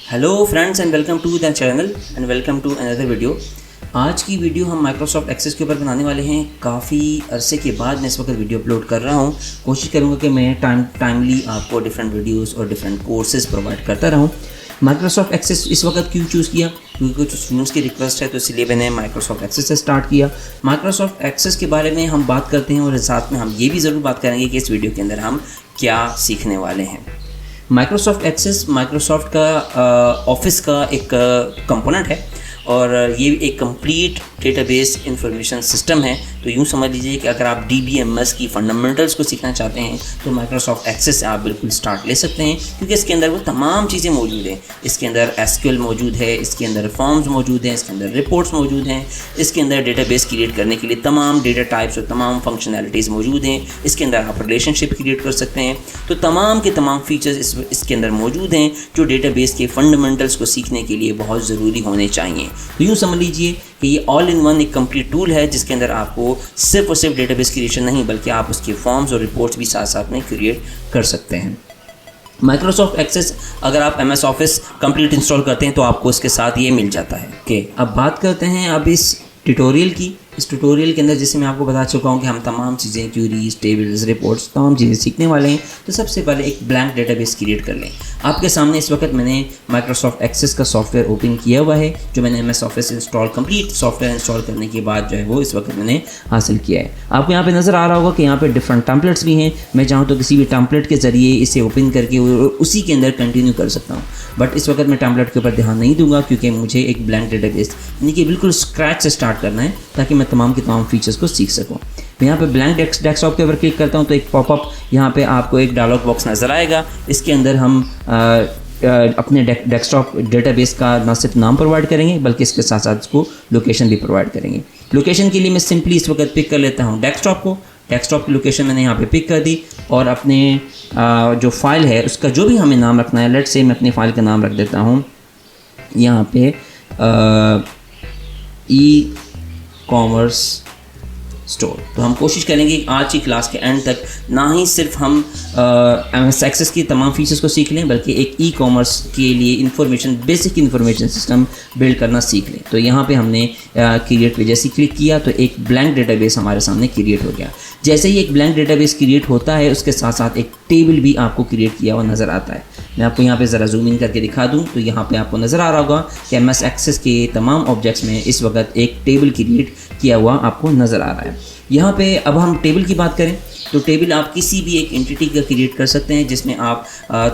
Hello friends and welcome to the channel and welcome to another video. आज की video हम Microsoft access के ऊपर बनाने वाले हैं। काफ़ी अरसे के बाद मैं इस वक्त वीडियो अपलोड कर रहा हूं। कोशिश करूंगा कि मैं टाइमली आपको डिफरेंट वीडियोस और डिफरेंट कोर्सेज प्रोवाइड करता रहूं। माइक्रोसॉफ्ट एक्सेस इस वक्त क्यों चूज़ किया? क्योंकि कुछ स्टूडेंट्स की रिक्वेस्ट है, तो इसलिए मैंने माइक्रोसॉफ्ट एक्सेस से स्टार्ट किया। माइक्रोसॉफ्ट एक्सेस के बारे में हम बात करते हैं और साथ में हम ये भी ज़रूर बात करेंगे कि इस वीडियो के अंदर हम क्या सीखने वाले हैं। माइक्रोसॉफ्ट एक्सेस माइक्रोसॉफ्ट का ऑफिस का एक कंपोनेंट है और ये एक कंप्लीट डेटाबेस इंफॉर्मेशन सिस्टम है। तो यूँ समझ लीजिए कि अगर आप DBMS की फंडामेंटल्स को सीखना चाहते हैं तो माइक्रोसॉफ्ट एक्सेस से आप बिल्कुल स्टार्ट ले सकते हैं, क्योंकि इसके अंदर वो तमाम चीज़ें मौजूद हैं। इसके अंदर SQL मौजूद है, इसके अंदर फॉर्म्स मौजूद हैं, इसके अंदर रिपोर्ट्स मौजूद हैं, इसके अंदर डेटाबेस क्रिएट करने के लिए तमाम डेटा टाइप्स और तमाम फंक्शनैलिटीज़ मौजूद हैं। इसके अंदर आप रिलेशनशिप क्रिएट कर सकते हैं। तो तमाम के तमाम फीचर्स इसके अंदर मौजूद हैं जो डेटाबेस के फंडामेंटल्स को सीखने के लिए बहुत ज़रूरी होने चाहिए। तो यूँ समझ लीजिए कि ये ऑल इन वन एक कंप्लीट टूल है जिसके अंदर आपको सिर्फ और सिर्फ डेटाबेस क्रिएशन नहीं बल्कि आप उसके फॉर्म्स और रिपोर्ट्स भी साथ साथ में क्रिएट कर सकते हैं। माइक्रोसॉफ्ट एक्सेस अगर आप MS ऑफिस कंप्लीट इंस्टॉल करते हैं तो आपको उसके साथ ये मिल जाता है। ओके, अब बात करते हैं अब इस ट्यूटोरियल की। इस ट्यूटोरियल के अंदर जैसे मैं आपको बता चुका हूँ कि हम तमाम चीज़ें क्यूरीज, टेबल्स, रिपोर्ट्स तमाम चीज़ें सीखने वाले हैं। तो सबसे पहले एक ब्लैंक डेटाबेस क्रिएट कर लें। आपके सामने इस वक्त मैंने माइक्रोसॉफ्ट एक्सेस का सॉफ्टवेयर ओपन किया हुआ है जो मैंने MS office install complete software install करने के बाद जो है वो इस वक्त मैंने हासिल किया है। आपको यहाँ पे नज़र आ रहा होगा कि यहाँ पे डिफरेंट टेम्पलेट्स भी हैं। मैं चाहूँ तो किसी भी टेम्पलेट के ज़रिए इसे ओपन करके उसी के अंदर कंटिन्यू कर सकता हूँ, बट इस वक्त मैं टेम्पलेट के ऊपर ध्यान नहीं दूंगा क्योंकि मुझे एक ब्लैंक डेटाबेस यानी कि बिल्कुल स्क्रैच से स्टार्ट करना है ताकि मैं तमाम के तमाम फीचर्स को सीख सकूं। मैं यहाँ पे ब्लैंक डेस्कटॉप के ऊपर क्लिक करता हूँ तो एक पॉपअप यहाँ पे आपको एक डायलॉग बॉक्स नज़र आएगा। इसके अंदर हम अपने डेस्कटॉप डेटाबेस का न सिर्फ नाम प्रोवाइड करेंगे बल्कि इसके साथ साथ इसको लोकेशन भी प्रोवाइड करेंगे। लोकेशन के लिए मैं सिंपली इस वक्त पिक कर लेता हूँ डेस्कटॉप को। डेस्कटॉप की लोकेशन मैंने यहाँ पे पिक कर दी और अपने जो फाइल है उसका जो भी हमें नाम रखना है, लेट्स से मैं अपनी फ़ाइल का नाम रख देता हूँ यहाँ पे ई-कॉमर्स स्टोर। तो हम कोशिश करेंगे आज की क्लास के एंड तक ना ही सिर्फ हम MS एक्सेस की तमाम फीचर्स को सीख लें बल्कि एक ई-कॉमर्स के लिए information basic information system build करना सीख लें। तो यहाँ पे हमने क्रिएट पे जैसे क्लिक किया तो एक ब्लैंक डेटाबेस हमारे सामने क्रिएट हो गया। जैसे ही एक ब्लैंक डेटाबेस क्रिएट होता है उसके साथ साथ एक टेबल भी आपको क्रिएट किया हुआ नज़र आता है। मैं आपको यहाँ पे ज़रा जूम इन करके दिखा दूँ तो यहाँ पे आपको नज़र आ रहा होगा कि MS एक्सेस के तमाम ऑब्जेक्ट्स में इस वक्त एक टेबल क्रिएट किया हुआ आपको नज़र आ रहा है। यहाँ पे अब हम टेबल की बात करें तो टेबल आप किसी भी एक एंटिटी का क्रिएट कर सकते हैं जिसमें आप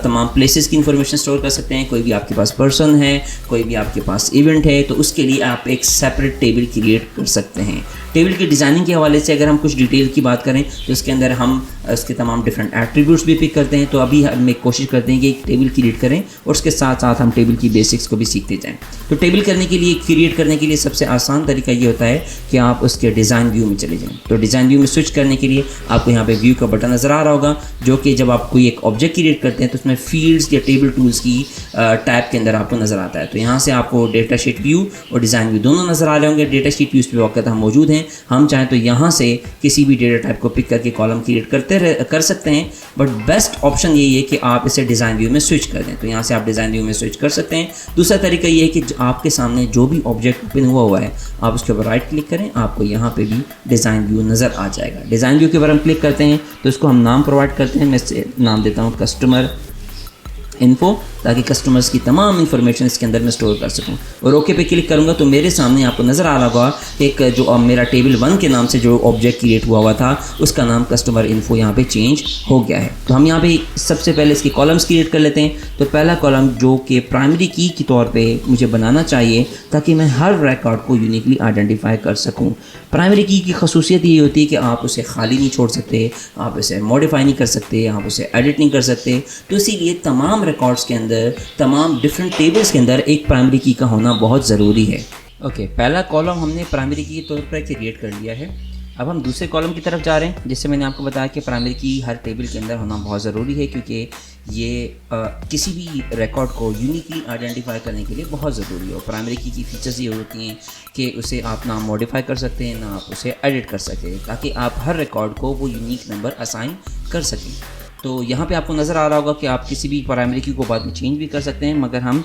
तमाम प्लेसेस की इंफॉर्मेशन स्टोर कर सकते हैं। कोई भी आपके पास पर्सन है, कोई भी आपके पास इवेंट है, तो उसके लिए आप एक सेपरेट टेबल क्रिएट कर सकते हैं। टेबल की डिज़ाइनिंग के हवाले से अगर हम कुछ डिटेल की बात करें तो इसके अंदर हम इसके तमाम डिफरेंट एट्रीब्यूट्स भी पिक करते हैं। तो अभी हम एक कोशिश करते हैं कि एक टेबल क्रिएट करें और उसके साथ साथ हम टेबल की बेसिक्स को भी सीखते जाएँ। तो टेबल करने के लिए, क्रिएट करने के लिए सबसे आसान तरीका ये होता है कि आप उसके डिज़ाइन व्यू में चले जाएँ। तो डिज़ाइन व्यू में स्विच करने के लिए आपको यहाँ पे व्यू का बटन नज़र आ रहा होगा जो कि जब आप कोई एक ऑब्जेक्ट क्रिएट करते हैं तो उसमें फील्ड्स या टेबल टूल्स की टैब के अंदर आपको नज़र आता है। तो यहाँ से आपको डेटा शीट व्यू और डिज़ाइन व्यू दोनों नज़र आ रहे होंगे। डेटा शीट व्यू पे वक्त हम मौजूद हैं। हम चाहें तो यहाँ से किसी भी डेटा टाइप को पिक करके कॉलम क्रिएट कर सकते हैं, बट बेस्ट ऑप्शन यही है कि आप इसे डिज़ाइन व्यू में स्विच कर दें। तो यहाँ से आप डिज़ाइन व्यू में स्विच कर सकते हैं। दूसरा तरीका ये है कि आपके सामने जो भी ऑब्जेक्ट ओपन हुआ है आप उसके ऊपर राइट क्लिक करें, आपको यहाँ पे भी डिज़ाइन व्यू नज़र आ जाएगा। डिज़ाइन व्यू के ऊपर हम क्लिक करते हैं तो इसको हम नाम प्रोवाइड करते हैं। मैं इसे नाम देता हूँ कस्टमर इन्फो, ताकि कस्टमर्स की तमाम इन्फॉर्मेशन इसके अंदर मैं स्टोर कर सकूं। और ओके पे क्लिक करूंगा तो मेरे सामने आपको नज़र आ रहा होगा एक जो मेरा टेबल 1 के नाम से जो ऑब्जेक्ट क्रिएट हुआ था उसका नाम कस्टमर इन्फो यहाँ पे चेंज हो गया है। तो हम यहाँ पे सबसे पहले इसके कॉलम्स क्रिएट कर लेते हैं। तो पहला कॉलम जो कि प्राइमरी की के तौर पे मुझे बनाना चाहिए ताकि मैं हर रिकॉर्ड को यूनिकली आइडेंटिफाई कर सकूँ। प्राइमरी की खसूसियत ये होती है कि आप उसे खाली नहीं छोड़ सकते, आप उसे मॉडिफाई नहीं कर सकते, आप उसे एडिट नहीं कर सकते। तो इसीलिए तमाम रिकॉर्ड्स के अंदर, तमाम डिफरेंट टेबल्स के अंदर एक प्राइमरी की का होना बहुत ज़रूरी है। ओके, पहला कॉलम हमने प्राइमरी की के तौर पर क्रिएट कर लिया है। अब हम दूसरे कॉलम की तरफ जा रहे हैं। जैसे मैंने आपको बताया कि प्राइमरी की हर टेबल के अंदर होना बहुत ज़रूरी है क्योंकि ये किसी भी रिकॉर्ड को यूनिकली आइडेंटिफाई करने के लिए बहुत ज़रूरी है। और प्राइमरी की फीचर्स ये होती हैं कि उसे आप ना मॉडिफाई कर सकते हैं, ना आप उसे एडिट कर सकते हैं, ताकि आप हर रिकॉर्ड को वो यूनिक नंबर असाइन कर सकें। तो यहाँ पे आपको नज़र आ रहा होगा कि आप किसी भी प्राइमरी की को बाद में चेंज भी कर सकते हैं, मगर हम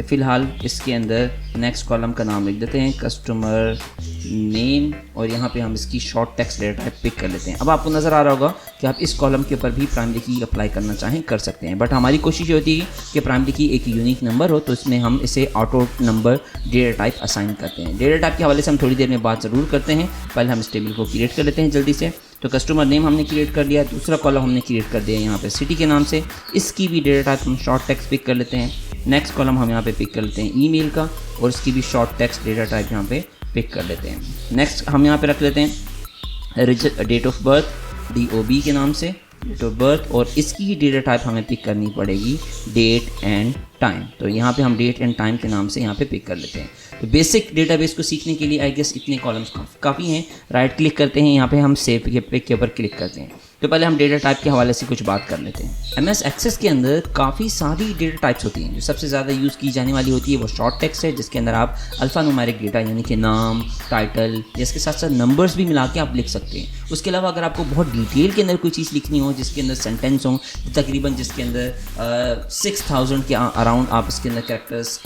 फ़िलहाल इसके अंदर नेक्स्ट कॉलम का नाम लिख देते हैं कस्टमर नेम, और यहाँ पे हम इसकी short text data type pick कर लेते हैं। अब आपको नज़र आ रहा होगा कि आप इस कॉलम के ऊपर भी प्राइमरी की अप्लाई करना चाहें कर सकते हैं, बट हमारी कोशिश ये होती है कि प्राइमरी की एक यूनिक नंबर हो, तो इसमें हम इसे auto number data type assign करते हैं। डेटा टाइप के हवाले से हम थोड़ी देर में बात ज़रूर करते हैं, पहले हम इस टेबल को क्रिएट कर लेते हैं जल्दी से। तो कस्टमर नेम हमने क्रिएट कर लिया, दूसरा कॉलम हमने क्रिएट कर दिया यहाँ पे सिटी के नाम से, इसकी भी डेटा टाइप हम शॉर्ट टेक्स्ट पिक कर लेते हैं। नेक्स्ट कॉलम हम यहाँ पे पिक कर लेते हैं ईमेल का, और इसकी भी शॉर्ट टेक्स्ट डेटा टाइप यहाँ पे पिक कर लेते हैं। नेक्स्ट हम यहाँ पे रख लेते हैं डेट ऑफ बर्थ DOB के नाम से, डेट ऑफ बर्थ, और इसकी ही डेटा टाइप हमें पिक करनी पड़ेगी डेट एंड टाइम। तो यहाँ पे हम डेट एंड टाइम के नाम से यहाँ पे पिक कर लेते हैं। तो बेसिक डेटाबेस को सीखने के लिए आई गेस इतने कॉलम्स काफ़ी हैं। राइट क्लिक करते हैं, यहाँ पे हम सेव के ऊपर क्लिक करते हैं। तो पहले हम डेटा टाइप के हवाले से कुछ बात कर लेते हैं। MS एक्सेस के अंदर काफ़ी सारी डेटा टाइप्स होती हैं। जो सबसे ज़्यादा यूज़ की जाने वाली होती है वो शॉर्ट टेक्स्ट है, जिसके अंदर आप अल्फ़ान्यूमेरिक डेटा यानी कि नाम, टाइटल, जिसके साथ साथ नंबर्स भी मिला के आप लिख सकते हैं। उसके अलावा अगर आपको बहुत डिटेल के अंदर कोई चीज़ लिखनी हो, जिसके अंदर सेंटेंस हो, तकरीबन जिसके अंदर 6000 के अराउंड आप इसके अंदर कैरेक्टर्स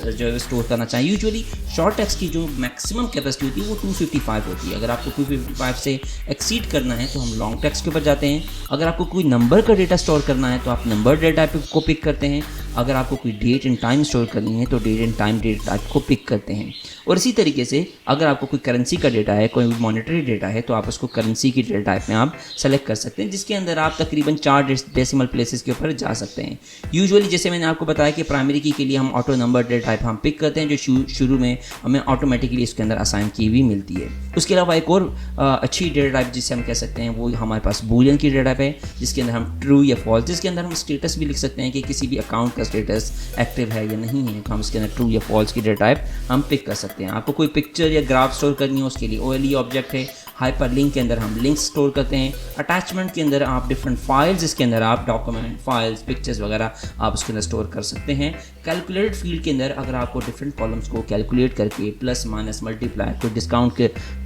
जो है स्टोर करना चाहें। यूजुअली शॉर्ट टेक्स्ट की जो मैक्सिमम कैपेसिटी होती है वो 255 होती है। अगर आपको 255 से एक्सीड करना है तो हम लॉन्ग टेक्स्ट के ऊपर जाते हैं। अगर आपको कोई नंबर का डेटा स्टोर करना है तो आप नंबर डेटा टाइप को पिक करते हैं। अगर आपको कोई डेट एंड टाइम स्टोर करनी है तो date and time data type को पिक करते हैं। और इसी तरीके से अगर आपको कोई करेंसी का डेटा है, कोई मॉनेटरी डेटा है, तो आप उसको करेंसी की डेटा टाइप में आप सेलेक्ट कर सकते हैं, जिसके अंदर आप तकरीबन 4 डेसिमल प्लेसेस के ऊपर जा सकते हैं। यूजुअली जैसे मैंने आपको बताया कि प्राइमरी की के लिए हम ऑटो नंबर डेटा टाइप हम पिक करते हैं, जो शुरू में हमें ऑटोमेटिकली इसके अंदर असाइन की हुई मिलती है। उसके अलावा एक और अच्छी डेटा टाइप जिसे हम कह सकते हैं वो हमारे पास बूलियन की डेटा टाइप है, जिसके अंदर हम ट्रू या फॉल्स, जिसके अंदर हम स्टेटस भी लिख सकते हैं कि किसी भी अकाउंट का स्टेटस एक्टिव है या नहीं है, तो हम इसके अंदर ट्रू या फॉल्स की डेटा टाइप हम पिक कर सकते हैं। आपको कोई पिक्चर या ग्राफ स्टोर करनी हो उसके लिए OLE ऑब्जेक्ट है। हाइपरलिंक के अंदर हम लिंक्स स्टोर करते हैं। अटैचमेंट के अंदर आप डिफरेंट फाइल्स, जिसके अंदर आप डॉक्यूमेंट फाइल्स, पिक्चर्स वगैरह आप उसके अंदर स्टोर कर सकते हैं। कैलकुलेट फील्ड के अंदर अगर आपको डिफरेंट कॉलम्स को कैलकुलेट करके प्लस माइनस मल्टीप्लाई, कोई डिस्काउंट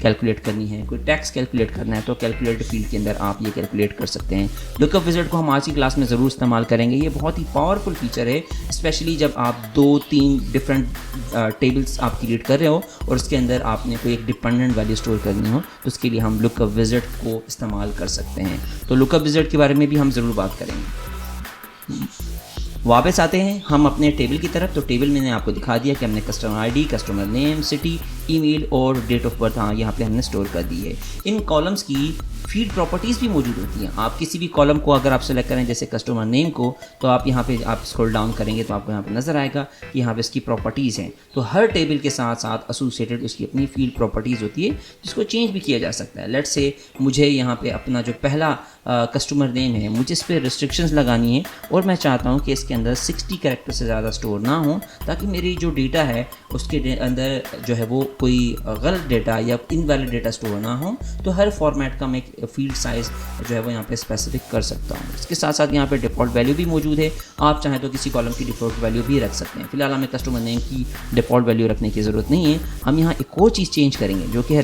कैलकुलेट करनी है, कोई टैक्स कैलकुलेट करना है, तो कैलकुलेट फील्ड के अंदर आप ये कैलकुलेट कर सकते हैं। लुकअप विज़ार्ड को हम आज की क्लास में ज़रूर इस्तेमाल करेंगे। ये बहुत ही पावरफुल फीचर है, स्पेशली जब आप 2-3 डिफरेंट टेबल्स आप क्रिएट कर रहे हो और उसके अंदर आपने कोई एक डिपेंडेंट वैल्यू स्टोर करनी हो, तो उसके लिए हम लुकअप विज़ार्ड को इस्तेमाल कर सकते हैं। तो लुकअप विज़ार्ड के बारे में भी हम ज़रूर बात करेंगे। वापस आते हैं हम अपने टेबल की तरफ। तो टेबल मैंने आपको दिखा दिया कि हमने customer ID, customer name, city, email और डेट ऑफ बर्थ यहाँ पे हमने स्टोर कर दी है। इन कॉलम्स की फील्ड प्रॉपर्टीज़ भी मौजूद होती हैं। आप किसी भी कॉलम को अगर आप सेलेक्ट करें, जैसे कस्टमर नेम को, तो आप यहाँ पे आप स्क्रॉल डाउन करेंगे तो आपको यहाँ पे नज़र आएगा कि यहाँ पे इसकी प्रॉपर्टीज़ हैं। तो हर टेबल के साथ साथ एसोसिएटेड उसकी अपनी फील्ड प्रॉपर्टीज़ होती है, जिसको चेंज भी किया जा सकता है। लेट्स से मुझे यहाँ पे अपना जो पहला कस्टमर नेम है, मुझे इस पर रिस्ट्रिक्शंस लगानी है और मैं चाहता हूँ कि इसके अंदर 60 कैरेक्टर से ज़्यादा स्टोर ना हो, ताकि मेरी जो डेटा है उसके अंदर जो है वो कोई गलत डेटा या इनवैलिड डेटा स्टोर ना हो। तो हर फॉर्मेट का मैं एक फील्ड साइज़ जो है वो यहाँ पे स्पेसिफिक कर सकता हूँ। इसके साथ साथ यहाँ पे डिफ़ॉल्ट वैल्यू भी मौजूद है। आप चाहें तो किसी कॉलम की डिफ़ॉल्ट वैल्यू भी रख सकते हैं। फिलहाल हमें कस्टमर नेम की डिफ़ॉल्ट वैल्यू रखने की ज़रूरत नहीं है। हम यहाँ एक और चीज़ चेंज करेंगे जो कि है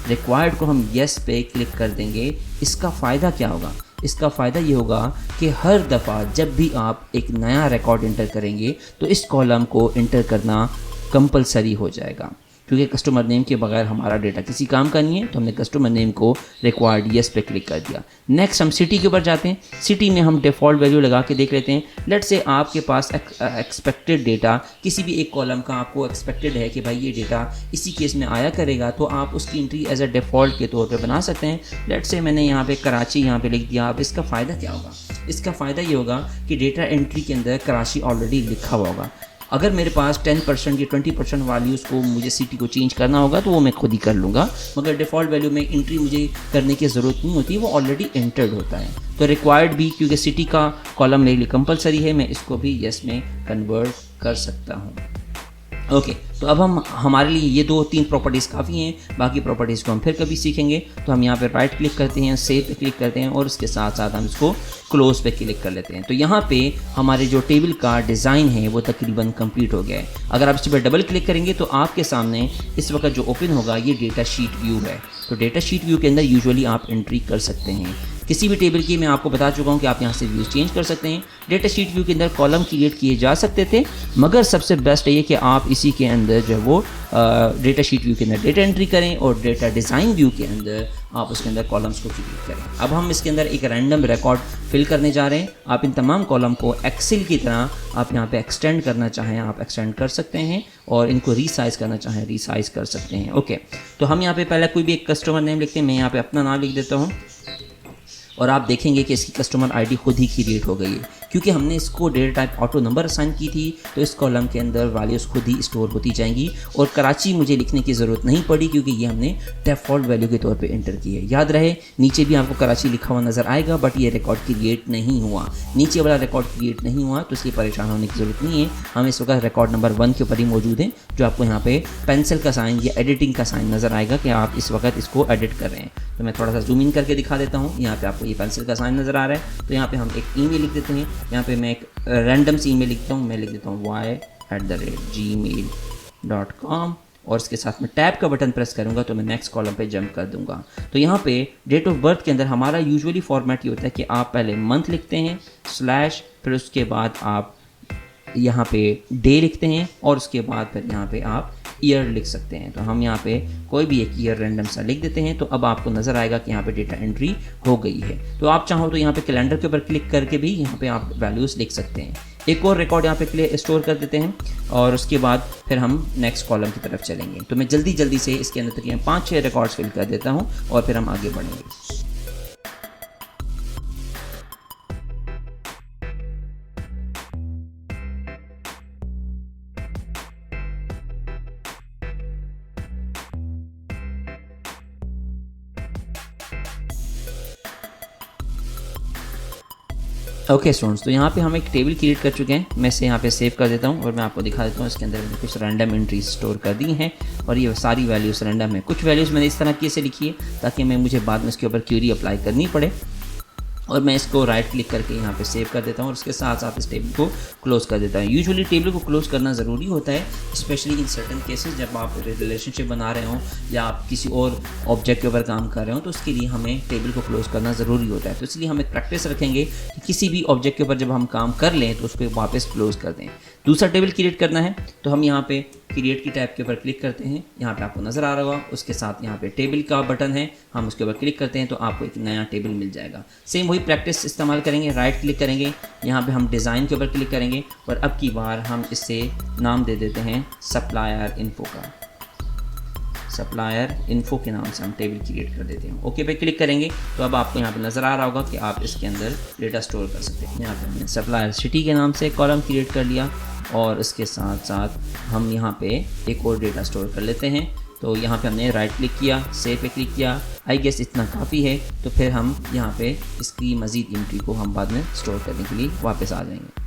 रिक्वायर्ड को हम येस पे क्लिक कर देंगे। इसका फ़ायदा क्या होगा? इसका फ़ायदा ये होगा कि हर दफ़ा जब भी आप एक नया रिकॉर्ड इंटर करेंगे तो इस कॉलम को इंटर करना कंपलसरी हो जाएगा, क्योंकि कस्टमर नेम के बगैर हमारा डेटा किसी काम का नहीं है। तो हमने कस्टमर नेम को रिक्वायर्ड येस पे क्लिक कर दिया। नेक्स्ट हम सिटी के ऊपर जाते हैं। सिटी में हम डिफ़ॉल्ट वैल्यू लगा के देख लेते हैं। लेट्स से आपके पास एक्सपेक्टेड डेटा किसी भी एक कॉलम का आपको एक्सपेक्टेड है कि भाई ये डेटा इसी केस में आया करेगा, तो आप उसकी एंट्री एज अ डिफ़ॉल्ट के तौर पर बना सकते हैं। लेट्स से मैंने यहाँ पे कराची यहाँ पे लिख दिया। अब इसका फ़ायदा क्या होगा? इसका फ़ायदा ये होगा कि डेटा एंट्री के अंदर कराची ऑलरेडी लिखा हुआ होगा। अगर मेरे पास 10% या 20% वैल्यूज़ को मुझे सिटी को चेंज करना होगा तो वो मैं खुद ही कर लूँगा, मगर डिफ़ॉल्ट वैल्यू में एंट्री मुझे करने की ज़रूरत नहीं होती, वो ऑलरेडी एंटर्ड होता है। तो रिक्वायर्ड भी, क्योंकि सिटी का कॉलम मेरे लिए कंपलसरी है, मैं इसको भी येस में कन्वर्ट कर सकता हूँ। ओके, तो अब हमारे लिए ये 2-3 प्रॉपर्टीज़ काफ़ी हैं। बाकी प्रॉपर्टीज़ को हम फिर कभी सीखेंगे। तो हम यहाँ पे राइट क्लिक करते हैं, सेव पे क्लिक करते हैं और इसके साथ साथ हम इसको क्लोज पे क्लिक कर लेते हैं। तो यहाँ पे हमारे जो टेबल का डिज़ाइन है वो तकरीबन कंप्लीट हो गया है। अगर आप इस पर डबल क्लिक करेंगे तो आपके सामने इस वक्त जो ओपन होगा ये डेटा शीट व्यू है। तो डेटा शीट व्यू के अंदर यूजुअली आप एंट्री कर सकते हैं। किसी भी टेबल की मैं आपको बता चुका हूँ कि आप यहाँ से व्यूज़ चेंज कर सकते हैं। डेटा शीट व्यू के अंदर कॉलम क्रिएट किए जा सकते थे, मगर सबसे बेस्ट ये कि आप इसी के अंदर जो है वो डेटा शीट व्यू के अंदर डेटा एंट्री करें और डेटा डिज़ाइन व्यू के अंदर आप उसके अंदर कॉलम्स को क्रिएट करें। अब हम इसके अंदर एक रैंडम रिकॉर्ड फिल करने जा रहे हैं। आप इन तमाम कॉलम को एक्सेल की तरह आप यहाँ पे एक्सटेंड करना चाहें आप एक्सटेंड कर सकते हैं, और इनको रीसाइज़ करना चाहें रीसाइज़ कर सकते हैं। ओके, तो हम यहाँ पे पहले कोई भी एक कस्टमर नेम लिखते हैं। मैं यहाँ पे अपना नाम लिख देता हूँ और आप देखेंगे कि इसकी कस्टमर आईडी खुद ही क्रिएट हो गई है, क्योंकि हमने इसको data type auto number assign की थी। तो इस कॉलम के अंदर वैल्यूज़ खुद ही स्टोर होती जाएंगी और कराची मुझे लिखने की ज़रूरत नहीं पड़ी, क्योंकि ये हमने डिफ़ॉल्ट वैल्यू के तौर पे एंटर की है। याद रहे नीचे भी आपको कराची लिखा हुआ नज़र आएगा, बट ये रिकॉर्ड क्रिएट नहीं हुआ, नीचे वाला रिकॉर्ड क्रिएट नहीं हुआ, तो इसलिए परेशान होने की ज़रूरत नहीं है। हम इस वक्त रिकॉर्ड नंबर 1 के ऊपर ही मौजूद हैं, जो आपको यहाँ पे पेंसिल का साइन या एडिटिंग का साइन नज़र आएगा कि आप इस वक्त इसको एडिट कर रहे हैं। तो मैं थोड़ा सा जूम इन करके दिखा देता हूँ। यहाँ पे आपको ये पेंसिल का साइन नज़र आ रहा है। तो यहाँ पे हम एक ईमेल लिख देते हैं। यहाँ पे मैं एक रैंडम सी ईमेल लिखता हूँ। मैं लिख देता हूँ y@gmail.com और इसके साथ में टैब का बटन प्रेस करूँगा तो मैं नेक्स्ट कॉलम पे जंप कर दूँगा। तो यहाँ पे डेट ऑफ बर्थ के अंदर हमारा यूजुअली फॉर्मेट ये होता है कि आप पहले मंथ लिखते हैं स्लैश, फिर उसके बाद आप यहाँ पे डे लिखते हैं और उसके बाद फिर यहाँ पे आप ईयर लिख सकते हैं। तो हम यहाँ पे कोई भी एक ईयर रैंडम सा लिख देते हैं। तो अब आपको नज़र आएगा कि यहाँ पे डेटा एंट्री हो गई है। तो आप चाहो तो यहाँ पे कैलेंडर के ऊपर क्लिक करके भी यहाँ पे आप वैल्यूज़ लिख सकते हैं। एक और रिकॉर्ड यहाँ पे स्टोर कर देते हैं और उसके बाद फिर हम नेक्स्ट कॉलम की तरफ चलेंगे। तो मैं जल्दी से इसके अंदर तकरीबन 5-6 रिकॉर्ड्स फिल कर देता हूँ और फिर हम आगे बढ़ेंगे। ओके स्टूडेंट्स, तो यहाँ पे हम एक टेबल क्रिएट कर चुके हैं। मैं इसे यहाँ पे सेव कर देता हूँ और मैं आपको दिखा देता हूँ। इसके अंदर मैंने कुछ रैंडम एंट्रीज स्टोर कर दी हैं और ये सारी वैल्यूज़ रैंडम है। कुछ वैल्यूज़ मैंने इस तरह की से लिखी है ताकि मुझे बाद में इसके ऊपर क्यूरी अप्लाई करनी पड़े, और मैं इसको राइट क्लिक करके यहाँ पे सेव कर देता हूँ और उसके साथ साथ इस टेबल को क्लोज़ कर देता हूँ। यूजुअली टेबल को क्लोज़ करना ज़रूरी होता है, स्पेशली इन सर्टन केसेस जब आप रिलेशनशिप बना रहे हों या आप किसी और ऑब्जेक्ट के ऊपर काम कर रहे हो, तो उसके लिए हमें टेबल को क्लोज़ करना ज़रूरी होता है। तो इसलिए हम एक प्रैक्टिस रखेंगे कि किसी भी ऑब्जेक्ट के ऊपर जब हम काम कर लें तो उसको वापस क्लोज़ कर दें। दूसरा टेबल क्रिएट करना है तो हम यहाँ पे क्रिएट की टैब के ऊपर क्लिक करते हैं। यहाँ पे आपको नज़र आ रहा होगा, उसके साथ यहाँ पे टेबल का बटन है, हम उसके ऊपर क्लिक करते हैं तो आपको एक नया टेबल मिल जाएगा। सेम वही प्रैक्टिस इस्तेमाल करेंगे। राइट क्लिक करेंगे, यहाँ पे हम डिज़ाइन के ऊपर क्लिक करेंगे और अब की बार हम इससे नाम दे देते हैं सप्लायर इन्फो का। सप्लायर इन्फो के नाम से हम टेबल क्रिएट कर देते हैं। ओके पे क्लिक करेंगे तो अब आपको यहाँ पे नज़र आ रहा होगा कि आप इसके अंदर डेटा स्टोर कर सकते हैं। यहाँ पे हमने सप्लायर सिटी के नाम से कॉलम क्रिएट कर लिया और इसके साथ साथ हम यहाँ पे एक और डेटा स्टोर कर लेते हैं। तो यहाँ पे हमने राइट क्लिक किया, सेव पे क्लिक किया। आई गेस इतना काफ़ी है, तो फिर हम यहाँ पे इसकी मज़ीद एंट्री को हम बाद में स्टोर करने के लिए वापस आ जाएंगे।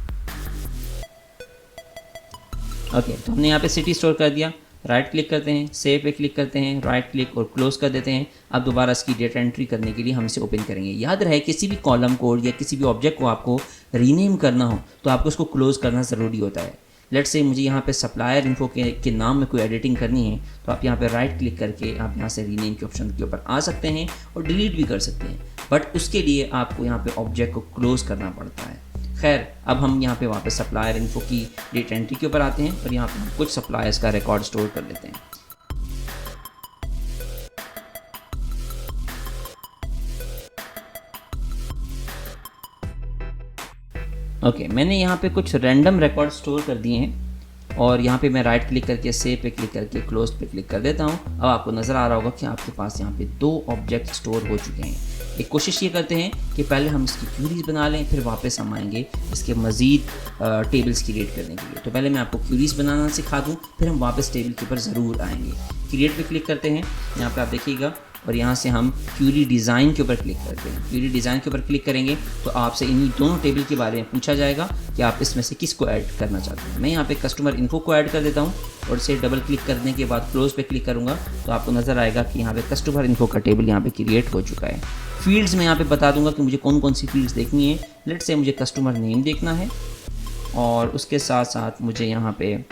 ओके, तो हमने यहाँ पे सिटी स्टोर कर दिया। राइट क्लिक करते हैं, सेव पे क्लिक करते हैं, राइट क्लिक और क्लोज कर देते हैं। अब दोबारा इसकी डेटा एंट्री करने के लिए हम इसे ओपन करेंगे। याद रहे किसी भी कॉलम कोड या किसी भी ऑब्जेक्ट को आपको रीनेम करना हो तो आपको उसको क्लोज करना ज़रूरी होता है। लेट्स से मुझे यहाँ पे सप्लायर इन्फो के नाम में कोई एडिटिंग करनी है तो आप यहाँ पे राइट क्लिक करके आप यहाँ से रीनेम के ऑप्शन के ऊपर आ सकते हैं और डिलीट भी कर सकते हैं, बट उसके लिए आपको यहाँ पे ऑब्जेक्ट को क्लोज करना पड़ता है। खैर, अब हम यहाँ पे वापस सप्लायर इन्फो की डेटा एंट्री के ऊपर आते हैं और यहाँ पे हम कुछ सप्लायर्स का रिकॉर्ड स्टोर कर लेते हैं। ओके, मैंने यहाँ पे कुछ रैंडम रिकॉर्ड स्टोर कर दिए हैं और यहाँ पे मैं राइट क्लिक करके सेव पे क्लिक करके क्लोज पे क्लिक कर देता हूँ। अब आपको नज़र आ रहा होगा कि आपके पास यहाँ पे 2 ऑब्जेक्ट स्टोर हो चुके हैं। एक कोशिश ये करते हैं कि पहले हम इसकी क्यूरीज बना लें, फिर वापस हम आएंगे इसके मज़ीद टेबल्स क्रिएट करने के लिए। तो पहले मैं आपको क्यूरीज बनाना सिखा दूँ, फिर हम वापस टेबल के ऊपर ज़रूर आएंगे। क्रिएट पे क्लिक करते हैं, यहाँ पे आप देखिएगा, और यहाँ से हम क्यूरी डिज़ाइन के ऊपर क्लिक करते हैं। क्यूरी डिज़ाइन के ऊपर क्लिक करेंगे तो आपसे इन्हीं दोनों टेबल के बारे में पूछा जाएगा कि आप इसमें से किसको ऐड करना चाहते हैं। मैं यहाँ पे कस्टमर इन्फो को ऐड कर देता हूँ और इसे डबल क्लिक करने के बाद क्लोज पे क्लिक करूँगा तो आपको नज़र आएगा कि यहाँ पे कस्टमर इन्फो का टेबल यहाँ पे क्रिएट हो चुका है। फील्ड्स में यहाँ पे बता दूँगा कि मुझे कौन कौन सी फील्ड्स देखनी है। लेट्स से मुझे कस्टमर नेम देखना है और उसके साथ साथ मुझे यहाँ पे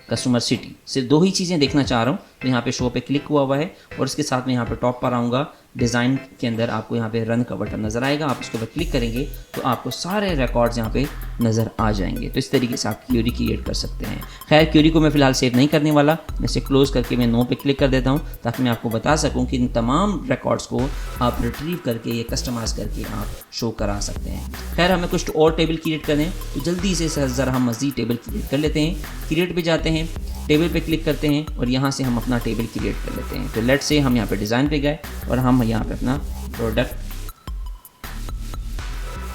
कस्टमर सिटी, सिर्फ 2 ही चीज़ें देखना चाह रहा हूँ। तो यहाँ पे शो पे क्लिक हुआ है और इसके साथ में यहाँ पे टॉप पर आऊँगा, डिज़ाइन के अंदर आपको यहाँ पे रन का बटन नज़र आएगा। आप इसके ऊपर क्लिक करेंगे तो आपको सारे रिकॉर्ड्स यहाँ पे नज़र आ जाएंगे। तो इस तरीके से आप क्यूरी क्रिएट कर सकते हैं। खैर क्यूरी को मैं फ़िलहाल सेव नहीं करने वाला, मैं इसे क्लोज़ करके मैं नो पे क्लिक कर देता हूँ ताकि मैं आपको बता सकूँ कि इन तमाम रिकॉर्ड्स को आप रिट्रीव करके या कस्टमाइज़ करके आप शो करा सकते हैं। खैर हमें कुछ और टेबल क्रिएट करने हैं तो जल्दी से ज़रा हम मज़ीद टेबल क्रिएट कर लेते हैं। क्रिएट पे जाते हैं, टेबल पे क्लिक करते हैं और यहाँ से हम अपना टेबल क्रिएट कर लेते हैं। तो लेट से हम यहाँ पे डिज़ाइन पे गए और हम यहाँ पे अपना प्रोडक्ट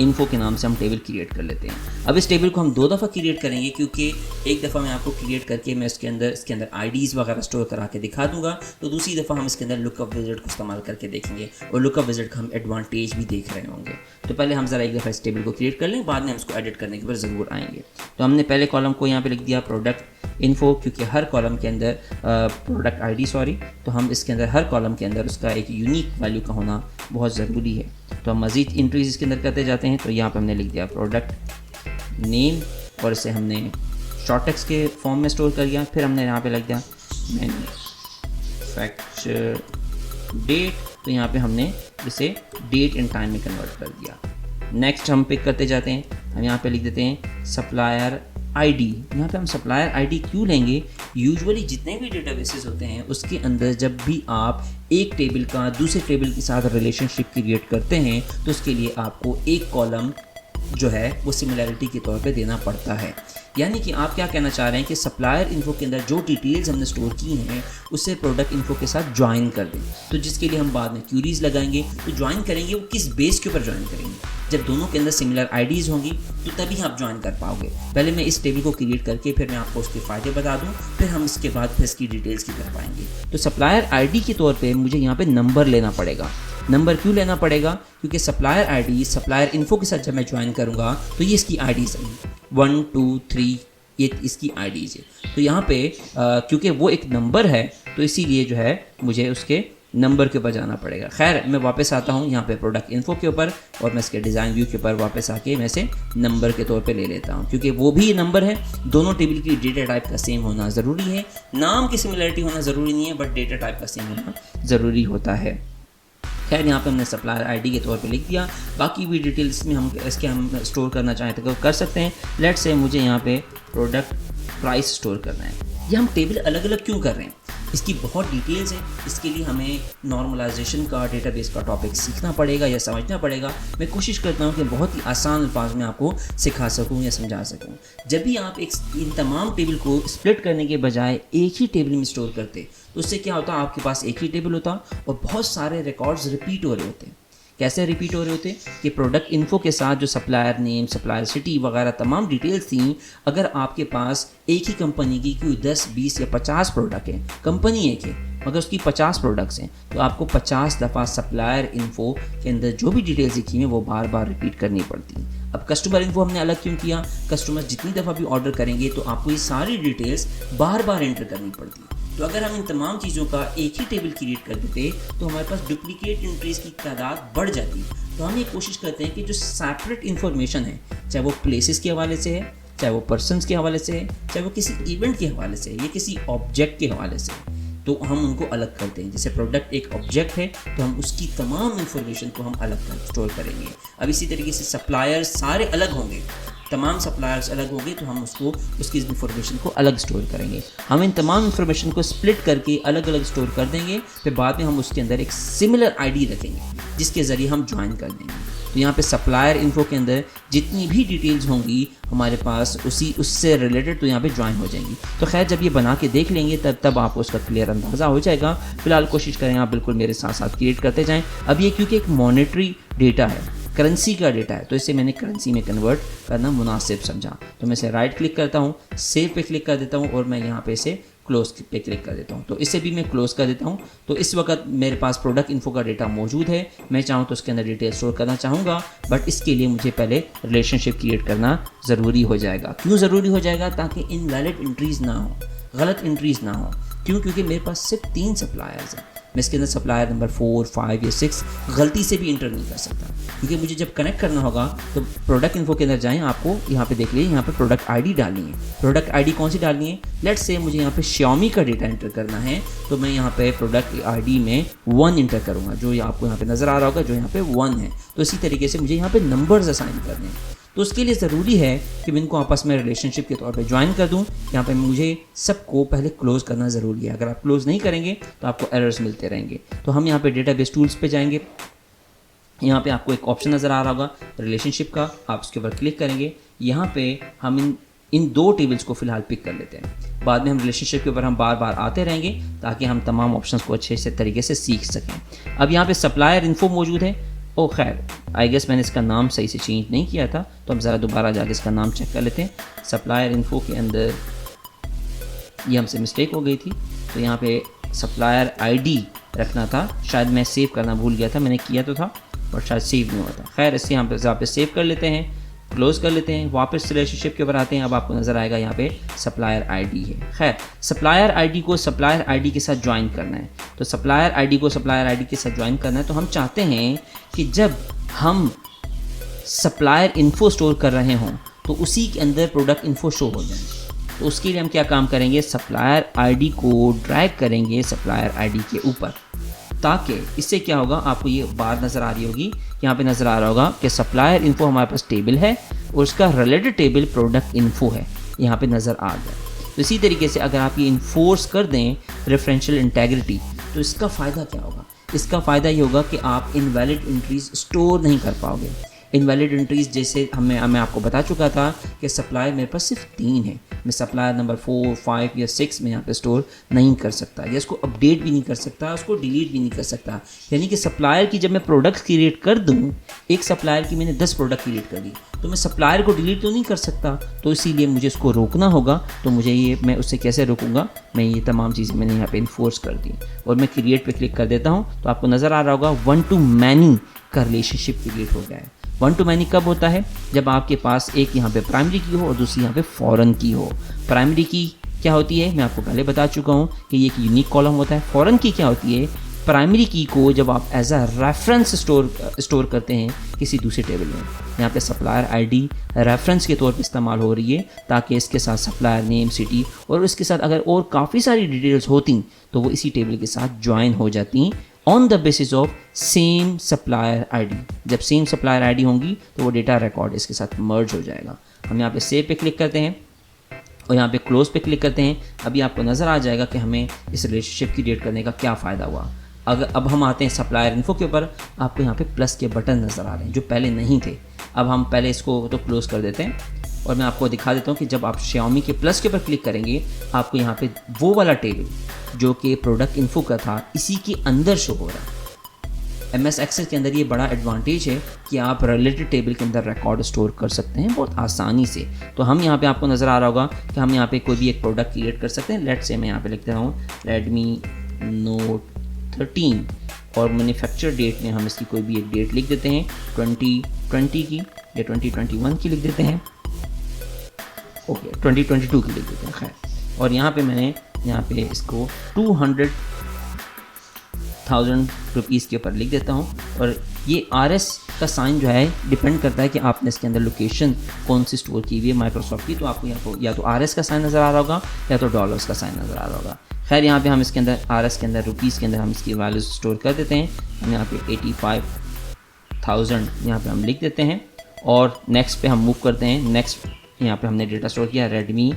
इन्फो के नाम से हम टेबल क्रिएट कर लेते हैं। अब इस टेबल को हम 2 दफ़ा क्रिएट करेंगे क्योंकि एक दफ़ा मैं आपको क्रिएट करके मैं इसके अंदर आईडीज़ वगैरह स्टोर करा के दिखा दूंगा, तो दूसरी दफ़ा हम इसके अंदर लुकअप विज़िट को इस्तेमाल करके देखेंगे और लुकअप विज़िट का हम एडवांटेज भी देख रहे होंगे। तो पहले हम ज़रा एक दफ़ा इस टेबल को क्रिएट कर लें, बाद में हम इसको एडिट करने के ऊपर ज़रूर आएंगे। तो हमने पहले कॉलम को यहाँ पर लिख दिया प्रोडक्ट इन्फो, क्योंकि हर कॉलम के अंदर प्रोडक्ट आईडी तो हम इसके अंदर हर कॉलम के अंदर उसका एक यूनिक वैल्यू का होना बहुत ज़रूरी है। तो हम मज़ीद इंट्रीज इसके अंदर करते जाते हैं। तो यहाँ पर हमने लिख दिया प्रोडक्ट नेम और इसे हमने शॉर्ट टेक्स्ट के फॉर्म में स्टोर कर दिया। फिर हमने यहाँ पे लिख दिया मैन्युफैक्चर डेट, तो यहाँ पे हमने इसे डेट एंड टाइम में कन्वर्ट कर दिया। नेक्स्ट हम पिक करते जाते हैं, हम यहाँ पे लिख देते हैं सप्लायर आईडी। यहाँ पे हम सप्लायर आईडी क्यों लेंगे, यूजुअली जितने भी डेटाबेसेस होते हैं उसके अंदर जब भी आप एक टेबल का दूसरे टेबल के साथ रिलेशनशिप क्रिएट करते हैं तो उसके लिए आपको एक कॉलम जो है वो सिमिलैरिटी के तौर पे देना पड़ता है। यानी कि आप क्या कहना चाह रहे हैं कि सप्लायर इन्फो के अंदर जो डिटेल्स हमने स्टोर की हैं उसे प्रोडक्ट इन्फो के साथ ज्वाइन कर दें। तो जिसके लिए हम बाद में क्यूरीज लगाएंगे, तो ज्वाइन करेंगे वो किस बेस के ऊपर ज्वाइन करेंगे, जब दोनों के अंदर सिमिलर आईडीज़ होंगी तो तभी आप ज्वाइन कर पाओगे। पहले मैं इस टेबल को क्रिएट करके फिर मैं आपको उसके फ़ायदे बता दूं, फिर हम इसके बाद फिर इसकी डिटेल्स की तरफ आएंगे। तो सप्लायर आईडी के तौर पे मुझे यहाँ पे नंबर लेना पड़ेगा। नंबर क्यों लेना पड़ेगा, क्योंकि सप्लायर आईडी सप्लायर इन्फो के साथ जब मैं ज्वाइन करूँगा तो ये इसकी आईडीज़ हैं 1 2 3, ये इसकी आईडीज़ है। तो यहाँ पे क्योंकि वो एक नंबर है तो इसीलिए जो है मुझे उसके नंबर के ऊपर जाना पड़ेगा। खैर मैं वापस आता हूँ यहाँ पे प्रोडक्ट इन्फो के ऊपर और मैं इसके डिज़ाइन व्यू के ऊपर वापस आके मैं इसे नंबर के तौर पे ले लेता हूँ, क्योंकि वो भी नंबर है। दोनों टेबल की डेटा टाइप का सेम होना ज़रूरी है, नाम की सिमिलरिटी होना ज़रूरी नहीं है, बट डेटा टाइप का सेम होना ज़रूरी होता है। खैर यहाँ पे हमने सप्लायर आईडी के तौर पे लिख दिया, बाकी भी डिटेल्स में हम इसके हम स्टोर करना चाहें तो कर सकते हैं। लेट से मुझे यहाँ पे प्रोडक्ट प्राइस स्टोर करना है। ये हम टेबल अलग अलग क्यों कर रहे हैं, इसकी बहुत डिटेल्स हैं। इसके लिए हमें नॉर्मलाइजेशन का डेटाबेस का टॉपिक सीखना पड़ेगा या समझना पड़ेगा। मैं कोशिश करता हूँ कि बहुत ही आसान अल्फाज में आपको सिखा सकूँ या समझा सकूँ। जब भी आप इन तमाम टेबल को स्प्लिट करने के बजाय एक ही टेबल में स्टोर करते तो उससे क्या होता, आपके पास एक ही टेबल होता और बहुत सारे रिकॉर्ड्स रिपीट हो रहे होते। कैसे रिपीट हो रहे होते कि प्रोडक्ट इन्फो के साथ जो सप्लायर नेम, सप्लायर सिटी वगैरह तमाम डिटेल्स थी, अगर आपके पास एक ही कंपनी की कोई 10 20 या 50 प्रोडक्ट हैं, कंपनी एक है मगर उसकी 50 प्रोडक्ट्स हैं, तो आपको 50 दफ़ा सप्लायर इन्फो के अंदर जो भी डिटेल्स लिखी हैं वो बार बार रिपीट करनी पड़ती हैं। अब कस्टमर इन्फो हमने अलग क्यों किया, कस्टमर जितनी दफ़ा भी ऑर्डर करेंगे तो आपको ये सारी डिटेल्स बार बार एंटर करनी पड़ती है। तो अगर हम इन तमाम चीज़ों का एक ही टेबल क्रिएट कर देते तो हमारे पास डुप्लीकेट एंट्रीज की तादाद बढ़ जाती। तो हम ये कोशिश करते हैं कि जो सेपरेट इन्फॉर्मेशन है, चाहे वो प्लेसेस के हवाले से है, चाहे वो पर्सनस के हवाले से है, चाहे वो किसी इवेंट के हवाले से है या किसी ऑब्जेक्ट के हवाले से है, तो हम उनको अलग करते हैं। जैसे प्रोडक्ट एक ऑब्जेक्ट है तो हम उसकी तमाम इन्फॉर्मेशन को हम अलग कर स्टोर करेंगे। अब इसी तरीके से सप्लायर्स सारे अलग होंगे, तमाम सप्लायर्स अलग होंगे तो हम उसकी इन्फॉर्मेशन को अलग स्टोर करेंगे। हम इन तमाम इन्फॉर्मेशन को स्प्लिट करके अलग अलग स्टोर कर देंगे, फिर बाद में हम उसके अंदर एक सिमिलर आईडी रखेंगे जिसके ज़रिए हम ज्वाइन कर देंगे। तो यहाँ पे सप्लायर इन्फो के अंदर जितनी भी डिटेल्स होंगी हमारे पास उससे रिलेटेड तो यहाँ पे ज्वाइन हो जाएंगी। तो खैर जब ये बना के देख लेंगे तब आपको उसका क्लियर अंदाज़ा हो जाएगा। फिलहाल कोशिश करें आप बिल्कुल मेरे साथ साथ क्रिएट करते जाएँ। अब ये क्योंकि एक मॉनेटरी डेटा है, करेंसी का डेटा है, तो इसे मैंने करेंसी में कन्वर्ट करना मुनासिब समझा। तो मैं इसे राइट क्लिक करता हूँ, सेव पे क्लिक कर देता हूँ और मैं यहाँ पे इसे क्लोज पे क्लिक कर देता हूँ। तो इसे भी मैं क्लोज कर देता हूँ। तो इस वक्त मेरे पास प्रोडक्ट इन्फो का डेटा मौजूद है। मैं चाहूँ तो उसके अंदर डिटेल स्टोर करना चाहूँगा, बट इसके लिए मुझे पहले रिलेशनशिप क्रिएट करना ज़रूरी हो जाएगा। क्यों ज़रूरी हो जाएगा, ताकि इनवैलिड एंट्रीज़ ना हो, गलत एंट्रीज़ ना हो। क्यों, क्योंकि मेरे पास सिर्फ 3 सप्लायर्स हैं। मैं इसके अंदर सप्लायर नंबर 4, 5 या 6 गलती से भी इंटर नहीं कर सकता, क्योंकि मुझे जब कनेक्ट करना होगा तो प्रोडक्ट इन्फो के अंदर जाएं, आपको यहाँ पे देख लीजिए, यहाँ पे प्रोडक्ट आईडी डालनी है। प्रोडक्ट आईडी कौन सी डालनी है? लेट्स से मुझे यहाँ पे Xiaomi का डेटा एंटर करना है, तो मैं यहाँ पे प्रोडक्ट आईडी में 1 इंटर करूँगा, जो आपको यहाँ पे नज़र आ रहा होगा, जो यहाँ पे 1 है। तो इसी तरीके से मुझे यहाँ पे नंबर्स असाइन करने हैं। तो उसके लिए ज़रूरी है कि मैं इनको आपस में रिलेशनशिप के तौर पे ज्वाइन कर दूं। यहाँ पे मुझे सबको पहले क्लोज़ करना ज़रूरी है। अगर आप क्लोज़ नहीं करेंगे तो आपको एरर्स मिलते रहेंगे। तो हम यहाँ पे डेटाबेस टूल्स पे जाएंगे। यहाँ पे आपको एक ऑप्शन नज़र आ रहा होगा रिलेशनशिप का, आप उसके ऊपर क्लिक करेंगे। यहाँ पे हम इन 2 टेबल्स को फ़िलहाल पिक कर लेते हैं। बाद में हम रिलेशनशिप के ऊपर हम बार बार आते रहेंगे ताकि हम तमाम ऑप्शंस को अच्छे से तरीके से सीख सकें। अब यहाँ पे सप्लायर इन्फो मौजूद है। ओ खैर, आई गेस मैंने इसका नाम सही से चेंज नहीं किया था, तो हम ज़रा दोबारा जाके इसका नाम चेक कर लेते हैं। सप्लायर इन्फो के अंदर ये हमसे मिस्टेक हो गई थी, तो यहाँ पे सप्लायर आईडी रखना था। शायद मैं सेव करना भूल गया था, मैंने किया तो था पर शायद सेव नहीं हुआ था। खैर, इससे यहाँ पे सेव कर लेते हैं, क्लोज़ कर लेते हैं, वापस रिलेशनशिप के ऊपर आते हैं। अब आपको नज़र आएगा यहाँ पे सप्लायर आईडी है। खैर, सप्लायर आईडी को सप्लायर आईडी के साथ ज्वाइन करना है। तो सप्लायर आईडी को सप्लायर आईडी के साथ ज्वाइन करना है, तो हम चाहते हैं कि जब हम सप्लायर इन्फो स्टोर कर रहे हों तो उसी के अंदर प्रोडक्ट इन्फो शो हो जाए। तो उसके लिए हम क्या काम करेंगे, सप्लायर आईडी को ड्रैग करेंगे सप्लायर आईडी के ऊपर, ताकि इससे क्या होगा, आपको ये बार नज़र आ रही होगी, यहाँ पे नज़र आ रहा होगा कि सप्लायर इन्फो हमारे पास टेबल है और उसका रिलेटेड टेबल प्रोडक्ट इन्फो है, यहाँ पे नज़र आ गया। तो इसी तरीके से अगर आप ये इन्फोर्स कर दें रेफरेंशियल इंटेग्रिटी, तो इसका फ़ायदा क्या होगा? इसका फ़ायदा ये होगा कि आप इनवैलिड एंट्रीज स्टोर नहीं कर पाओगे। इनवैलिड एंट्रीज जैसे मैं आपको बता चुका था कि सप्लायर मेरे पास सिर्फ 3 है, मैं सप्लायर नंबर 4, 5 या 6 में यहाँ पे स्टोर नहीं कर सकता, या उसको अपडेट भी नहीं कर सकता, उसको डिलीट भी नहीं कर सकता। यानी कि सप्लायर की जब मैं प्रोडक्ट्स क्रिएट कर दूँ, एक सप्लायर की मैंने 10 प्रोडक्ट क्रिएट कर दी, तो मैं सप्लायर को डिलीट तो नहीं कर सकता। तो इसीलिए मुझे उसको रोकना होगा। तो मैं उससे कैसे रोकूंगा? मैं ये तमाम चीज़ें मैंने यहाँ पे इन्फोर्स कर दी और मैं क्रिएट पे क्लिक कर देता हूँ। तो आपको नज़र आ रहा होगा 1 to many का रिलेशनशिप क्रिएट हो गया है। 1 to many कब होता है? जब आपके पास एक यहाँ पे प्राइमरी की हो और दूसरी यहाँ पे फॉरेन की हो। प्राइमरी की क्या होती है, मैं आपको पहले बता चुका हूँ कि ये एक यूनिक कॉलम होता है। फॉरेन की क्या होती है? प्राइमरी की को जब आप एज अ रेफरेंस स्टोर करते हैं किसी दूसरे टेबल में। यहाँ पे सप्लायर आईडी रेफरेंस के तौर पे इस्तेमाल हो रही है, ताकि इसके साथ सप्लायर नेम, सिटी और इसके साथ अगर और काफ़ी सारी डिटेल्स होती तो वो इसी टेबल के साथ ज्वाइन हो जाती on the basis of same supplier ID. जब सेम सप्लायर आईडी होंगी तो वो डेटा रिकॉर्ड इसके साथ मर्ज हो जाएगा। हम यहाँ पे सेव पे क्लिक करते हैं और यहाँ पे क्लोज पे क्लिक करते हैं। अभी आपको नज़र आ जाएगा कि हमें इस रिलेशनशिप क्रिएट करने का क्या फ़ायदा हुआ। अब हम आते हैं सप्लायर इन्फो के ऊपर। आपको यहाँ पे प्लस के बटन नज़र आ रहे हैं जो पहले नहीं थे। अब हम पहले इसको तो क्लोज कर देते हैं और मैं आपको दिखा देता हूँ कि जब आप Xiaomi के प्लस के ऊपर क्लिक करेंगे, आपको यहाँ पे वो वाला टेबल जो कि प्रोडक्ट इन्फो का था इसी के अंदर शो हो रहा है। MS एक्सेस के अंदर ये बड़ा एडवांटेज है कि आप रिलेटेड टेबल के अंदर रिकॉर्ड स्टोर कर सकते हैं बहुत आसानी से। तो हम यहाँ पे आपको नज़र आ रहा होगा कि हम यहाँ पे कोई भी एक प्रोडक्ट क्रिएट कर सकते हैं। लेट्स से मैं यहाँ पे लिख दे रहा हूँ Redmi Note 13 और मैन्युफैक्चर डेट में हम इसकी कोई भी एक डेट लिख देते हैं 2020 की या 2021 की लिख देते हैं। ओके 2022 की लिख देते हैं। खैर, और यहाँ पे मैंने यहाँ पे इसको 200,000 रुपीज़ के ऊपर लिख देता हूँ। और ये RS का साइन जो है डिपेंड करता है कि आपने इसके अंदर लोकेशन कौन सी स्टोर की हुई है माइक्रोसॉफ्ट की। तो आपको या तो RS का साइन नज़र आ रहा होगा या तो डॉलर्स का साइन नज़र आ रहा होगा। खैर, यहाँ पे हम इसके अंदर RS के अंदर रुपीज़ के अंदर हम इसकी वैल्यूज स्टोर कर देते हैं। हम यहाँ पे 85,000 यहाँ पे हम लिख देते हैं और नेक्स्ट पे हम मूव करते हैं। नेक्स्ट यहाँ पे हमने डेटा स्टोर किया Redmi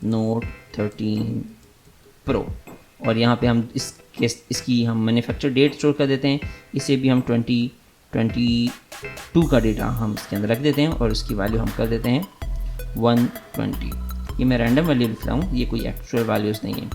Note 13 Pro और यहाँ पे हम इसकी हम मैन्युफैक्चर डेट स्टोर कर देते हैं। इसे भी हम 2022 का डेटा हम इसके अंदर रख देते हैं और उसकी वैल्यू हम कर देते हैं 120। ये मैं रैंडम वैल्यू लिख रहा हूँ, ये कोई एक्चुअल वैल्यूज़ नहीं है।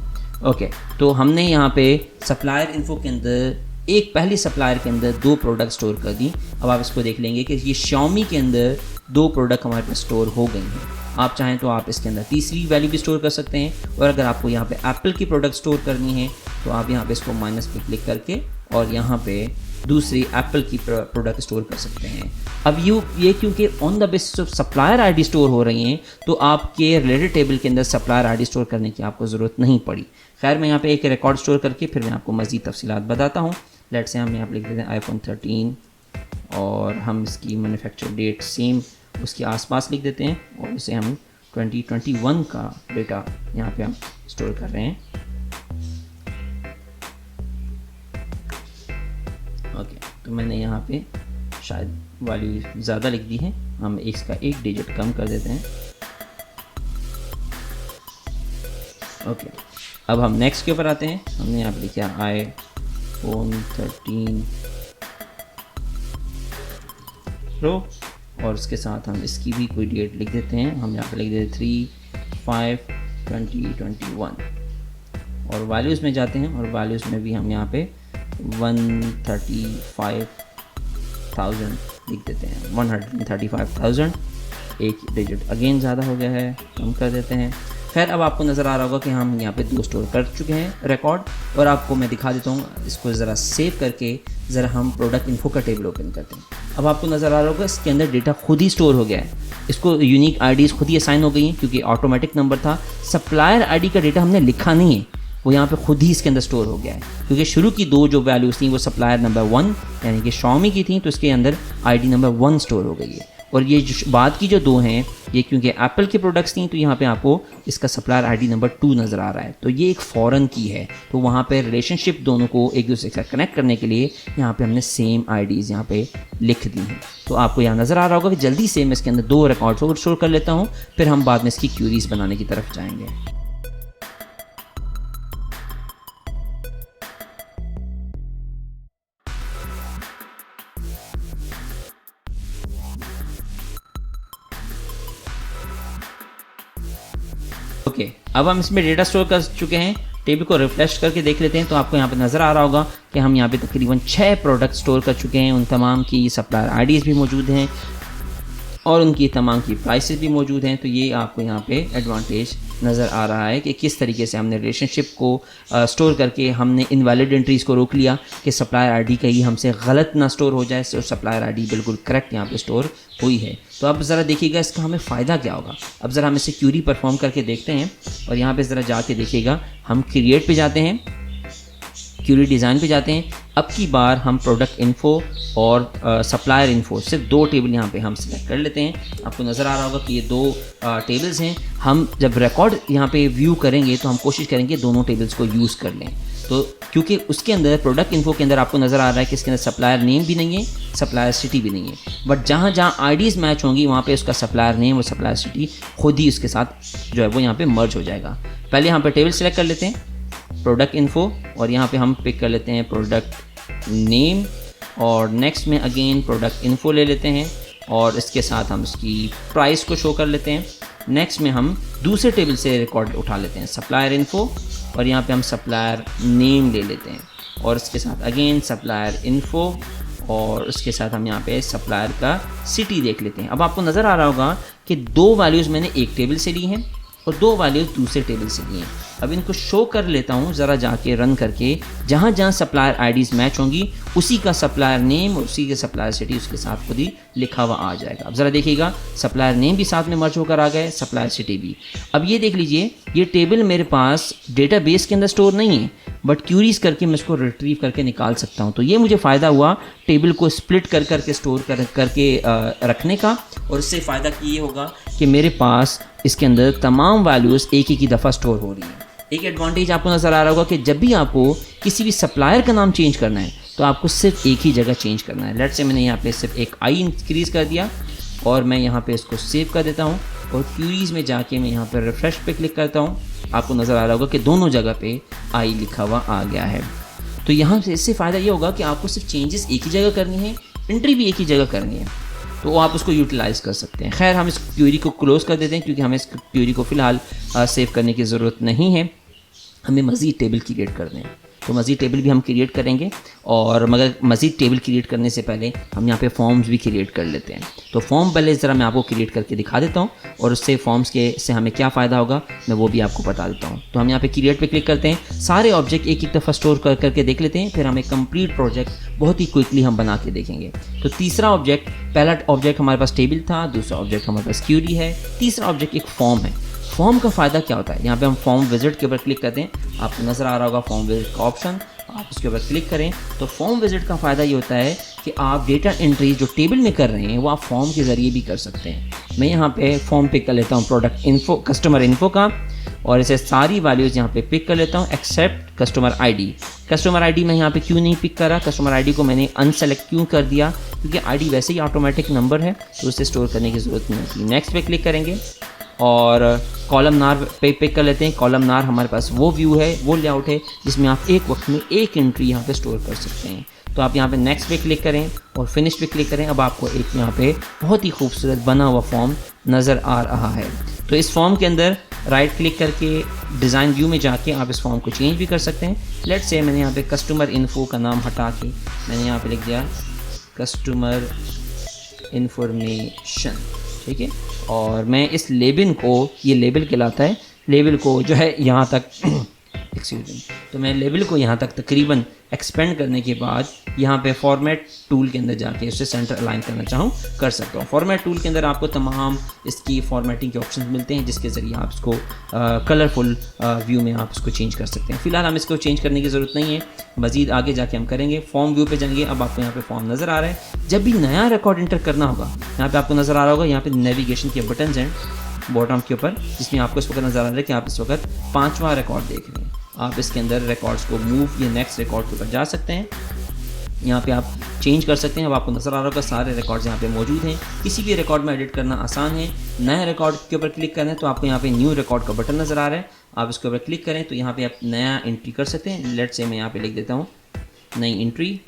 ओके, तो हमने यहाँ पे सप्लायर इन्फो के अंदर एक पहली सप्लायर के अंदर 2 प्रोडक्ट स्टोर कर दी। अब आप इसको देख लेंगे कि ये Xiaomi के अंदर 2 प्रोडक्ट हमारे पास स्टोर हो गई हैं। आप चाहें तो आप इसके अंदर तीसरी वैल्यू भी स्टोर कर सकते हैं। और अगर आपको यहाँ पे एप्पल की प्रोडक्ट स्टोर करनी है तो आप यहाँ पे इसको माइनस पे क्लिक करके और यहाँ पे दूसरी एप्पल की प्रोडक्ट स्टोर कर सकते हैं। अब ये क्योंकि on the basis of supplier ID store हो रही हैं तो आपके रिलेटेड टेबल के अंदर सप्लायर आईडी स्टोर करने की आपको ज़रूरत नहीं पड़ी। खैर मैं यहाँ पे एक रिकॉर्ड स्टोर करके फिर मैं आपको मज़ीद तफसीलात बताता हूँ। लेट से हम यहाँ पे लिख देते हैं आईफोन 13 और हम इसकी मैन्युफैक्चर डेट सेम उसके आसपास लिख देते हैं और इसे हम 2021 का डेटा यहाँ पे हम स्टोर कर रहे हैं। ओके, तो मैंने यहाँ पे शायद वैल्यू ज़्यादा लिख दी है, हम इसका एक डिजिट कम कर देते हैं। ओके, अब हम नेक्स्ट के ऊपर आते हैं। हमने यहाँ पे लिखा आईफोन 13 प्रो और उसके साथ हम इसकी भी कोई डेट लिख देते हैं। हम यहाँ पे लिख देते 3/5/2021 और वैल्यूज़ में जाते हैं और वैल्यूज़ में भी हम यहाँ पे 135,000 लिख देते हैं। 135,000 एक डिजिट अगेन ज़्यादा हो गया है, कम कर देते हैं। खैर अब आपको नज़र आ रहा होगा कि हम यहाँ पे 2 स्टोर कर चुके हैं रिकॉर्ड और आपको मैं दिखा देता हूँ। इसको ज़रा सेव करके ज़रा हम प्रोडक्ट इन्फो का टेबल ओपन करते हैं। अब आपको नज़र आ रहा होगा इसके अंदर डेटा खुद ही स्टोर हो गया है। इसको यूनिक आईडीज़ खुद ही असाइन हो गई हैं क्योंकि ऑटोमेटिक नंबर था। सप्लायर आईडी का डेटा हमने लिखा नहीं है, वो यहाँ पे खुद ही इसके अंदर स्टोर हो गया है क्योंकि शुरू की 2 जो वैल्यूज़ थी वो सप्लायर नंबर 1 यानी कि Xiaomi की थी, तो इसके अंदर आईडी नंबर 1 स्टोर हो गई है। और ये जो बाद की जो 2 हैं ये क्योंकि एप्पल की प्रोडक्ट्स थी तो यहाँ पे आपको इसका सप्लायर आईडी नंबर 2 नज़र आ रहा है। तो ये एक फ़ॉरेन की है, तो वहाँ पे रिलेशनशिप दोनों को एक दूसरे के साथ कनेक्ट करने के लिए यहाँ पे हमने सेम आईडीज़ यहाँ पे लिख दी हैं। तो आपको यहाँ नज़र आ रहा होगा कि जल्दी से मैं इसके अंदर 2 रिकॉर्ड्स को स्टोर कर लेता हूँ, फिर हम बाद में इसकी क्यूरीज बनाने की तरफ जाएंगे। ओके, अब हम इसमें डेटा स्टोर कर चुके हैं। टेबल को रिफ्रेश करके देख लेते हैं तो आपको यहाँ पे नज़र आ रहा होगा कि हम यहाँ पे तकरीबन 6 प्रोडक्ट स्टोर कर चुके हैं। उन तमाम की सप्लायर आईडीज़ भी मौजूद हैं और उनकी तमाम की प्राइसेस भी मौजूद हैं। तो ये आपको यहाँ पे एडवांटेज नज़र आ रहा है कि किस तरीके से हमने रिलेशनशिप को स्टोर करके हमने इनवैलिड एंट्रीज़ को रोक लिया कि सप्लायर आईडी कहीं हमसे गलत ना स्टोर हो जाए। तो सप्लायर आईडी बिल्कुल करेक्ट यहाँ पे स्टोर हुई है। तो अब ज़रा देखिएगा इसका हमें फ़ायदा क्या होगा। अब ज़रा हम इसे क्यूरी परफॉर्म करके देखते हैं और यहाँ पे ज़रा जाके देखिएगा, हम क्रिएट पे जाते हैं, क्यूरी डिज़ाइन पे जाते हैं। अब की बार हम प्रोडक्ट इन्फो और सप्लायर इन्फो सिर्फ 2 टेबल यहाँ पे हम सिलेक्ट कर लेते हैं। आपको नज़र आ रहा होगा कि ये 2 टेबल्स हैं। हम जब रिकॉर्ड यहाँ पे व्यू करेंगे तो हम कोशिश करेंगे दोनों टेबल्स को यूज़ कर लें। तो क्योंकि उसके अंदर प्रोडक्ट इन्फो के अंदर आपको नज़र आ रहा है कि इसके अंदर सप्लायर नेम भी नहीं है, सप्लायर सिटी भी नहीं है, बट जहाँ जहाँ आईडीज़ मैच होंगी वहाँ पे उसका सप्लायर नेम और सप्लायर सिटी खुद ही उसके साथ जो है वो यहाँ पे मर्ज हो जाएगा। पहले यहाँ पे टेबल सेलेक्ट कर लेते हैं प्रोडक्ट इन्फो और यहाँ पे हम पिक कर लेते हैं प्रोडक्ट नेम और नेक्स्ट में अगेन प्रोडक्ट इन्फो ले लेते हैं और इसके साथ हम इसकी प्राइस को शो कर लेते हैं। नेक्स्ट में हम दूसरे टेबल से रिकॉर्ड उठा लेते हैं सप्लायर इन्फो और यहाँ पे हम सप्लायर नेम ले लेते हैं और इसके साथ अगेन सप्लायर इन्फो और उसके साथ हम यहाँ पे सप्लायर का सिटी देख लेते हैं। अब आपको नज़र आ रहा होगा कि 2 वैल्यूज़ मैंने एक टेबल से ली हैं और 2 वैल्यूज़ दूसरे टेबल से लिए हैं। अब इनको शो कर लेता हूँ ज़रा जाके रन करके, जहाँ जहाँ सप्लायर आईडीज़ मैच होंगी उसी का सप्लायर नेम और उसी के सप्लायर सिटी उसके साथ खुद ही लिखा हुआ आ जाएगा। अब ज़रा देखिएगा सप्लायर नेम भी साथ में मर्ज होकर आ गए, सप्लायर सिटी भी। अब ये देख लीजिए ये टेबल मेरे पास डेटाबेस के अंदर स्टोर नहीं है बट क्यूरीज करके मैं इसको रिट्रीव करके निकाल सकता हूँ। तो ये मुझे फ़ायदा हुआ टेबल को स्प्लिट कर करके स्टोर करके रखने का और इससे फ़ायदा ये होगा कि मेरे पास इसके अंदर तमाम वैल्यूज़ एक ही दफ़ा स्टोर हो रही हैं। एक एडवांटेज आपको नज़र आ रहा होगा कि जब भी आपको किसी भी सप्लायर का नाम चेंज करना है तो आपको सिर्फ एक ही जगह चेंज करना है। लेट से मैंने यहाँ पे सिर्फ एक आई इंक्रीज़ कर दिया और मैं यहाँ पे इसको सेव कर देता हूँ और क्यूरीज़ में जाके मैं यहाँ पर रिफ्रेश पे क्लिक करता हूँ। आपको नज़र आ रहा होगा कि दोनों जगह पे आई लिखा हुआ आ गया है। तो यहाँ से इससे फ़ायदा ये होगा कि आपको सिर्फ चेंजेस एक ही जगह करनी है, एंट्री भी एक ही जगह करनी है, तो आप उसको यूटिलाइज़ कर सकते हैं। खैर हम इस क्यूरी को क्लोज़ कर देते हैं क्योंकि हमें इस क्यूरी को फ़िलहाल सेव करने की ज़रूरत नहीं है। हमें मज़ीद टेबल क्रिएट करने हैं तो मज़ीद टेबल भी हम क्रिएट करेंगे और मगर मज़ीद टेबल क्रिएट करने से पहले हम यहाँ पे फॉर्म्स भी क्रिएट कर लेते हैं। तो फॉर्म पहले ज़रा मैं आपको क्रिएट करके दिखा देता हूँ और उससे फॉर्म्स के से हमें क्या फ़ायदा होगा मैं वो भी आपको बता देता हूँ। तो हम यहाँ पे क्रिएट पे क्लिक करते हैं, सारे ऑब्जेक्ट एक एक दफ़ा स्टोर करके देख लेते हैं, फिर हम एक कंप्लीट प्रोजेक्ट बहुत ही क्विकली हम बना के देखेंगे। तो तीसरा ऑब्जेक्ट, पहला ऑब्जेक्ट हमारे पास टेबल था, दूसरा ऑब्जेक्ट हमारे पास क्यूरी है, तीसरा ऑब्जेक्ट एक फॉर्म है। फॉर्म का फ़ायदा क्या होता है, यहाँ पे हम फॉर्म विजिट के ऊपर क्लिक करते हैं, आपको नज़र आ रहा होगा फॉर्म विजिट का ऑप्शन, आप उसके ऊपर क्लिक करें तो फॉर्म विजिट का फ़ायदा ये होता है कि आप डेटा एंट्री जो टेबल में कर रहे हैं वो आप फॉर्म के ज़रिए भी कर सकते हैं। मैं यहाँ पे फॉर्म पिक कर लेता हूँ प्रोडक्ट इन्फो कस्टमर इन्फो का, और इसे सारी वैल्यूज़ यहाँ पे पिक कर लेता हूँ except customer ID. Customer ID मैं यहाँ पे क्यों नहीं पिक करा, कस्टमर आईडी को मैंने अनसेलेक्ट क्यों कर दिया, क्योंकि आईडी वैसे ही ऑटोमेटिक नंबर है तो उसे स्टोर करने की ज़रूरत नहीं होती। नेक्स्ट पे क्लिक करेंगे और कॉलम नार पे पिक कर लेते हैं। कॉलम नार हमारे पास वो व्यू है, वो लेआउट है जिसमें आप एक वक्त में एक एंट्री यहाँ पे स्टोर कर सकते हैं। तो आप यहाँ पे नेक्स्ट पे क्लिक करें और फिनिश पे क्लिक करें। अब आपको एक यहाँ पे बहुत ही खूबसूरत बना हुआ फॉर्म नज़र आ रहा है। तो इस फॉर्म के अंदर राइट क्लिक करके डिज़ाइन व्यू में जाके आप इस फॉर्म को चेंज भी कर सकते हैं। लेट्स से मैंने यहाँ पे कस्टमर इन्फो का नाम हटा के मैंने यहाँ पे लिख दिया कस्टमर इन्फॉर्मेशन, ठीक है। और मैं इस लेबल को, ये लेबल कहलाता है, लेबल को जो है यहाँ तक एक्सक्यूज मी, तो मैं लेबल को यहाँ तक तकरीबन एक्सपेंड करने के बाद यहाँ पे फॉर्मेट टूल के अंदर जाके उससे सेंटर अलाइन करना चाहूँ कर सकता हूँ। फॉर्मेट टूल के अंदर आपको तमाम इसकी फॉर्मेटिंग के ऑप्शन मिलते हैं जिसके ज़रिए आप इसको कलरफुल व्यू में आप इसको चेंज कर सकते हैं। फिलहाल हम इसको चेंज करने की ज़रूरत नहीं है, मज़ीद आगे जाके हम करेंगे। फॉर्म व्यू पे जाएंगे, अब आपको यहाँ पे फॉर्म नज़र आ रहा है। जब भी नया रिकॉर्ड इंटर करना होगा यहाँ पे आपको नज़र आ रहा होगा, यहाँ पे नेविगेशन के बटन हैं बॉटम के ऊपर, जिसमें आपको इस वक्त नज़र आ रहा है कि आप इस वक्त 5वां रिकॉर्ड देख रहे हैं। आप इसके अंदर रिकॉर्ड्स को मूव या नेक्स्ट रिकॉर्ड के ऊपर जा सकते हैं, यहाँ पे आप चेंज कर सकते हैं। अब आपको नज़र आ रहा होगा सारे रिकॉर्ड्स यहाँ पे मौजूद हैं। किसी भी रिकॉर्ड में एडिट करना आसान है। नए रिकॉर्ड के ऊपर क्लिक करना है तो आपको यहाँ पे न्यू रिकॉर्ड का बटन नज़र आ रहा है, आप इसके ऊपर क्लिक करें तो यहाँ पे आप नया एंट्री कर सकते हैं। लेट्स से मैं यहाँ पे लिख देता हूँ नई एंट्री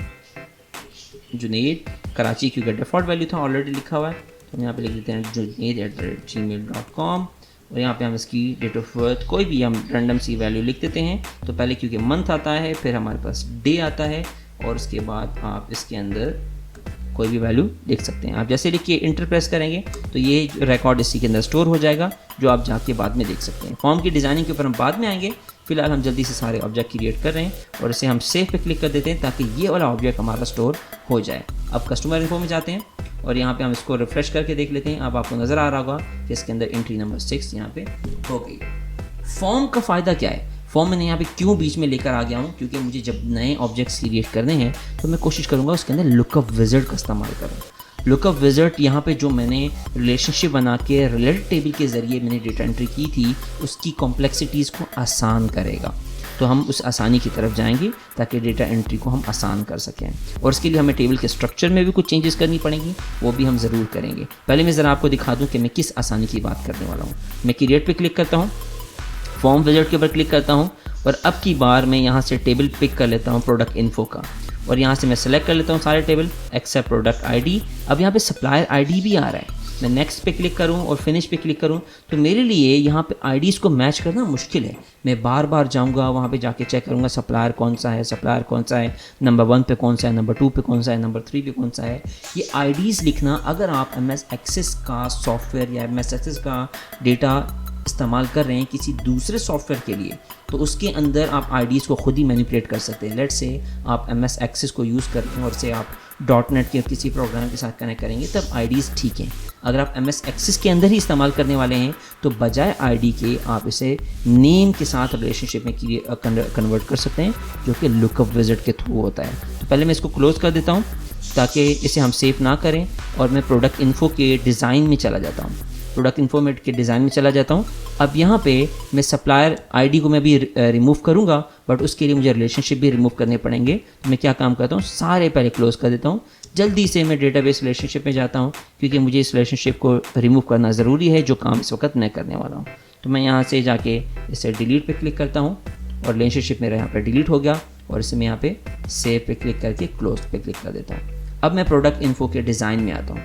जुनेद कराची, क्योंकि डिफ़ॉल्ट वैल्यू था ऑलरेडी लिखा हुआ है, तो यहाँ पे लिख देते हैं junaid@gmail.com और यहाँ पे हम इसकी डेट ऑफ बर्थ कोई भी हम रैंडम सी वैल्यू लिख देते हैं। तो पहले क्योंकि मंथ आता है, फिर हमारे पास डे आता है और उसके बाद आप इसके अंदर कोई भी वैल्यू लिख सकते हैं। आप जैसे लिख के इंटर प्रेस करेंगे तो ये रिकॉर्ड इसी के अंदर स्टोर हो जाएगा, जो आप जाके बाद में देख सकते हैं। फॉर्म की डिज़ाइनिंग के ऊपर हम बाद में आएंगे। फिलहाल हम जल्दी से सारे ऑब्जेक्ट क्रिएट कर रहे हैं और इसे हम सेव पे क्लिक कर देते हैं ताकि ये वाला ऑब्जेक्ट हमारा स्टोर हो जाए। अब कस्टमर इन्फो में जाते हैं और यहाँ पे हम इसको रिफ्रेश करके देख लेते हैं। अब आपको नज़र आ रहा होगा कि इसके अंदर एंट्री नंबर 6 यहाँ पे हो गई। फॉर्म का फ़ायदा क्या है, फॉर्म मैंने यहाँ पे क्यों बीच में लेकर आ गया हूँ, क्योंकि मुझे जब नए ऑब्जेक्ट्स क्रिएट करने हैं तो मैं कोशिश करूँगा उसके अंदर लुकअप विज़ार्ड का इस्तेमाल करूँ। लुकअप विज़ार्ड यहाँ पे जो मैंने रिलेशनशिप बना के रिलेटेड टेबल के ज़रिए मैंने डेटा एंट्री की थी उसकी कॉम्प्लेक्सिटीज़ को आसान करेगा। तो हम उस आसानी की तरफ जाएंगे ताकि डेटा एंट्री को हम आसान कर सकें, और इसके लिए हमें टेबल के स्ट्रक्चर में भी कुछ चेंजेस करनी पड़ेंगी, वो भी हम ज़रूर करेंगे। पहले मैं ज़रा आपको दिखा दूँ कि मैं किस आसानी की बात करने वाला हूँ। मैं क्रिएट पे क्लिक करता हूँ, फॉर्म विज़ार्ड के ऊपर क्लिक करता हूँ और अब की बार मैं यहाँ से टेबल पिक कर लेता हूँ प्रोडक्ट इन्फो का, और यहाँ से मैं सेलेक्ट कर लेता हूँ सारे टेबल एक्सेप्ट प्रोडक्ट आईडी। अब यहाँ पे सप्लायर आईडी भी आ रहा है। मैं नेक्स्ट पे क्लिक करूँ और फिनिश पे क्लिक करूँ तो मेरे लिए यहाँ पे आईडीज़ को मैच करना मुश्किल है। मैं बार बार जाऊँगा वहाँ पे जाके चेक करूँगा सप्लायर कौन सा है, सप्लायर कौन सा है, नंबर 1 पे कौन सा है, नंबर 2 पे कौन सा है, नंबर 3 पे कौन सा है। ये आईडीज़ लिखना अगर आप MS एक्सेस का सॉफ्टवेयर या MS एक्सेस का डेटा इस्तेमाल कर रहे हैं किसी दूसरे सॉफ्टवेयर के लिए तो उसके अंदर आप आईडीज़ को खुद ही मैनिपुलेट कर सकते हैं। लेट्स से आप MS एक्सेस को यूज़ करते हैं और इसे आप .NET के किसी प्रोग्राम के साथ कनेक्ट करेंगे तब आईडीज़ ठीक हैं। अगर आप MS एक्सेस के अंदर ही इस्तेमाल करने वाले हैं तो बजाय आईडी के आप इसे नेम के साथ रिलेशनशिप में कन्वर्ट कर सकते हैं, जो कि लुकअप विज़ार्ड के थ्रू होता है। तो पहले मैं इसको क्लोज़ कर देता हूँ ताकि इसे हम सेव ना करें, और मैं प्रोडक्ट इन्फो के डिज़ाइन में चला जाता हूँ। प्रोडक्ट इन्फॉर्मेट के डिज़ाइन में चला जाता हूँ। अब यहाँ पे मैं सप्लायर आईडी को मैं भी रिमूव करूँगा, बट उसके लिए मुझे रिलेशनशिप भी रिमूव करने पड़ेंगे। तो मैं क्या काम करता हूँ, सारे पहले क्लोज़ कर देता हूँ। जल्दी से मैं डेटाबेस रिलेशनशिप में जाता हूँ क्योंकि मुझे इस रिलेशनशिप को रिमूव करना ज़रूरी है, जो काम इस वक्त मैं करने वाला हूँ। तो मैं यहाँ से जाके इसे डिलीट पे क्लिक करता हूँ और रिलेशनशिप मेरा यहाँ पर डिलीट हो गया, और इसे मैं यहाँ पे सेव पे क्लिक करके क्लोज पे क्लिक कर देता हूँ। अब मैं प्रोडक्ट इन्फो के डिज़ाइन में आता हूँ।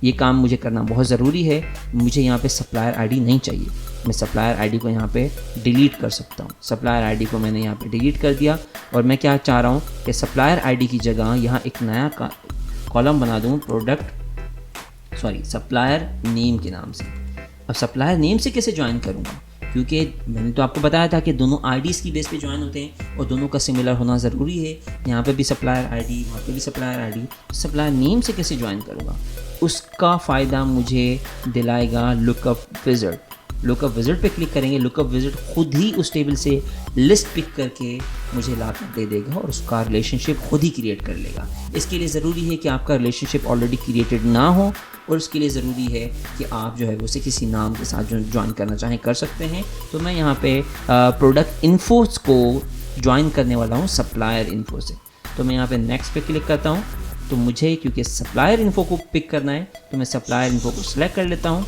ये काम मुझे करना बहुत ज़रूरी है। मुझे यहाँ पे सप्लायर आईडी नहीं चाहिए, मैं सप्लायर आईडी को यहाँ पे डिलीट कर सकता हूँ। सप्लायर आईडी को मैंने यहाँ पे डिलीट कर दिया, और मैं क्या चाह रहा हूँ कि सप्लायर आईडी की जगह यहाँ एक नया कॉलम बना दूँ सप्लायर नेम के नाम से। अब सप्लायर नेम से कैसे ज्वाइन करूँगा, क्योंकि मैंने तो आपको बताया था कि दोनों आईडीज़ की बेस पे ज्वाइन होते हैं और दोनों का सिमिलर होना ज़रूरी है। यहाँ पे भी सप्लायर आईडी, वहाँ पे भी सप्लायर आईडी। सप्लायर नेम से कैसे ज्वाइन करूँगा, उसका फ़ायदा मुझे दिलाएगा लुकअप विज़ार्ड। लुकअप विजिट पे क्लिक करेंगे, लुकअप विजिट खुद ही उस टेबल से लिस्ट पिक करके मुझे ला कर दे देगा और उसका रिलेशनशिप खुद ही क्रिएट कर लेगा। इसके लिए ज़रूरी है कि आपका रिलेशनशिप ऑलरेडी क्रिएटेड ना हो, और उसके लिए ज़रूरी है कि आप जो है उसे किसी नाम के साथ जो ज्वाइन करना चाहें कर सकते हैं। तो मैं यहाँ पे प्रोडक्ट इन्फोस को ज्वाइन करने वाला हूँ सप्लायर इन्फो से। तो मैं यहाँ पे नेक्स्ट पे क्लिक करता हूँ। तो मुझे क्योंकि सप्लायर इन्फो को पिक करना है तो मैं सप्लायर इन्फो को सिलेक्ट कर लेता हूँ,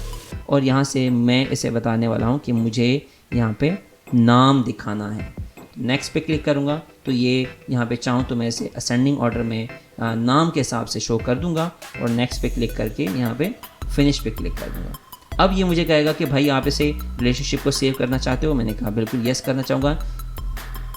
और यहाँ से मैं इसे बताने वाला हूँ कि मुझे यहाँ पे नाम दिखाना है। नेक्स्ट पे क्लिक करूँगा तो ये यहाँ पे चाहूँ तो मैं इसे असेंडिंग ऑर्डर में नाम के हिसाब से शो कर दूँगा, और नेक्स्ट पे क्लिक करके यहाँ पे फिनिश पे क्लिक कर दूँगा। अब ये मुझे कहेगा कि भाई आप इसे रिलेशनशिप को सेव करना चाहते हो। मैंने कहा बिल्कुल यस करना चाहूँगा।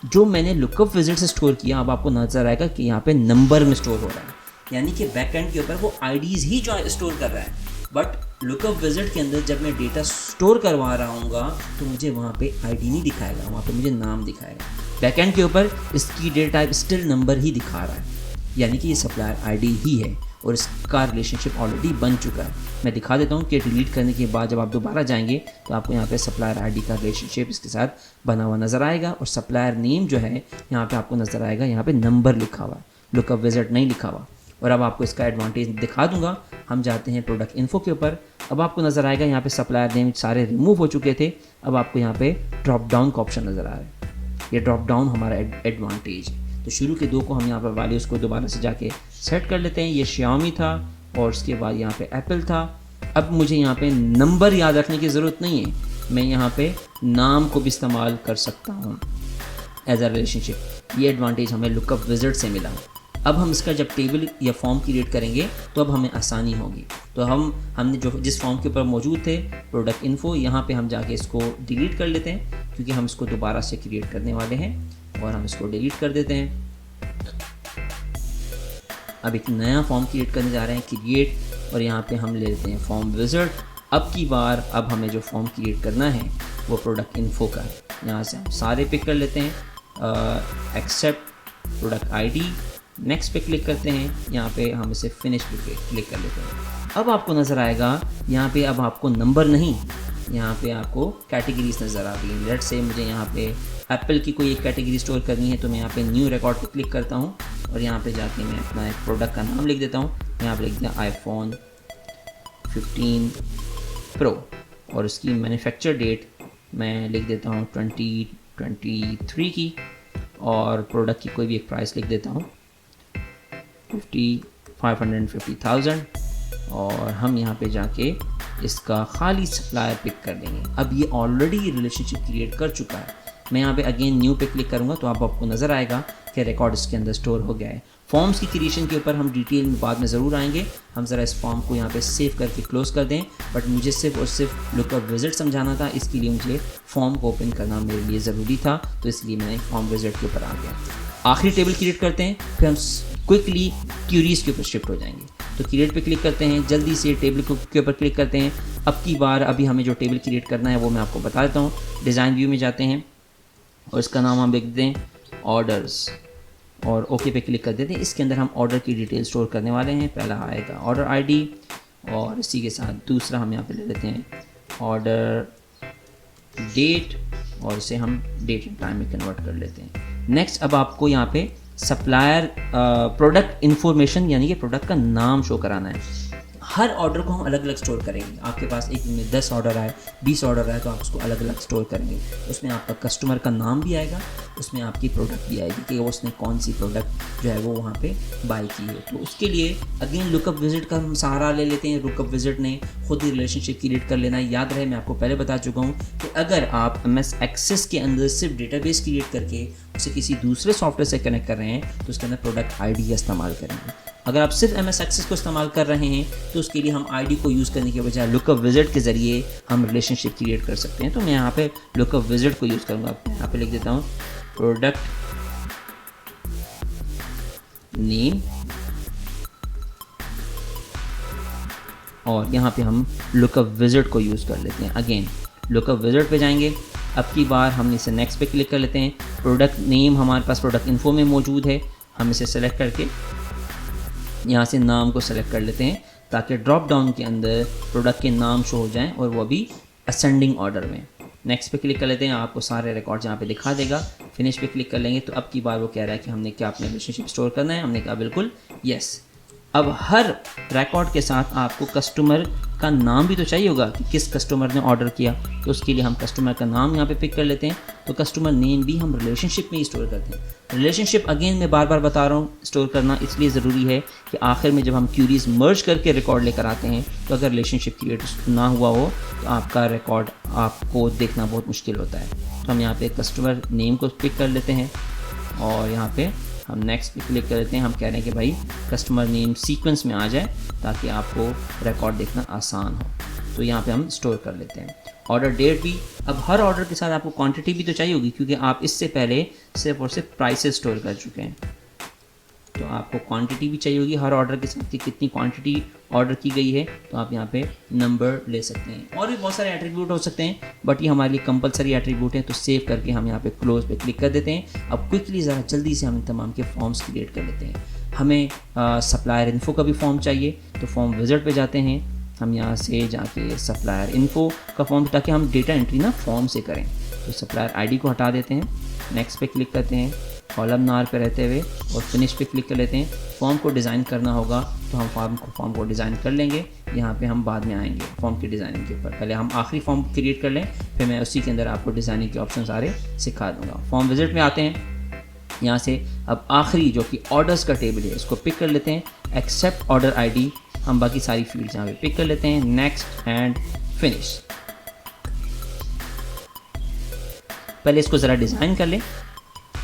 जो मैंने लुकअप विजिट से स्टोर किया अब आपको नज़र आएगा कि यहाँ पे नंबर में स्टोर हो रहा है, यानी कि बैकएंड के ऊपर वो आईडीज़ ही जो स्टोर कर रहा है। बट लुकअप विजिट के अंदर जब मैं डेटा स्टोर करवा रहा हूँगा तो मुझे वहाँ पे आईडी नहीं दिखाएगा, वहाँ पे मुझे नाम दिखाएगा। बैकएंड के ऊपर इसकी डेटा टाइप स्टिल नंबर ही दिखा रहा है, यानी कि ये सप्लायर आईडी ही है और इसका रिलेशनशिप ऑलरेडी बन चुका है। मैं दिखा देता हूँ कि डिलीट करने के बाद जब आप दोबारा जाएंगे तो आपको यहाँ पे सप्लायर आईडी का रिलेशनशिप इसके साथ बना हुआ नज़र आएगा, और सप्लायर नेम जो है यहाँ पे आपको नज़र आएगा, यहाँ पे नंबर लिखा हुआ, लुकअप विजिट नहीं लिखा हुआ। और अब आपको इसका एडवांटेज दिखा दूंगा। हम जाते हैं प्रोडक्ट इन्फो के ऊपर। अब आपको नज़र आएगा यहाँ पे सप्लायर नेम सारे रिमूव हो चुके थे। अब आपको यहाँ पे ड्रॉप डाउन का ऑप्शन नज़र आ रहा है। ये ड्रॉप डाउन हमारा एडवांटेज है। तो शुरू के दो को हम यहाँ पर वैल्यूज़ को दोबारा से जाके सेट कर लेते हैं। ये Xiaomi था और उसके बाद यहाँ पे एप्पल था। अब मुझे यहाँ पे नंबर याद रखने की ज़रूरत नहीं है, मैं यहाँ पे नाम को भी इस्तेमाल कर सकता हूँ एज अ रिलेशनशिप। ये एडवांटेज हमें लुकअप विजिट से मिला। अब हम इसका जब टेबल या फॉर्म क्रिएट करेंगे तो अब हमें आसानी होगी। तो हमने जो जिस फॉर्म के ऊपर मौजूद थे प्रोडक्ट इन्फो, यहाँ पे हम जाके इसको डिलीट कर लेते हैं क्योंकि हम इसको दोबारा से क्रिएट करने वाले हैं, और हम इसको डिलीट कर देते हैं। अब एक नया फॉर्म क्रिएट करने जा रहे हैं, क्रिएट, और यहाँ पे हम ले लेते हैं फॉर्म विजिट। अब की बार अब हमें जो फॉर्म क्रिएट करना है वो प्रोडक्ट इन्फो का है। यहाँ से हम सारे पिक कर लेते हैं, एक्सेप्ट प्रोडक्ट आईडी, नेक्स्ट पे क्लिक करते हैं। यहाँ पे हम इसे फिनिश पे क्लिक कर लेते हैं। अब आपको नज़र आएगा यहाँ पे अब आपको नंबर नहीं, यहाँ पे आपको कैटेगरीज नज़र आ रही है। लेट्स से मुझे यहाँ पे एप्पल की कोई एक कैटेगरी स्टोर करनी है तो मैं यहाँ पे न्यू रिकॉर्ड पे क्लिक करता हूँ, और यहाँ पे जाके मैं अपना एक प्रोडक्ट का नाम लिख देता हूँ। यहाँ पे लिख दिया iPhone 15 Pro, और उसकी मैन्युफैक्चर डेट मैं लिख देता हूँ 2023 की, और प्रोडक्ट की कोई भी एक प्राइस लिख देता हूँ 550,000, और हम यहाँ पे जाके इसका खाली सप्लायर पिक कर लेंगे। अब ये ऑलरेडी रिलेशनशिप क्रिएट कर चुका है। मैं यहाँ पे अगेन न्यू पे क्लिक करूँगा तो आपको नज़र आएगा कि रिकॉर्ड इसके अंदर स्टोर हो गया है। फॉर्म्स की क्रिएशन के ऊपर हम डिटेल में बाद में ज़रूर आएंगे। हम ज़रा इस फॉर्म को यहाँ पे सेव करके क्लोज़ कर दें, बट मुझे सिर्फ और सिर्फ लुकअप विजिट समझाना था, इसके लिए मुझे फॉर्म को ओपन करना मेरे लिए ज़रूरी था, तो इसलिए मैंने फॉर्म विजिट के ऊपर आ गया। आखिरी टेबल क्रिएट करते हैं, फिर हम क्विकली क्यूरीज के ऊपर शिफ्ट हो जाएंगे। तो क्रिएट पे क्लिक करते हैं, जल्दी से टेबल के ऊपर क्लिक करते हैं। अब की बार अभी हमें जो टेबल क्रिएट करना है वो मैं आपको बता देता हूँ। डिज़ाइन व्यू में जाते हैं और इसका नाम हम लिख दें ऑर्डर्स, और ओके पे क्लिक कर देते हैं। इसके अंदर हम ऑर्डर की डिटेल स्टोर करने वाले हैं। पहला आएगा ऑर्डर आईडी, और इसी के साथ दूसरा हम यहाँ पे ले लेते हैं ऑर्डर डेट, और इसे हम डेट एंड टाइम में कन्वर्ट कर लेते हैं। नेक्स्ट अब आपको यहाँ पे सप्लायर प्रोडक्ट इन्फॉर्मेशन यानी कि प्रोडक्ट का नाम शो कराना है। हर ऑर्डर को हम अलग अलग स्टोर करेंगे। आपके पास एक दिन में 10 ऑर्डर आए, 20 ऑर्डर आए, तो आप उसको अलग अलग स्टोर करेंगे। उसमें आपका कस्टमर का नाम भी आएगा, उसमें आपकी प्रोडक्ट भी आएगी कि उसने कौन सी प्रोडक्ट जो है वो वहाँ पे बाय की है। तो उसके लिए अगेन लुकअप विजिट का हम सहारा ले लेते हैं। लुकअप विजिट ने खुद ही रिलेशनशिप क्रिएट कर लेना है। याद रहे मैं आपको पहले बता चुका हूँ कि अगर आप MS एक्सेस के अंदर सिर्फ डेटाबेस क्रिएट करके उसे किसी दूसरे सॉफ्टवेयर से कनेक्ट कर रहे हैं तो उसके अंदर प्रोडक्ट ID का इस्तेमाल करेंगे। अगर आप सिर्फ MS एक्सेस को इस्तेमाल कर रहे हैं तो उसके लिए हम ID को यूज़ करने के बजाय लुकअप विजिट के ज़रिए हम रिलेशनशिप क्रिएट कर सकते हैं। तो मैं यहाँ पे लुकअप विजिट को यूज़ करूँगा। यहाँ पे लिख देता हूँ प्रोडक्ट नेम, और यहाँ पे हम लुकअप विजिट को यूज़ कर लेते हैं। अगेन लुकअप विजिट पे जाएंगे। अब की बार हम इसे नेक्स्ट पे क्लिक कर लेते हैं। प्रोडक्ट नेम हमारे पास प्रोडक्ट इन्फो में मौजूद है। हम इसे सेलेक्ट करके यहाँ से नाम को सेलेक्ट कर लेते हैं ताकि ड्रॉप डाउन के अंदर प्रोडक्ट के नाम शो हो जाएं और वो भी असेंडिंग ऑर्डर में। नेक्स्ट पे क्लिक कर लेते हैं, आपको सारे रिकॉर्ड्स यहाँ पे दिखा देगा। फिनिश पे क्लिक कर लेंगे तो अब की बार वो कह रहा है कि हमने क्या अपने रिलेशनशिप स्टोर करना है। हमने कहा बिल्कुल यस। अब हर रिकॉर्ड के साथ आपको कस्टमर का नाम भी तो चाहिए होगा कि किस कस्टमर ने ऑर्डर किया, तो उसके लिए हम कस्टमर का नाम यहाँ पे पिक कर लेते हैं। तो कस्टमर नेम भी हम रिलेशनशिप में ही स्टोर करते हैं। रिलेशनशिप अगेन मैं बार बार बता रहा हूँ स्टोर करना इसलिए ज़रूरी है कि आखिर में जब हम क्यूरीज मर्ज करके रिकॉर्ड लेकर आते हैं तो अगर रिलेशनशिप क्रिएट ना हुआ हो तो आपका रिकॉर्ड आपको देखना बहुत मुश्किल होता है। तो हम यहाँ पे कस्टमर नेम को पिक कर लेते हैं और यहाँ पे हम नेक्स्ट पे क्लिक कर लेते हैं। हम कह रहे हैं कि भाई कस्टमर नेम सीक्वेंस में आ जाए ताकि आपको रिकॉर्ड देखना आसान हो। तो यहाँ पे हम स्टोर कर लेते हैं। ऑर्डर डेट भी, अब हर ऑर्डर के साथ आपको क्वांटिटी भी तो चाहिए होगी क्योंकि आप इससे पहले सिर्फ और सिर्फ प्राइसेस स्टोर कर चुके हैं। तो आपको क्वांटिटी भी चाहिए होगी हर ऑर्डर के साथ कि कितनी क्वांटिटी ऑर्डर की गई है। तो आप यहाँ पे नंबर ले सकते हैं और भी बहुत सारे एट्रीब्यूट हो सकते हैं, बट ये हमारे लिए कंपलसरी एट्रीब्यूट है। तो सेव करके हम यहाँ पे क्लोज पे क्लिक कर देते हैं। अब क्विकली ज़रा जल्दी से हम तमाम के फॉर्म्स क्रिएट कर लेते हैं। हमें सप्लायर इन्फो का भी फॉर्म चाहिए, तो फॉर्म विजिट पे जाते हैं। हम यहाँ से जाके सप्लायर इन्फो का फॉर्म, ताकि हम डेटा एंट्री ना फॉर्म से करें। तो सप्लायर आईडी को हटा देते हैं, नेक्स्ट पे क्लिक करते हैं, कॉलम नार पे रहते हुए और फिनिश पे क्लिक कर लेते हैं। फॉर्म को डिज़ाइन करना होगा तो हम फॉर्म को डिज़ाइन कर लेंगे। यहाँ पे हम बाद में आएंगे फॉर्म की डिज़ाइनिंग के ऊपर। पहले हम आखिरी फॉर्म क्रिएट कर लें, फिर मैं उसी के अंदर आपको डिज़ाइनिंग के ऑप्शन सारे सिखा दूँगा। फॉर्म विजिट में आते हैं। यहाँ से अब आखिरी जो कि ऑर्डर्स का टेबल है इसको पिक कर लेते हैं। एक्सेप्ट ऑर्डर आईडी, हम बाकी सारी फील्ड्स यहाँ पे पिक कर लेते हैं। Next and finish. पहले इसको ज़रा डिज़ाइन कर लें।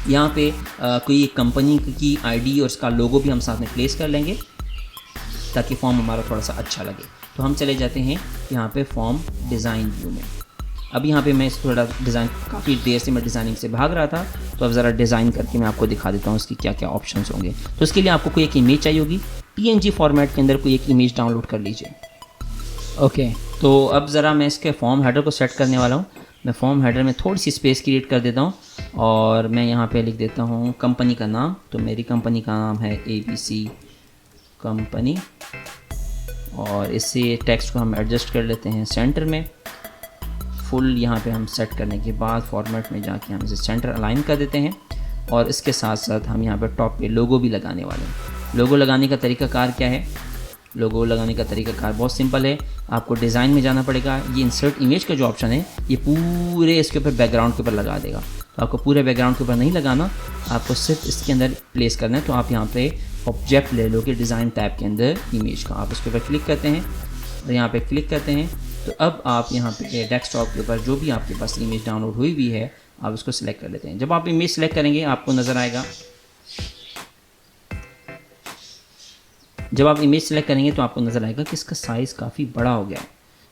यहाँ पे कोई एक कंपनी की आईडी और उसका लोगो भी हम साथ में प्लेस कर लेंगे ताकि फॉर्म हमारा थोड़ा सा अच्छा लगे। तो हम चले जाते हैं यहाँ पे फॉर्म डिज़ाइन व्यू में। अब यहाँ पे मैं थोड़ा डिज़ाइन, काफ़ी देर से मैं डिज़ाइनिंग से भाग रहा था, तो अब ज़रा डिज़ाइन करके मैं आपको दिखा देता हूँ इसकी क्या क्या ऑप्शंस होंगे। तो इसके लिए आपको कोई एक इमेज चाहिए होगी। PNG फॉर्मेट के अंदर कोई एक इमेज डाउनलोड कर लीजिए। ओके, तो अब ज़रा मैं इसके फॉर्म हेडर को सेट करने वाला हूँ। मैं फॉर्म हेडर में थोड़ी सी स्पेस क्रिएट कर देता हूँ और मैं यहाँ पे लिख देता हूँ कंपनी का नाम। तो मेरी कंपनी का नाम है ABC कंपनी और इससे टेक्स्ट को हम एडजस्ट कर लेते हैं सेंटर में। फुल यहाँ पे हम सेट करने के बाद फॉर्मेट में जाके हम इसे सेंटर अलाइन कर देते हैं और इसके साथ साथ हम यहाँ पे टॉप पे लोगो भी लगाने वाले हैं। लोगो लगाने का तरीकाकार क्या है? लोगो लगाने का तरीकाकार बहुत सिंपल है। आपको डिज़ाइन में जाना पड़ेगा। ये इंसर्ट इमेज का जो ऑप्शन है ये पूरे इसके ऊपर बैकग्राउंड के ऊपर लगा देगा। तो आपको पूरे बैकग्राउंड के ऊपर नहीं लगाना, आपको सिर्फ इसके अंदर प्लेस करना है। तो आप यहाँ पे ऑब्जेक्ट ले लो कि डिज़ाइन टैब के अंदर इमेज का, आप इसके ऊपर क्लिक करते हैं और यहाँ पे क्लिक करते हैं। तो अब आप यहाँ पे डेस्कटॉप के ऊपर जो भी आपके पास इमेज डाउनलोड हुई हुई है आप उसको सिलेक्ट कर लेते हैं। जब आप इमेज सेलेक्ट करेंगे आपको नज़र आएगा, जब आप इमेज सेलेक्ट करेंगे तो आपको नज़र आएगा कि इसका साइज़ काफ़ी बड़ा हो गया है।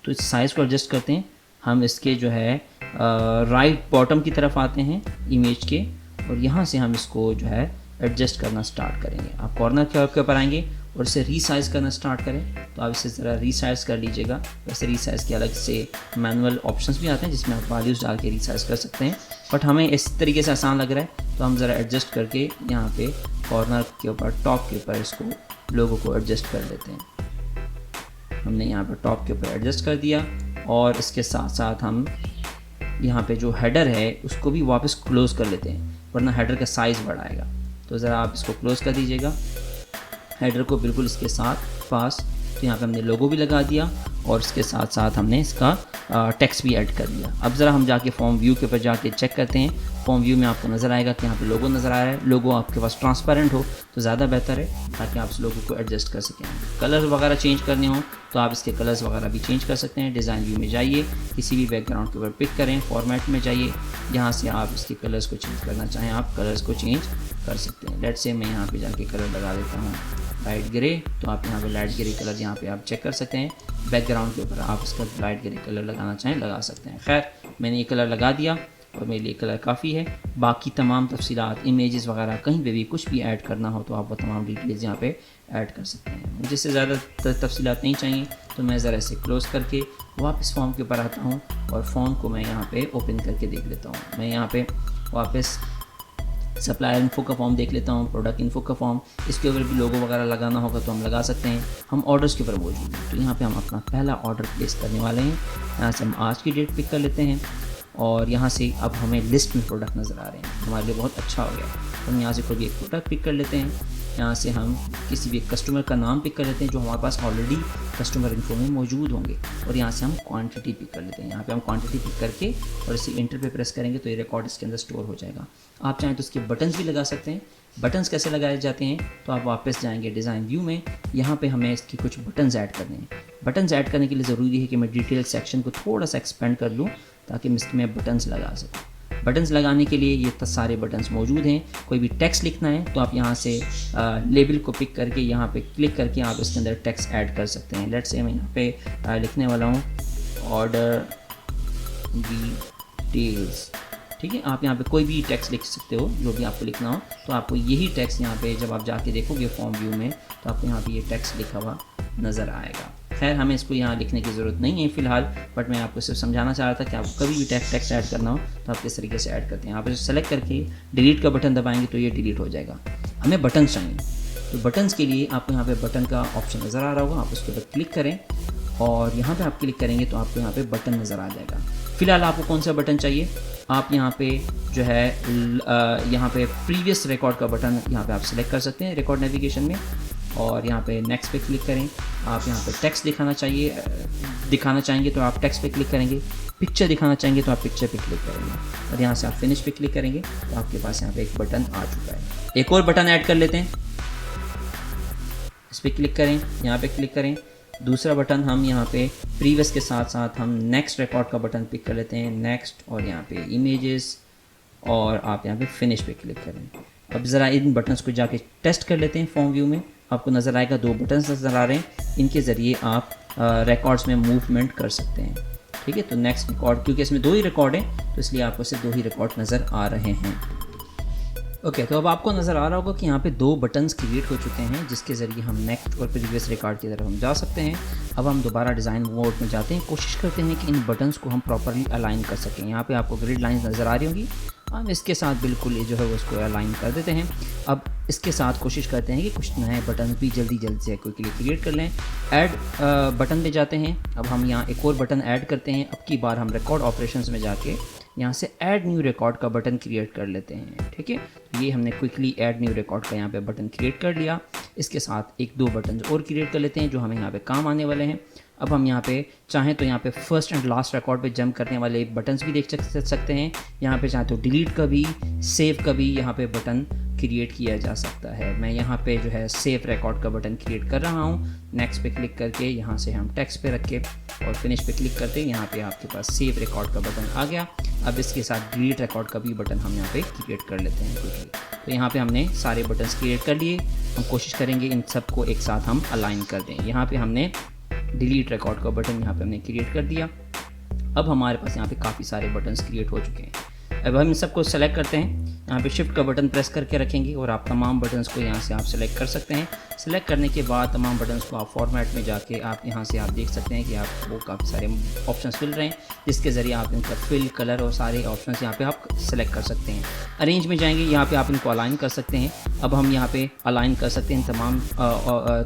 तो इस साइज़ को एडजस्ट करते हैं। हम इसके जो है राइट बॉटम की तरफ आते हैं इमेज के और यहाँ से हम इसको जो है एडजस्ट करना स्टार्ट करेंगे। आप कॉर्नर के ऊपर आएंगे और इसे रीसाइज़ करना स्टार्ट करें। तो आप इसे ज़रा रीसाइज़ कर लीजिएगा। वैसे रीसाइज़ के अलग से मैनुअल ऑप्शंस भी आते हैं जिसमें आप वैल्यूज़ डाल के रीसाइज़ कर सकते हैं, बट हमें इस तरीके से आसान लग रहा है तो हम ज़रा एडजस्ट करके यहाँ पे कॉर्नर के ऊपर टॉप के ऊपर इसको लोगों को एडजस्ट कर लेते हैं। हमने यहाँ पर टॉप के ऊपर एडजस्ट कर दिया और इसके साथ साथ हम यहाँ पे जो हेडर है उसको भी वापस क्लोज़ कर लेते हैं वरना हेडर का साइज़ बढ़ाएगा। तो ज़रा आप इसको क्लोज़ कर दीजिएगा हेडर को बिल्कुल इसके साथ पास। तो यहाँ पे हमने लोगो भी लगा दिया और इसके साथ साथ हमने इसका टेक्स्ट भी ऐड कर दिया। अब ज़रा हम जाके फॉर्म व्यू के ऊपर जाके चेक करते हैं। फॉर्म व्यू में आपको नज़र आएगा कि यहाँ पे लोगो नज़र आ रहा है। लोगो आपके पास ट्रांसपेरेंट हो तो ज़्यादा बेहतर है ताकि आप इस लोगो को एडजस्ट कर सकें। कलर वगैरह चेंज करने हो तो आप इसके कलर्स वगैरह भी चेंज कर सकते हैं। डिज़ाइन व्यू में जाइए, किसी भी बैकग्राउंड के ऊपर पिक करें, फॉर्मेट में जाइए, यहाँ से आप इसके कलर्स को चेंज करना चाहें आप कलर्स को चेंज कर सकते हैं। लेट्स से मैं यहाँ पे जाके कलर लगा देता हूँ लाइट ग्रे। तो आप यहाँ पे लाइट ग्रे कलर यहाँ पे आप चेक कर सकते हैं। बैकग्राउंड के ऊपर आप इसका लाइट ग्रे कलर लगाना चाहें लगा सकते हैं। खैर मैंने ये कलर लगा दिया और मेरे लिए कलर काफ़ी है। बाकी तमाम तफसीलात, इमेजेस वगैरह कहीं पे भी कुछ भी ऐड करना हो तो आप वो तमाम डिटेल्स यहाँ पे ऐड कर सकते हैं। मुझे इससे ज़्यादा तफसीलात नहीं चाहिए तो मैं ज़रा इसे क्लोज़ करके वापस फॉर्म के ऊपर आता हूँ और फॉर्म को मैं यहाँ पे ओपन करके देख लेता हूँ। मैं यहाँ पे वापस सप्लायर इन्फो का फॉर्म देख लेता हूँ, प्रोडक्ट इन्फो का फॉर्म, इसके ऊपर भी लोगो वगैरह लगाना होगा तो हम लगा सकते हैं। हम ऑर्डर्स के ऊपर मौजूद हैं, तो यहाँ पे हम अपना पहला ऑर्डर प्लेस करने वाले हैं। यहाँ से हम आज की डेट पिक कर लेते हैं और यहाँ से अब हमें लिस्ट में प्रोडक्ट नज़र आ रहे हैं, हमारे लिए बहुत अच्छा हो गया। तो हम यहाँ से कोई भी एक प्रोडक्ट पिक कर लेते हैं। यहाँ से हम किसी भी कस्टमर का नाम पिक कर लेते हैं जो हमारे पास ऑलरेडी कस्टमर इन्फो में मौजूद होंगे, और यहाँ से हम क्वांटिटी पिक कर लेते हैं। यहाँ पे हम क्वांटिटी पिक करके और इसी इंटर पे प्रेस करेंगे तो ये रिकॉर्ड इसके अंदर स्टोर हो जाएगा। आप चाहें तो इसके बटन्स भी लगा सकते हैं। बटन्स कैसे लगाए जाते हैं, तो आप वापस जाएंगे डिज़ाइन व्यू में, यहाँ पे हमें इसकी कुछ बटन्स ऐड करने हैं। बटन्स ऐड करने के लिए ज़रूरी है कि मैं डिटेल सेक्शन को थोड़ा सा एक्सपेंड कर लूँ ताकि मैं इसमें बटन्स लगा सकूँ। बटन्स लगाने के लिए ये सारे बटन्स मौजूद हैं। कोई भी टेक्स्ट लिखना है तो आप यहाँ से लेबल को पिक करके यहाँ पे क्लिक करके आप इसके अंदर टेक्स्ट ऐड कर सकते हैं। लेट्स से मैं यहाँ पे लिखने वाला हूँ ऑर्डर डिटेल्स, ठीक है। आप यहाँ पे कोई भी टेक्स्ट लिख सकते हो, जो भी आपको लिखना हो। तो आपको यही टेक्स्ट यहाँ पे जब आप जाके देखोगे फॉर्म व्यू में तो आपको यहाँ पे ये टेक्स्ट लिखा हुआ नज़र आएगा। खैर हमें इसको यहाँ लिखने की ज़रूरत नहीं है फ़िलहाल, बट मैं आपको सिर्फ समझाना चाह रहा था कि आपको कभी भी टेक्स्ट ऐड करना हो तो आप किस तरीके से ऐड करते हैं। आप इसे सेलेक्ट करके डिलीट का बटन दबाएंगे तो ये डिलीट हो जाएगा। हमें बटन्स चाहिए, तो बटन्स के लिए आपको यहाँ पे बटन का ऑप्शन नज़र आ रहा होगा, आप उसके ऊपर क्लिक करें और यहाँ पे आप क्लिक करेंगे तो आपको यहाँ पे बटन नज़र आ जाएगा। फ़िलहाल आपको कौन सा बटन चाहिए, आप यहाँ पे जो है यहाँ पे प्रीवियस रिकॉर्ड का बटन यहाँ पे आप सिलेक्ट कर सकते हैं रिकॉर्ड नेविगेशन में, और यहाँ पे नेक्स्ट पे क्लिक करें। आप यहाँ पे टेक्स्ट दिखाना चाहेंगे तो आप टेक्स्ट पे क्लिक करेंगे, पिक्चर दिखाना चाहेंगे तो आप पिक्चर पे क्लिक करेंगे, और यहाँ से आप फिनिश पे क्लिक करेंगे तो आपके पास यहाँ पे एक बटन आ चुका है। एक और बटन ऐड कर लेते हैं, इस पर क्लिक करें, यहाँ पे क्लिक करें। दूसरा बटन हम यहाँ पे प्रीवियस के साथ साथ हम नेक्स्ट रिकॉर्ड का बटन पिक कर लेते हैं, नेक्स्ट, और यहाँ पे इमेजेस, और आप यहाँ पे फिनिश पे क्लिक करें। अब ज़रा इन बटन्स को जाके टेस्ट कर लेते हैं। फॉर्म व्यू में आपको नज़र आएगा 2 बटन्स नज़र आ रहे हैं, इनके ज़रिए आप रिकॉर्ड्स में मूवमेंट कर सकते हैं, ठीक है। तो नेक्स्ट रिकॉर्ड, क्योंकि इसमें 2 ही रिकॉर्ड हैं तो इसलिए आपको सिर्फ 2 ही रिकॉर्ड नज़र आ रहे हैं। ओके, तो अब आपको नज़र आ रहा होगा कि यहाँ पे 2 बटन्स क्रिएट हो चुके हैं जिसके ज़रिए हम नेक्स्ट और प्रीवियस रिकॉर्ड की तरफ हम जा सकते हैं। अब हम दोबारा डिज़ाइन मोड में जाते हैं, कोशिश करते हैं कि इन बटन्स को हम प्रॉपर्ली अलाइन कर सकें। यहाँ पे आपको ग्रिड लाइंस नज़र आ रही होंगी, हम इसके साथ बिल्कुल ये जो है वो उसको अलाइन कर देते हैं। अब इसके साथ कोशिश करते हैं कि कुछ नए बटन भी जल्दी से क्विकली क्रिएट कर लें। ऐड बटन पे जाते हैं, अब हम यहाँ एक और बटन ऐड करते हैं। अब की बार हम रिकॉर्ड ऑपरेशंस में जाके यहाँ से ऐड न्यू रिकॉर्ड का बटन क्रिएट कर लेते हैं, ठीक है। तो ये हमने क्विकली ऐड न्यू रिकॉर्ड का यहाँ पे बटन क्रिएट कर लिया। इसके साथ 1-2 बटन और क्रिएट कर लेते हैं जो हमें यहाँ पे काम आने वाले हैं। अब हम यहाँ पे चाहें तो यहाँ पे फर्स्ट एंड लास्ट रिकॉर्ड पे जंप करने वाले बटन्स भी देख सकते हैं। यहाँ पे चाहें तो डिलीट का भी, सेव का भी यहाँ पे बटन क्रिएट किया जा सकता है। मैं यहाँ पे जो है सेव रिकॉर्ड का बटन क्रिएट कर रहा हूँ। नेक्स्ट पे क्लिक करके यहाँ से हम टेक्स्ट पे रख के और फिनिश पे क्लिक करते हैं, यहाँ पे आपके पास सेव रिकॉर्ड का बटन आ गया। अब इसके साथ डिलीट रिकॉर्ड का भी बटन हम यहाँ पे क्रिएट कर लेते हैं क्विकली। तो यहाँ पे हमने सारे बटन्स क्रिएट कर लिए। हम कोशिश करेंगे इन सबको एक साथ हम अलाइन कर दें। यहाँ पे हमने डिलीट रिकॉर्ड का बटन यहाँ पे हमने क्रिएट कर दिया। अब हमारे पास यहाँ पे काफ़ी सारे बटन्स क्रिएट हो चुके हैं। अब हम इन सबको सेलेक्ट करते हैं, यहाँ पे शिफ्ट का बटन प्रेस करके रखेंगे और आप तमाम बटन्स को यहाँ से आप सेलेक्ट कर सकते हैं। सेलेक्ट करने के बाद तमाम बटन्स को आप फॉर्मेट में जाके आप यहाँ से आप देख सकते हैं कि आपको काफ़ी सारे ऑप्शंस मिल रहे हैं जिसके ज़रिए आप इनका फिल, कलर और सारे ऑप्शंस यहाँ पे आप सेलेक्ट कर सकते हैं। अरेंज में जाएंगे, यहाँ पे आप इनको अलाइन कर सकते हैं। अब हम यहाँ पे अलाइन कर सकते हैं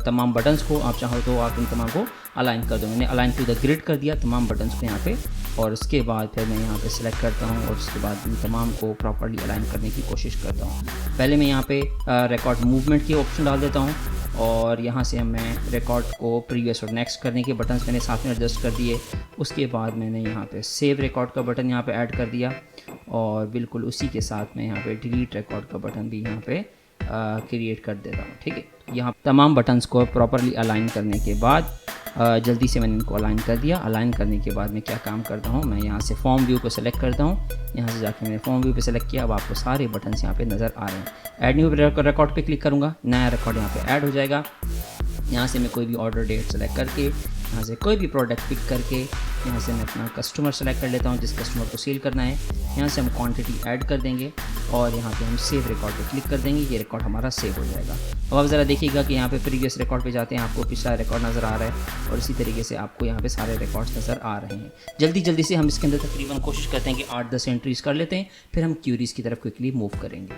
तमाम बटन्स को। आप चाहो तो आप इन तमाम को अलाइन कर दो। मैंने अलाइन टू द ग्रिड कर दिया तमाम बटन्स को यहाँ पे, और उसके बाद फिर मैं यहाँ पे सिलेक्ट करता हूँ और उसके बाद इन तमाम को प्रॉपर्ली अलाइन करने की कोशिश करता हूँ। पहले मैं यहाँ पे रिकॉर्ड मूवमेंट की ऑप्शन डाल देता हूँ और यहाँ से मैं रिकॉर्ड को प्रीवियस और नेक्स्ट करने के बटन्स मैंने साथ में एडजस्ट कर दिए। उसके बाद मैंने यहाँ पे सेव रिकॉर्ड का बटन यहाँ पे ऐड कर दिया और बिल्कुल उसी के साथ मैं यहाँ पे डिलीट रिकॉर्ड का बटन भी यहाँ पे क्रिएट कर देता हूँ, ठीक है। यहाँ तमाम बटन्स को प्रॉपर्ली अलाइन करने के बाद जल्दी से मैंने इनको अलाइन कर दिया। अलाइन करने के बाद मैं क्या काम करता हूँ, मैं यहाँ से फॉर्म व्यू को सेलेक्ट करता हूँ। यहाँ से जाके मैंने फॉर्म व्यू पे सेलेक्ट किया। अब आपको सारे बटन्स यहाँ पे नज़र आ रहे हैं। ऐड न्यू रिकॉर्ड पे क्लिक करूँगा, नया रिकॉर्ड यहाँ पे ऐड हो जाएगा। यहाँ से मैं कोई भी ऑर्डर डेट सेलेक्ट करके, यहाँ से कोई भी प्रोडक्ट पिक करके, यहाँ से मैं अपना कस्टमर सेलेक्ट कर लेता हूँ जिस कस्टमर को सेल करना है। यहाँ से हम क्वांटिटी ऐड कर देंगे और यहाँ पे हम सेव रिकॉर्ड पे क्लिक कर देंगे। ये रिकॉर्ड हमारा सेव हो जाएगा। अब आप ज़रा देखिएगा कि यहाँ पे प्रीवियस रिकॉर्ड पे जाते हैं, आपको पिछला रिकॉर्ड नज़र आ रहा है और इसी तरीके से आपको यहाँ पे सारे रिकॉर्ड्स नज़र आ रहे हैं। जल्दी से हम इसके अंदर तकरीबन कोशिश करते हैं कि 8-10 एंट्रीज़ कर लेते हैं, फिर हम क्यूरीज़ की तरफ क्विकली मूव करेंगे।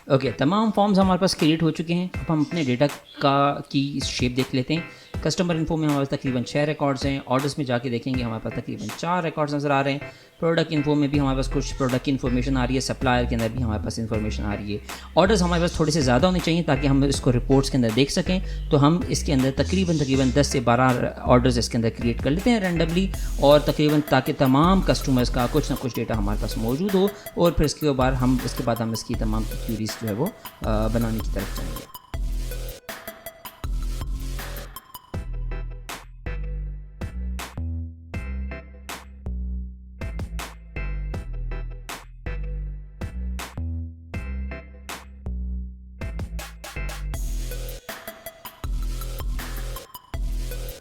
ओके, तमाम फॉर्म्स हमारे पास क्रिएट हो चुके हैं। अब हम अपने डेटा की शेप देख लेते हैं। कस्टमर इन्फो में हमारे पास तकरीबन 6 रिकॉर्ड्स हैं। ऑर्डर्स में जाके देखेंगे हमारे पास तकरीबन 4 रिकॉर्ड्स नज़र आ रहे हैं। प्रोडक्ट इन्फो में भी हमारे पास कुछ प्रोडक्ट की इन्फॉर्मेशन आ रही है। सप्लायर के अंदर भी हमारे पास इन्फॉर्मेशन आ रही है। ऑर्डर्स हमारे पास थोड़े से ज़्यादा होने चाहिए ताकि हम इसको रिपोर्ट्स के अंदर देख सकें। तो हम इसके अंदर तकरीबन 10 से 12 ऑर्डर्स इसके अंदर क्रिएट कर लेते हैं रैंडमली, और तकरीबन ताकि तमाम कस्टमर्स का कुछ ना कुछ डेटा हमारे पास मौजूद हो, और फिर इसके बाद हम इसकी तमाम क्यूरीज जो है वो बनाने की तरफ जाएंगे।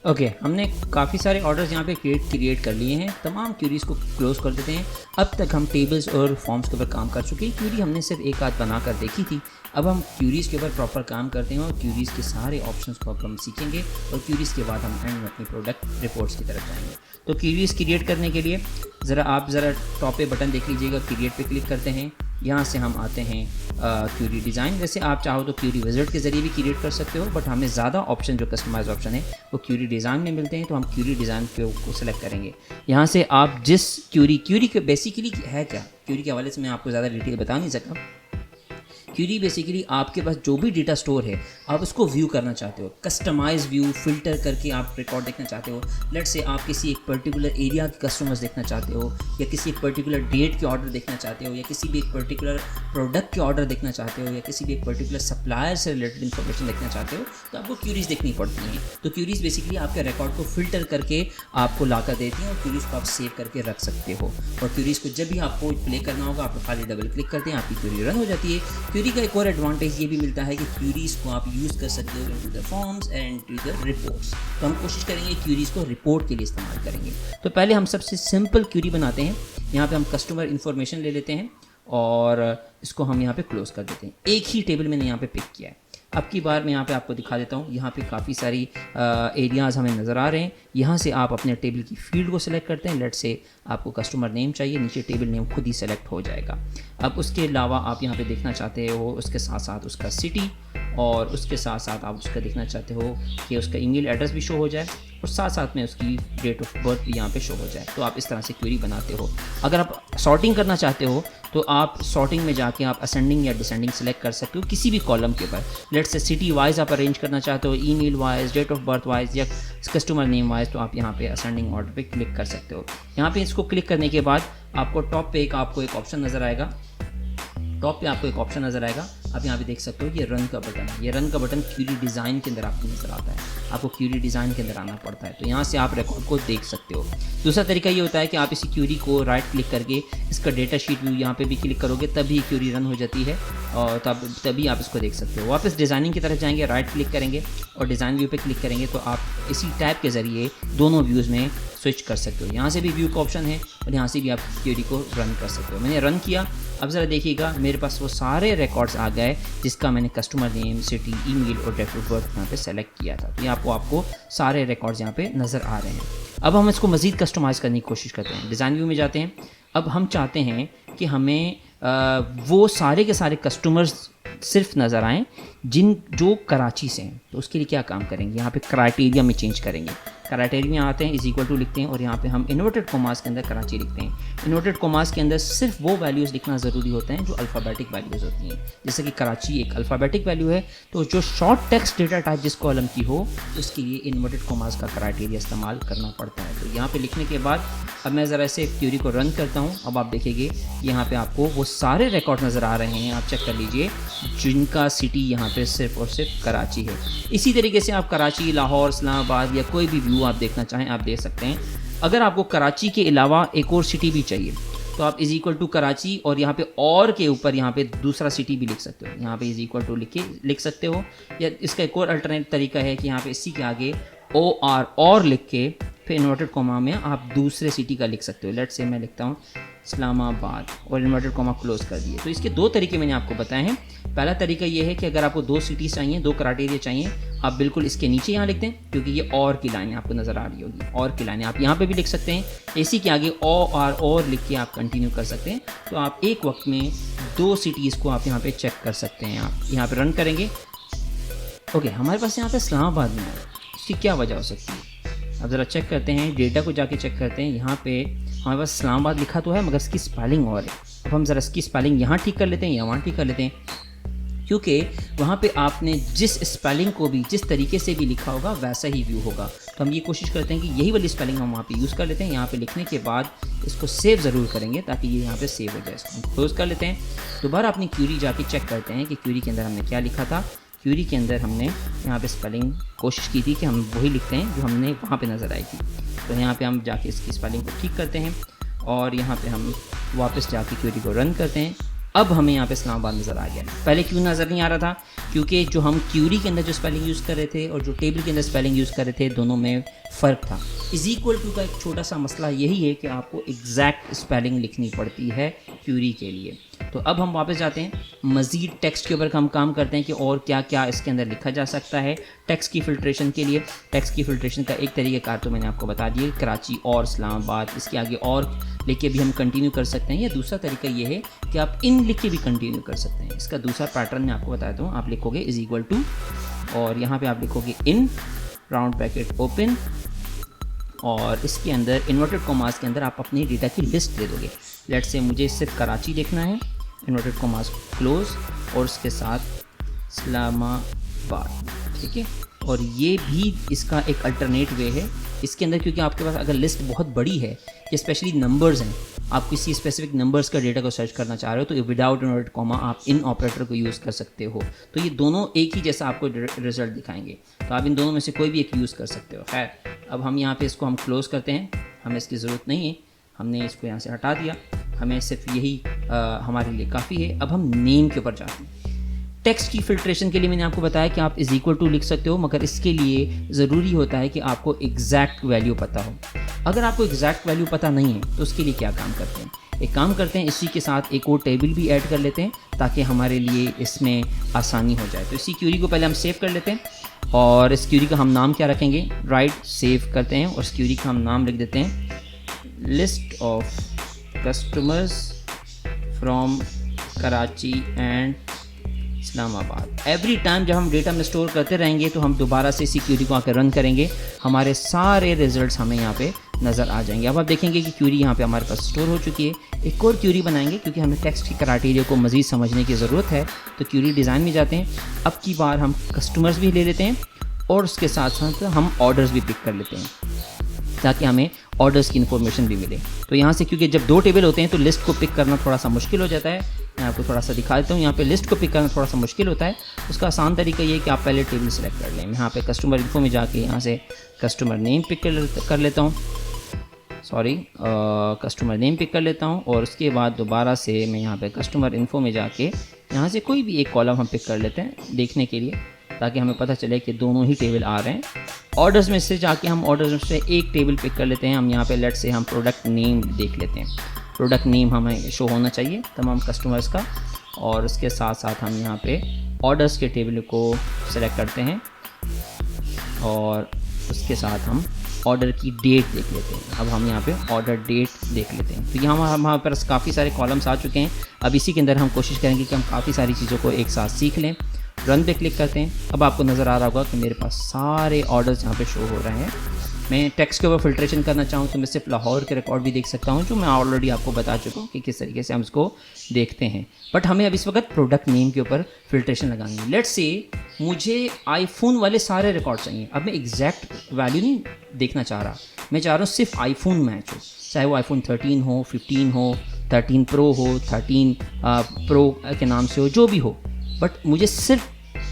ओके, हमने काफ़ी सारे ऑर्डर्स यहाँ पे क्रिएट कर लिए हैं। तमाम क्यूरीज़ को क्लोज कर देते हैं। अब तक हम टेबल्स और फॉर्म्स के ऊपर काम कर चुके हैं। क्यूरी हमने सिर्फ एक आध बना कर देखी थी। अब हम क्यूरीज़ के ऊपर प्रॉपर काम करते हैं और क्यूरीज़ के सारे ऑप्शंस को अब हम सीखेंगे, और क्यूरीज़ के बाद हम एंड में अपनी प्रोडक्ट रिपोर्ट्स की तरफ जाएंगे। तो क्यूरीज़ क्रिएट करने के लिए आप ज़रा टॉप पे बटन देख लीजिएगा, क्रिएट पे क्लिक करते हैं। यहाँ से हम आते हैं क्यूरी डिज़ाइन। वैसे आप चाहो तो क्यूरी विज़ार्ड के ज़रिए भी क्रिएट कर सकते हो, बट हमें ज़्यादा ऑप्शन जो कस्टमाइज ऑप्शन है वो क्यूरी डिज़ाइन में मिलते हैं, तो हम क्यूरी डिज़ाइन को सेलेक्ट करेंगे। यहाँ से आप जिस क्यूरी के बेसिकली है क्या, क्यूरी के हवाले से मैं आपको ज़्यादा डिटेल बता नहीं सकता। क्यूरी बेसिकली आपके पास जो भी डेटा स्टोर है आप उसको व्यू करना चाहते हो, कस्टमाइज व्यू फिल्टर करके आप रिकॉर्ड देखना चाहते हो। लेट से आप किसी एक पर्टिकुलर एरिया के कस्टमर्स देखना चाहते हो, या किसी एक पर्टिकुलर डेट के ऑर्डर देखना चाहते हो, या किसी भी एक पर्टिकुलर प्रोडक्ट के ऑर्डर देखना चाहते हो, या किसी भी एक पर्टिकुलर सप्लायर से रिलेटेड इन्फॉर्मेशन देखना चाहते हो, तो आपको क्यूरीज देखनी पड़ती हैं। तो क्यूरीज बेसिकली आपके रिकॉर्ड को फिल्टर करके आपको ला कर देती हैं, और क्यूरीज को आप सेव करके रख सकते हो। और क्यूरीज को जब भी आपको प्ले करना होगा आप खाली डबल क्लिक करते हैं, आपकी क्यूरी रन हो जाती है। क्यूरी का एक और एडवांटेज ये भी मिलता है कि क्यूरीज को आप यूज़ कर सकते हो into the forms and into the reports. तो हम कोशिश करेंगे क्यूरीज को रिपोर्ट के लिए इस्तेमाल करेंगे। तो पहले हम सबसे सिंपल क्यूरी बनाते हैं। यहाँ पे हम कस्टमर इन्फॉर्मेशन ले लेते हैं और इसको हम यहाँ पे क्लोज कर देते हैं। एक ही टेबल मैंने यहाँ पे पिक किया है। अब की बार मैं यहाँ पे आपको दिखा देता हूँ। यहाँ पे काफ़ी सारी एरियाज़ हमें नज़र आ रहे हैं। यहाँ से आप अपने टेबल की फील्ड को सिलेक्ट करते हैं। लेट से आपको कस्टमर नेम चाहिए, नीचे टेबल नेम खुद ही सेलेक्ट हो जाएगा। अब उसके अलावा आप यहाँ पे देखना चाहते हो उसके साथ साथ उसका सिटी, और उसके साथ साथ आप उसका देखना चाहते हो कि उसका ईमेल एड्रेस भी शो हो जाए, और साथ साथ में उसकी डेट ऑफ बर्थ भी यहाँ पे शो हो जाए। तो आप इस तरह से क्वेरी बनाते हो। अगर आप सॉर्टिंग करना चाहते हो तो आप सॉर्टिंग में जाके आप असेंडिंग या डिसेंडिंग सेलेक्ट कर सकते हो किसी भी कॉलम के ऊपर। लेट से सिटी वाइज आप अरेंज करना चाहते हो, email wise, date of birth wise, या कस्टमर नेम वाइज, तो आप यहाँ पे असेंडिंग ऑर्डर पे क्लिक कर सकते हो। यहाँ पे इसको क्लिक करने के बाद आपको टॉप पे आपको एक ऑप्शन नज़र आएगा। आप यहाँ पे देख सकते हो ये रन का बटन है। ये रन का बटन क्यूरी डिज़ाइन के अंदर आपको नज़र आता है। आपको क्यूरी डिज़ाइन के अंदर आना पड़ता है, तो यहाँ से आप रिकॉर्ड को देख सकते हो। दूसरा तरीका ये होता है कि आप इसी क्यूरी को राइट क्लिक करके इसका डेटा शीट व्यू यहाँ पे भी क्लिक करोगे, तभी क्यूरी रन हो जाती है, और तभी आप इसको देख सकते हो। वापस डिज़ाइनिंग की तरफ जाएंगे, राइट क्लिक करेंगे और डिज़ाइन व्यू पे क्लिक करेंगे, तो आप इसी टैब के ज़रिए दोनों व्यूज़ में स्विच कर सकते हो। यहाँ से भी व्यू का ऑप्शन है और यहाँ से भी आप क्यूरी को रन कर सकते हो। मैंने रन किया। अब ज़रा देखिएगा मेरे पास वो सारे रिकॉर्ड्स आ गए जिसका मैंने कस्टमर नेम, सिटी, ईमेल और डेट ऑफ बर्थ यहाँ पे सेलेक्ट किया था। तो ये आपको सारे रिकॉर्ड्स यहाँ पे नज़र आ रहे हैं। अब हम इसको मज़ीद कस्टमाइज़ करने की कोशिश करते हैं। डिज़ाइन व्यू में जाते हैं। अब हम चाहते हैं कि हमें वो सारे के सारे कस्टमर्स सिर्फ नज़र आएँ जो कराची से हैं। तो उसके लिए क्या काम करेंगे, यहाँ पे क्राइटेरिया में चेंज करेंगे। क्राइटेरिया में आते हैं, इज इक्वल टू लिखते हैं और यहाँ पे हम इन्वर्टेड कॉमास के अंदर कराची लिखते हैं। इन्वर्टेड कॉमास के अंदर सिर्फ वो वैल्यूज़ लिखना ज़रूरी होते हैं जो अल्फ़ाबेटिक वैल्यूज़ होती हैं। जैसे कि कराची एक अल्फ़ाबेटिक वैल्यू है, तो जो शॉर्ट टेक्स्ट डेटा टाइप जिस कॉलम की हो उसके लिए इन्वर्टेड कॉमास का क्राइटेरिया इस्तेमाल करना पड़ता है। तो यहाँ पर लिखने के बाद अब मैं ज़रा से क्यूरी को रन करता हूँ। अब आप देखेंगे यहाँ पे आपको वो सारे रिकॉर्ड नज़र आ रहे हैं। आप चेक कर लीजिए जिनका सिटी यहाँ पे सिर्फ और सिर्फ कराची है। इसी तरीके से आप कराची, लाहौर, इस्लामाबाद या कोई भी व्यू आप देखना चाहें आप देख सकते हैं। अगर आपको कराची के अलावा एक और सिटी भी चाहिए तो आप इज इक्वल टू कराची और यहाँ पे और के ऊपर यहाँ पे दूसरा सिटी भी लिख सकते हो। यहाँ पे इज इक्वल टू लिख सकते हो, या इसका एक और अल्टरनेट तरीका है कि यहाँ पे इसी के आगे और लिख के फिर इन्वर्टेड कॉमा में आप दूसरे सिटी का लिख सकते हो। लेट से मैं लिखता हूँ इस्लामाबाद और इन्वर्टेड कॉमा क्लोज कर दिए। तो इसके दो तरीके मैंने आपको बताए हैं। पहला तरीका ये है कि अगर आपको 2 सिटीज़ चाहिए, 2 क्राइटेरिया चाहिए, आप बिल्कुल इसके नीचे यहाँ लिख दें, क्योंकि ये और की लाइन आपको नज़र आ रही होगी, और की लाइन आप यहाँ पे भी लिख सकते हैं। इसी के आगे और लिख के आप कंटिन्यू कर सकते हैं। तो आप एक वक्त में 2 सिटीज़ को आप यहाँ पे चेक कर सकते हैं। आप यहाँ पे रन करेंगे। ओके, हमारे पास यहाँ पे इस्लामाबाद में है, इसकी क्या वजह हो सकती है? अब ज़रा चेक करते हैं, डेटा को जाके चेक करते हैं। यहाँ पे हमारे पास इस्लामाबाद लिखा तो है, मगर इसकी स्पेलिंग और है। अब हम ज़रा इसकी स्पेलिंग यहाँ ठीक कर लेते हैं या वहाँ ठीक कर लेते हैं, क्योंकि वहाँ पे आपने जिस स्पेलिंग को भी जिस तरीके से भी लिखा होगा वैसा ही व्यू होगा। तो हम ये कोशिश करते हैं कि यही वाली स्पेलिंग हम वहाँ पे यूज़ कर लेते हैं। यहाँ पे लिखने के बाद इसको सेव ज़रूर करेंगे ताकि ये यहाँ पे सेव हो जाए। इसको हम क्लोज़ कर लेते हैं। दोबारा अपनी क्यूरी जाके चेक करते हैं कि क्यूरी के अंदर हमने क्या लिखा था। क्यूरी के अंदर हमने यहाँ पे स्पेलिंग कोशिश की थी कि हम वही लिखते हैं जो हमने वहाँ पे नज़र आई थी। तो यहाँ पे हम जाके इसकी स्पेलिंग को ठीक करते हैं और यहाँ पे हम वापस जाके क्यूरी को रन करते हैं। अब हमें यहाँ पे इस्लामाबाद नज़र आ गया। पहले क्यों नज़र नहीं आ रहा था? क्योंकि जो हम क्यूरी के अंदर जो स्पेलिंग यूज़ कर रहे थे और जो टेबल के अंदर स्पेलिंग यूज़ कर रहे थे, दोनों में फ़र्क था। इज़ इक्वल टू का एक छोटा सा मसला यही है कि आपको एग्जैक्ट स्पेलिंग लिखनी पड़ती है क्यूरी के लिए। तो अब हम वापस जाते हैं, मज़ीद टेक्स्ट के ऊपर हम काम करते हैं कि और क्या क्या इसके अंदर लिखा जा सकता है। टेक्स्ट की फ़िल्ट्रेशन के लिए, टेक्स्ट की फ़िल्ट्रेशन का एक तरीक़ाकार तो मैंने आपको बता दिया, कराची और इस्लामाबाद। इसके आगे और लिख के भी हम कंटिन्यू कर सकते हैं, या दूसरा तरीका ये है कि आप इन लिख के भी कंटिन्यू कर सकते हैं। इसका दूसरा पैटर्न मैं आपको बताता हूँ। आप लिखोगे इज़ इक्वल टू और यहाँ पे आप लिखोगे इन राउंड ब्रैकेट ओपन और इसके अंदर इन्वर्टेड कॉमास के अंदर आप अपनी डेटा की लिस्ट दे दोगे। लेट से मुझे सिर्फ कराची लिखना है, इन्वर्टेड कॉमास क्लोज और उसके साथ इस्लामाबाद, ठीक है। और ये भी इसका एक अल्टरनेट वे है इसके अंदर, क्योंकि आपके पास अगर लिस्ट बहुत बड़ी है, स्पेशली नंबर्स हैं, आप किसी स्पेसिफिक नंबर्स का डेटा को सर्च करना चाह रहे हो, तो विदाउट इन्वर्टेड कॉमा आप इन ऑपरेटर को यूज़ कर सकते हो। तो ये दोनों एक ही जैसा आपको रिजल्ट दिखाएंगे, तो आप इन दोनों में से कोई भी एक यूज़ कर सकते हो। खैर, अब हम यहाँ पे इसको हम क्लोज़ करते हैं, हमें इसकी ज़रूरत नहीं है, हमने इसको यहाँ से हटा दिया, हमें सिर्फ यही हमारे लिए काफ़ी है। अब हम नेम के ऊपर जाते हैं। टेक्स्ट की फ़िल्ट्रेशन के लिए मैंने आपको बताया कि आप इज़ इक्वल टू लिख सकते हो, मगर इसके लिए ज़रूरी होता है कि आपको एग्जैक्ट वैल्यू पता हो। अगर आपको एग्जैक्ट वैल्यू पता नहीं है तो उसके लिए क्या काम करते हैं, एक काम करते हैं, इसी के साथ एक और टेबल भी ऐड कर लेते हैं ताकि हमारे लिए इसमें आसानी हो जाए। तो इसी क्यूरी को पहले हम सेव कर लेते हैं और इस क्यूरी का हम नाम क्या रखेंगे, राइट सेव करते हैं और इस क्यूरी का हम नाम लिख देते हैं list of customers from Karachi and Islamabad. Every time जब हम डेटा में स्टोर करते रहेंगे तो हम दोबारा से इसी क्यूरी को आकर रन करेंगे, हमारे सारे रिजल्ट्स हमें यहाँ पे नज़र आ जाएंगे। अब आप देखेंगे कि क्यूरी यहाँ पे हमारे पास स्टोर हो चुकी है। एक और क्यूरी बनाएंगे क्योंकि हमें टेक्स्ट की क्राइटेरिया को मज़ीद समझने की ज़रूरत है। तो क्यूरी डिज़ाइन में जाते हैं, अब की बार हम कस्टमर्स भी ले लेते हैं और उसके साथ साथ हम ऑर्डर्स भी पिक कर लेते हैं ताकि हमें ऑर्डर्स की इन्फॉर्मेशन भी मिले। तो यहाँ से क्योंकि जब 2 टेबल होते हैं तो लिस्ट को पिक करना थोड़ा सा मुश्किल हो जाता है। मैं आपको थोड़ा सा दिखा देता हूँ, यहाँ पे लिस्ट को पिक करना थोड़ा सा मुश्किल होता है। उसका आसान तरीका ये है कि आप पहले टेबल सेलेक्ट कर लें। मैं यहाँ पे कस्टमर इन्फो में जाके यहाँ से कस्टमर नेम पिक कर लेता हूँ, कस्टमर नेम पिक कर लेता हूँ और उसके बाद दोबारा से मैं यहाँ पे कस्टमर इन्फो में जाके यहाँ से कोई भी एक कॉलम हम पिक कर लेते हैं देखने के लिए, ताकि हमें पता चले कि दोनों ही टेबल आ रहे हैं। ऑर्डर्स में से जाके हम ऑर्डर्स में से एक टेबल पिक कर लेते हैं। हम यहाँ पे लेट से हम प्रोडक्ट नेम देख लेते हैं, प्रोडक्ट नेम हमें शो होना चाहिए तमाम कस्टमर्स का, और उसके साथ साथ हम यहाँ पे ऑर्डर्स के टेबल को सेलेक्ट करते हैं और उसके साथ हम ऑर्डर की डेट देख लेते हैं। अब हम यहाँ पे ऑर्डर डेट देख लेते हैं। तो यहाँ हमारे पास काफ़ी सारे कॉलम्स आ चुके हैं। अब इसी के अंदर हम कोशिश करेंगे कि हम काफ़ी सारी चीज़ों को एक साथ सीख लें। रन पे क्लिक करते हैं। अब आपको नज़र आ रहा होगा कि मेरे पास सारे ऑर्डर्स यहाँ पे शो हो रहे हैं। मैं टेक्स्ट के ऊपर फिल्ट्रेशन करना चाहूँ तो मैं सिर्फ लाहौर के रिकॉर्ड भी देख सकता हूँ, जो मैं ऑलरेडी आपको बता चुका हूँ कि किस तरीके से हम इसको देखते हैं। बट हमें अब इस वक्त प्रोडक्ट नेम के ऊपर फिल्ट्रेशन लगानी है। लेट्स से मुझे आईफोन वाले सारे रिकॉर्ड चाहिए। अब मैं एग्जैक्ट वैल्यू नहीं देखना चाह रहा, मैं चाह रहा हूँ सिर्फ आईफोन मैच हो, चाहे वो आईफोन 13 हो, 15 हो, 13 प्रो हो, 13 प्रो के नाम से हो, जो भी हो, बट मुझे सिर्फ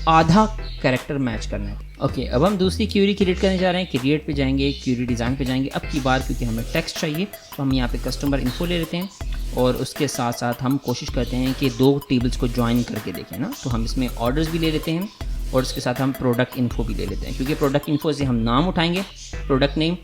आधा कैरेक्टर मैच करना है। ओके, अब हम दूसरी क्यूरी क्रिएट करने जा रहे हैं। क्रिएट पे जाएंगे, क्यूरी डिज़ाइन पे जाएंगे। अब की बार क्योंकि हमें टेक्स्ट चाहिए तो हम यहाँ पे कस्टमर इन्फो ले लेते हैं और उसके साथ साथ हम कोशिश करते हैं कि 2 टेबल्स को ज्वाइन करके देखें ना। तो हम इसमें ऑर्डर्स भी ले लेते हैं और उसके साथ हम प्रोडक्ट इन्फो भी ले लेते हैं, क्योंकि प्रोडक्ट इन्फो से हम नाम उठाएंगे, प्रोडक्ट नेम,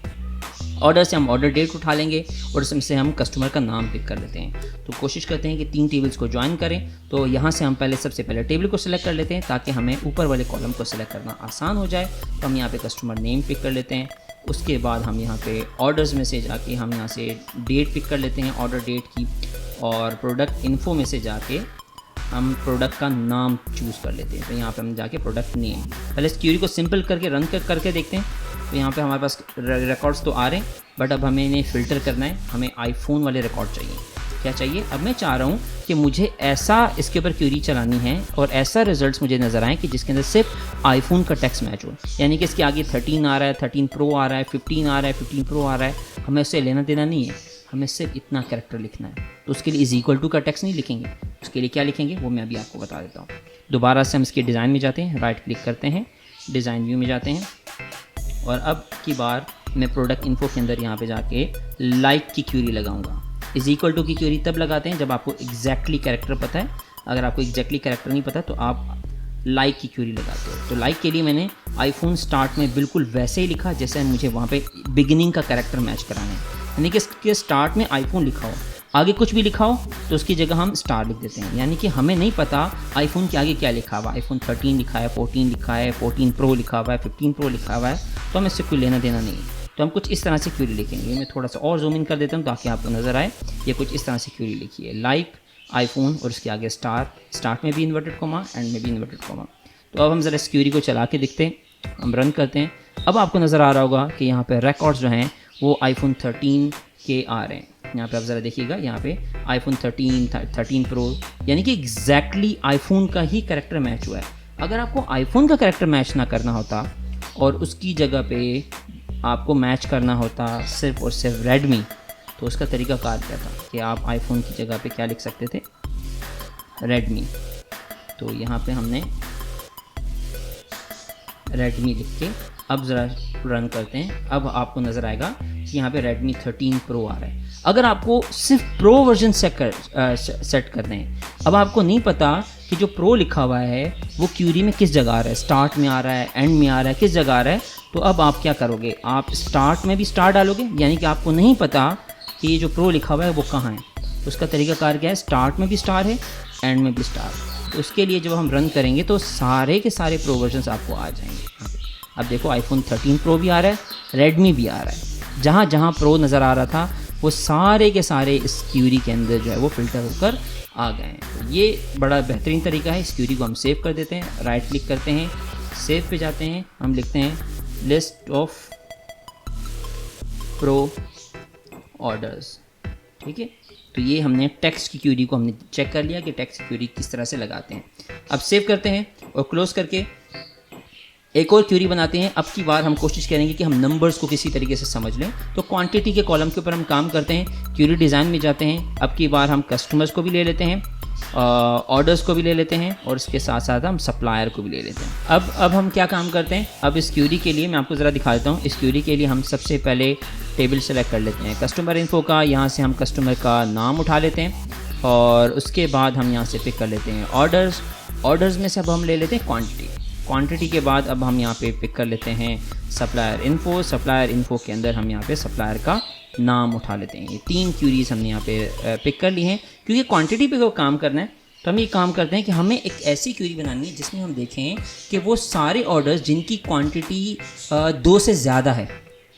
ऑर्डर से हम ऑर्डर डेट उठा लेंगे और इसमें से हम कस्टमर का नाम पिक कर लेते हैं। तो कोशिश करते हैं कि 3 टेबल्स को ज्वाइन करें। तो यहाँ से हम सबसे पहले टेबल को सिलेक्ट कर लेते हैं ताकि हमें ऊपर वाले कॉलम को सिलेक्ट करना आसान हो जाए। तो हम यहाँ पे कस्टमर नेम पिक कर लेते हैं। उसके बाद हम यहाँ पे ऑर्डर्स में से जाके हम यहाँ से डेट पिक कर लेते हैं, ऑर्डर डेट की, और प्रोडक्ट इन्फो में से जाके हम प्रोडक्ट का नाम चूज़ कर लेते हैं। तो यहाँ पे हम जाके प्रोडक्ट नेम, पहले इस क्यूरी को सिंपल करके रन करके देखते हैं। तो यहाँ पे हमारे पास रिकॉर्ड्स तो आ रहे हैं, बट अब हमें इन्हें फ़िल्टर करना है। हमें आईफोन वाले रिकॉर्ड चाहिए। क्या चाहिए? अब मैं चाह रहा हूँ कि मुझे ऐसा इसके ऊपर क्यूरी चलानी है और ऐसा रिजल्ट्स मुझे नज़र आए कि जिसके अंदर सिर्फ आईफोन का टेक्स्ट मैच हो। यानी कि इसके आगे 13 आ रहा है, 13 प्रो आ रहा है, 15 आ रहा है, 15 प्रो आ रहा है, हमें उससे लेना देना नहीं है, हमें सिर्फ इतना कैरेक्टर लिखना है। तो उसके लिए == का टेक्स्ट नहीं लिखेंगे, उसके लिए क्या लिखेंगे वो मैं अभी आपको बता देता हूँ। दोबारा से हम इसके डिज़ाइन में जाते हैं, राइट क्लिक करते हैं, डिज़ाइन व्यू में जाते हैं, और अब की बार मैं प्रोडक्ट इन्फो के अंदर यहाँ पे जाके लाइक की क्यूरी लगाऊंगा। == की क्यूरी तब लगाते हैं जब आपको एग्जैक्टली कैरेक्टर पता है। अगर आपको एग्जैक्टली कैरेक्टर नहीं पता तो आप लाइक की क्यूरी लगाते हो। तो लाइक के लिए मैंने आईफोन स्टार्ट में बिल्कुल वैसे ही लिखा जैसे मुझे वहाँ पे बिगिनिंग का कैरेक्टर मैच कराना है, यानी कि इसके स्टार्ट में आईफोन लिखा हो, आगे कुछ भी लिखा हो तो उसकी जगह हम स्टार लिख देते हैं। यानी कि हमें नहीं पता आईफोन के आगे क्या लिखा हुआ, आईफोन 13 लिखा है, 14 लिखा है, 14 प्रो लिखा हुआ है, 15 प्रो लिखा हुआ है, तो हमें इससे कोई लेना देना नहीं है। तो हम कुछ इस तरह से क्यूरी लिखेंगे। मैं थोड़ा सा और जूम इन कर देता हूँ ताकि आपको नज़र आए। ये कुछ इस तरह से क्यूरी लिखी है, लाइक आईफोन और उसके आगे स्टार, स्टार्ट में भी इन्वर्टेड कोमा, एंड में भी इन्वर्टेड कोमा। तो अब हम ज़रा इस क्यूरी को चला के देखते हैं, हम रन करते हैं। अब आपको नज़र आ रहा होगा कि यहाँ पे रिकॉर्ड्स जो हैं वो आईफोन 13 के आ रहे हैं। यहाँ पे आप ज़रा देखिएगा, यहाँ पे आईफोन 13 प्रो, यानी कि एग्जैक्टली आईफोन का ही कैरेक्टर मैच हुआ है। अगर आपको आईफोन का कैरेक्टर मैच ना करना होता और उसकी जगह पे आपको मैच करना होता सिर्फ और सिर्फ रेडमी, तो उसका तरीका कार क्या था कि आप आईफोन की जगह पे क्या लिख सकते थे? रेडमी। तो यहाँ पे हमने रेडमी लिख के अब ज़रा रन करते हैं। अब आपको नज़र आएगा कि यहाँ पे रेडमी 13 प्रो आ रहा है। अगर आपको सिर्फ प्रो वर्जन सेट करना है, अब आपको नहीं पता कि जो प्रो लिखा हुआ है वो क्यूरी में किस जगह आ रहा है, स्टार्ट में आ रहा है, एंड में आ रहा है, किस जगह आ रहा है, तो अब आप क्या करोगे? आप स्टार्ट में भी स्टार डालोगे, यानी कि आपको नहीं पता कि ये जो प्रो लिखा हुआ है वो कहाँ है। तो उसका तरीका कार क्या है? स्टार्ट में भी स्टार है, एंड में भी स्टार। तो उसके लिए जब हम रन करेंगे तो सारे के सारे प्रो वर्जन्स आपको आ जाएंगे। अब देखो आईफोन 13 प्रो भी आ रहा है, रेडमी भी आ रहा है। जहाँ जहाँ प्रो नज़र आ रहा था वो सारे के सारे इस क्यूरी के अंदर जो है वो फ़िल्टर होकर आ गए हैं। तो ये बड़ा बेहतरीन तरीका है। इस क्यूरी को हम सेव कर देते हैं, राइट क्लिक करते हैं, सेव पे जाते हैं, हम लिखते हैं लिस्ट ऑफ प्रो ऑर्डर्स। ठीक है, तो ये हमने टेक्स्ट की क्यूरी को हमने चेक कर लिया कि टेक्स्ट की क्यूरी किस तरह से लगाते हैं। अब सेव करते हैं और क्लोज करके एक और क्यूरी बनाते हैं। अब की बार हम कोशिश करेंगे कि हम नंबर्स को किसी तरीके से समझ लें। तो क्वांटिटी के कॉलम के ऊपर हम काम करते हैं, क्यूरी डिज़ाइन में जाते हैं। अब की बार हम कस्टमर्स को भी ले लेते हैं, ऑर्डर्स को भी ले लेते हैं, और इसके साथ साथ हम सप्लायर को भी ले लेते हैं। अब हम क्या काम करते हैं? अब इस क्यूरी के लिए मैं आपको ज़रा दिखा देता हूँ। इस क्यूरी के लिए हम सबसे पहले टेबल सेलेक्ट कर लेते हैं कस्टमर इन्फो का। यहाँ से हम कस्टमर का नाम उठा लेते हैं और उसके बाद हम यहाँ से पिक कर लेते हैं ऑर्डर्स में से अब हम ले लेते हैं क्वांटिटी के बाद अब हम यहाँ पे पिक कर लेते हैं सप्लायर इन्फो के अंदर हम यहाँ पे सप्लायर का नाम उठा लेते हैं। ये 3 क्यूरीज हमने यहाँ पे पिक कर ली हैं। क्योंकि क्वांटिटी पे को काम करना है तो हम ये काम करते हैं कि हमें एक ऐसी क्यूरी बनानी है जिसमें हम देखें कि वो सारे ऑर्डर्स जिनकी क्वांटिटी 2 से ज़्यादा है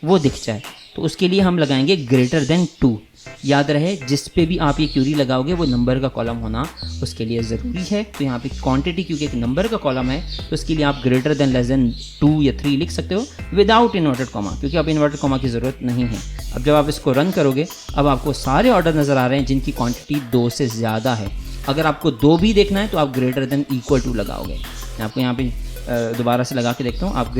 वो दिख जाए। तो उसके लिए हम लगाएंगे >2। याद रहे जिस पे भी आप ये क्यूरी लगाओगे वो नंबर का कॉलम होना उसके लिए ज़रूरी है। तो यहाँ पे क्वांटिटी क्योंकि एक नंबर का कॉलम है तो इसके लिए आप >2 या 3 लिख सकते हो विदाउट इन्वर्टेड कॉमा, क्योंकि अब इन्वर्टेड कॉमा की ज़रूरत नहीं है। अब जब आप इसको रन करोगे अब आपको सारे ऑर्डर नज़र आ रहे हैं जिनकी क्वान्टिटी 2 से ज़्यादा है। अगर आपको 2 भी देखना है तो आप >= लगाओगे। मैं आपको यहाँ पे दोबारा से लगा के देखता हूँ। आप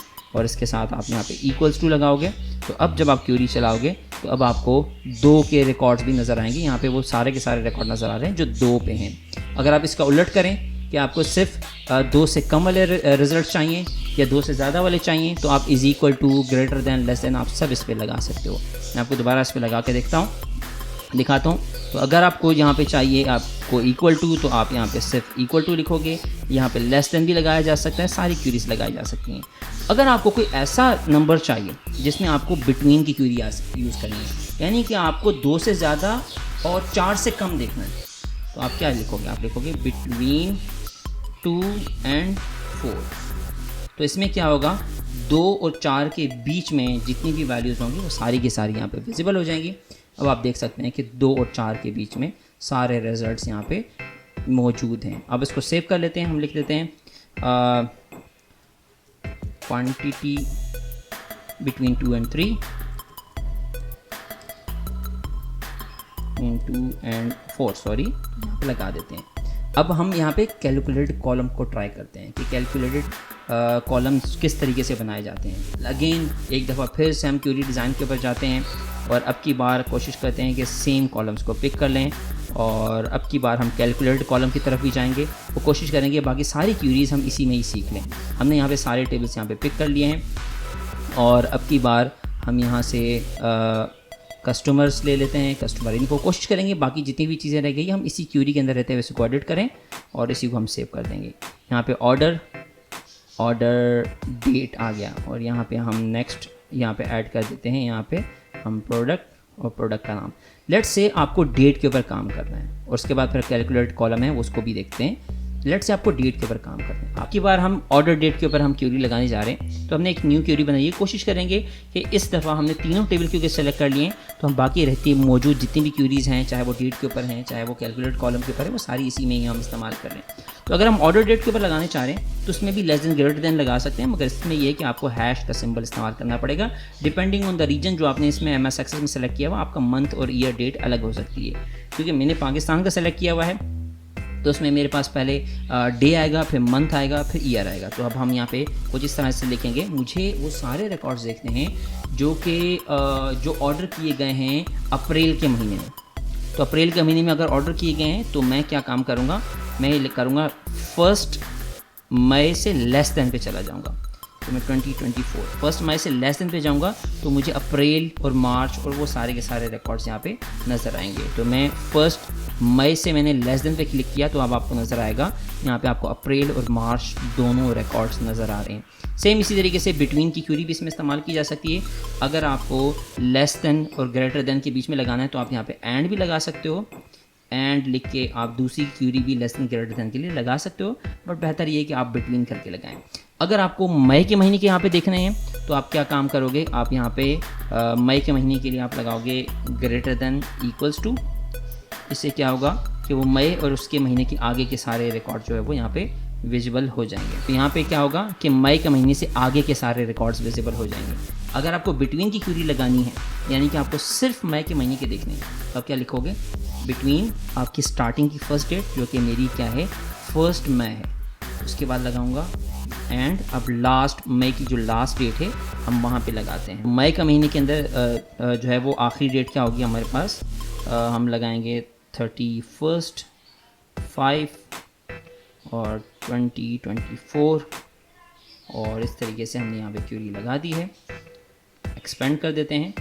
> और इसके साथ आप यहाँ पे =2 लगाओगे। तो अब जब आप क्यूरी चलाओगे तो अब आपको 2 के रिकॉर्ड्स भी नज़र आएंगे। यहाँ पे वो सारे के सारे रिकॉर्ड नज़र आ रहे हैं जो 2 पे हैं। अगर आप इसका उलट करें कि आपको सिर्फ 2 से कम वाले रिजल्ट चाहिए या 2 से ज़्यादा वाले चाहिए तो आप =, > आप सब इस पर लगा सकते हो। मैं आपको दोबारा इस पर लगा के देखता हूँ। दिखाता हूँ। तो अगर आपको यहाँ पे चाहिए आपको इक्वल टू, तो आप यहाँ पे सिर्फ इक्वल टू लिखोगे। यहाँ पे लेस देन भी लगाया जा सकता है, सारी क्यूरीज लगाई जा सकती हैं। अगर आपको कोई ऐसा नंबर चाहिए जिसमें आपको बिटवीन की क्यूरी यूज़ करनी है, यानी कि आपको 2 से ज़्यादा और 4 से कम देखना है, तो आप क्या लिखोगे? आप लिखोगे बिटवीन 2 and 4। तो इसमें क्या होगा, 2 और 4 के बीच में जितनी भी वैल्यूज़ होंगी वो सारी की सारी यहाँ पे विजिबल हो जाएंगी। अब आप देख सकते हैं कि 2 और 4 के बीच में सारे रिजल्ट्स यहाँ पे मौजूद हैं। अब इसको सेव कर लेते हैं। हम लिख देते हैं quantity between 2 and 3 2 and 4 sorry, यहाँ पे लगा देते हैं। अब हम यहाँ पे कैलकुलेटेड कॉलम को ट्राई करते हैं कि कैलकुलेटेड कॉलम्स किस तरीके से बनाए जाते हैं। अगेन एक दफ़ा फिर से हम क्यूरी डिज़ाइन के ऊपर जाते हैं और अब की बार कोशिश करते हैं कि सेम कॉलम्स को पिक कर लें, और अब की बार हम कैलकुलेटेड कॉलम की तरफ भी जाएंगे। वो कोशिश करेंगे बाकी सारी क्यूरीज़ हम इसी में ही सीख लें। हमने यहाँ पे सारे टेबल्स यहाँ पे पिक कर लिए हैं, और अब की बार हम यहाँ से कस्टमर्स ले लेते हैं। कस्टमर इनको कोशिश करेंगे बाकी जितनी भी चीज़ें रह गई हम इसी क्यूरी के अंदर रहते हुए इसी को एडिट करें और इसी को हम सेव कर देंगे। यहाँ पे ऑर्डर डेट आ गया, और यहाँ पे हम नेक्स्ट यहाँ पे ऐड कर देते हैं। यहाँ पे हम प्रोडक्ट और प्रोडक्ट का नाम, लेट्स से आपको डेट के ऊपर काम करना है, और उसके बाद फिर कैलकुलेट कॉलम है उसको भी देखते हैं। लेट्स से आपको डेट के ऊपर काम करना है। आपकी बार हम ऑर्डर डेट के ऊपर हम क्यूरी लगाने जा रहे हैं, तो हमने एक न्यू क्यूरी बनाई है। कोशिश करेंगे कि इस दफ़ा हमने तीनों टेबल क्योंकि सेलेक्ट कर लिए हैं, तो हम बाकी रहती मौजूद जितनी भी क्यूरीज़ हैं, चाहे वो डेट के ऊपर हैं, चाहे वो कैलकुलेट कॉलम के ऊपर है, वो सारी इसी में ही हम इस्तेमाल कर रहे हैं। तो अगर हम ऑर्डर डेट के ऊपर लगाने चाह रहे हैं तो उसमें भी लेस देन ग्रेटर देन लगा सकते हैं, मगर इसमें यह है कि आपको हैश का सिंबल इस्तेमाल करना पड़ेगा। डिपेंडिंग ऑन द रीजन जो आपने इसमें MS Access में सेलेक्ट किया हुआ, आपका मंथ और ईयर डेट अलग हो सकती है। क्योंकि मैंने पाकिस्तान का सेलेक्ट किया हुआ है, तो उसमें मेरे पास पहले डे आएगा, फिर मंथ आएगा, फिर ईयर आएगा। तो अब हम यहाँ पे कुछ इस तरह से लिखेंगे। मुझे वो सारे रिकॉर्ड्स देखने हैं जो कि जो ऑर्डर किए गए हैं अप्रैल के महीने में। तो अप्रैल के महीने में अगर ऑर्डर किए गए हैं तो मैं क्या काम करूँगा, मैं करूँगा 1 मई से लेस देन पे चला जाऊँगा। तो मैं 2024 1 मई से लेस देन पे जाऊँगा, तो मुझे अप्रैल और मार्च और वो सारे के सारे रिकॉर्ड्स यहाँ पे नज़र आएंगे। तो मैं 1 मई से मैंने लेस देन पे क्लिक किया, तो अब आपको नज़र आएगा यहाँ पे आपको अप्रैल और मार्च दोनों रिकॉर्ड्स नज़र आ रहे हैं। सेम इसी तरीके से बिटवीन की क्यूरी भी इसमें इस्तेमाल की जा सकती है। अगर आपको लेस देन और ग्रेटर देन के बीच में लगाना है तो आप यहाँ पे एंड भी लगा सकते हो, एंड लिख के आप दूसरी क्यूरी भी लेस देन ग्रेटर देन के लिए लगा सकते हो, बट बेहतर ये है कि आप बिटवीन करके लगाएं। अगर आपको मई के महीने के यहाँ पे देखने हैं तो आप क्या काम करोगे, आप यहाँ पे मई के महीने के लिए आप लगाओगे ग्रेटर देन इक्वल्स टू। इससे क्या होगा कि वो मई और उसके महीने के आगे के सारे रिकॉर्ड जो है वो यहाँ पे विजिबल हो जाएंगे। तो यहाँ पे क्या होगा कि मई के महीने से आगे के सारे रिकॉर्ड्स विजिबल हो जाएंगे। अगर आपको बिटवीन की क्यूरी लगानी है, यानी कि आपको सिर्फ मई के महीने के देखने हैं, तो आप क्या लिखोगे, बिटवीन आपकी स्टार्टिंग की फर्स्ट डेट जो कि मेरी क्या है 1 मई है, उसके बाद लगाऊंगा एंड अब लास्ट मई की जो लास्ट डेट है हम वहाँ पे लगाते हैं। मई का महीने के अंदर जो है वो आखिरी डेट क्या होगी हमारे पास, हम लगाएंगे 31 5 और 2024, और इस तरीके से हमने यहाँ पे क्यूरी लगा दी है। एक्सपेंड कर देते हैं।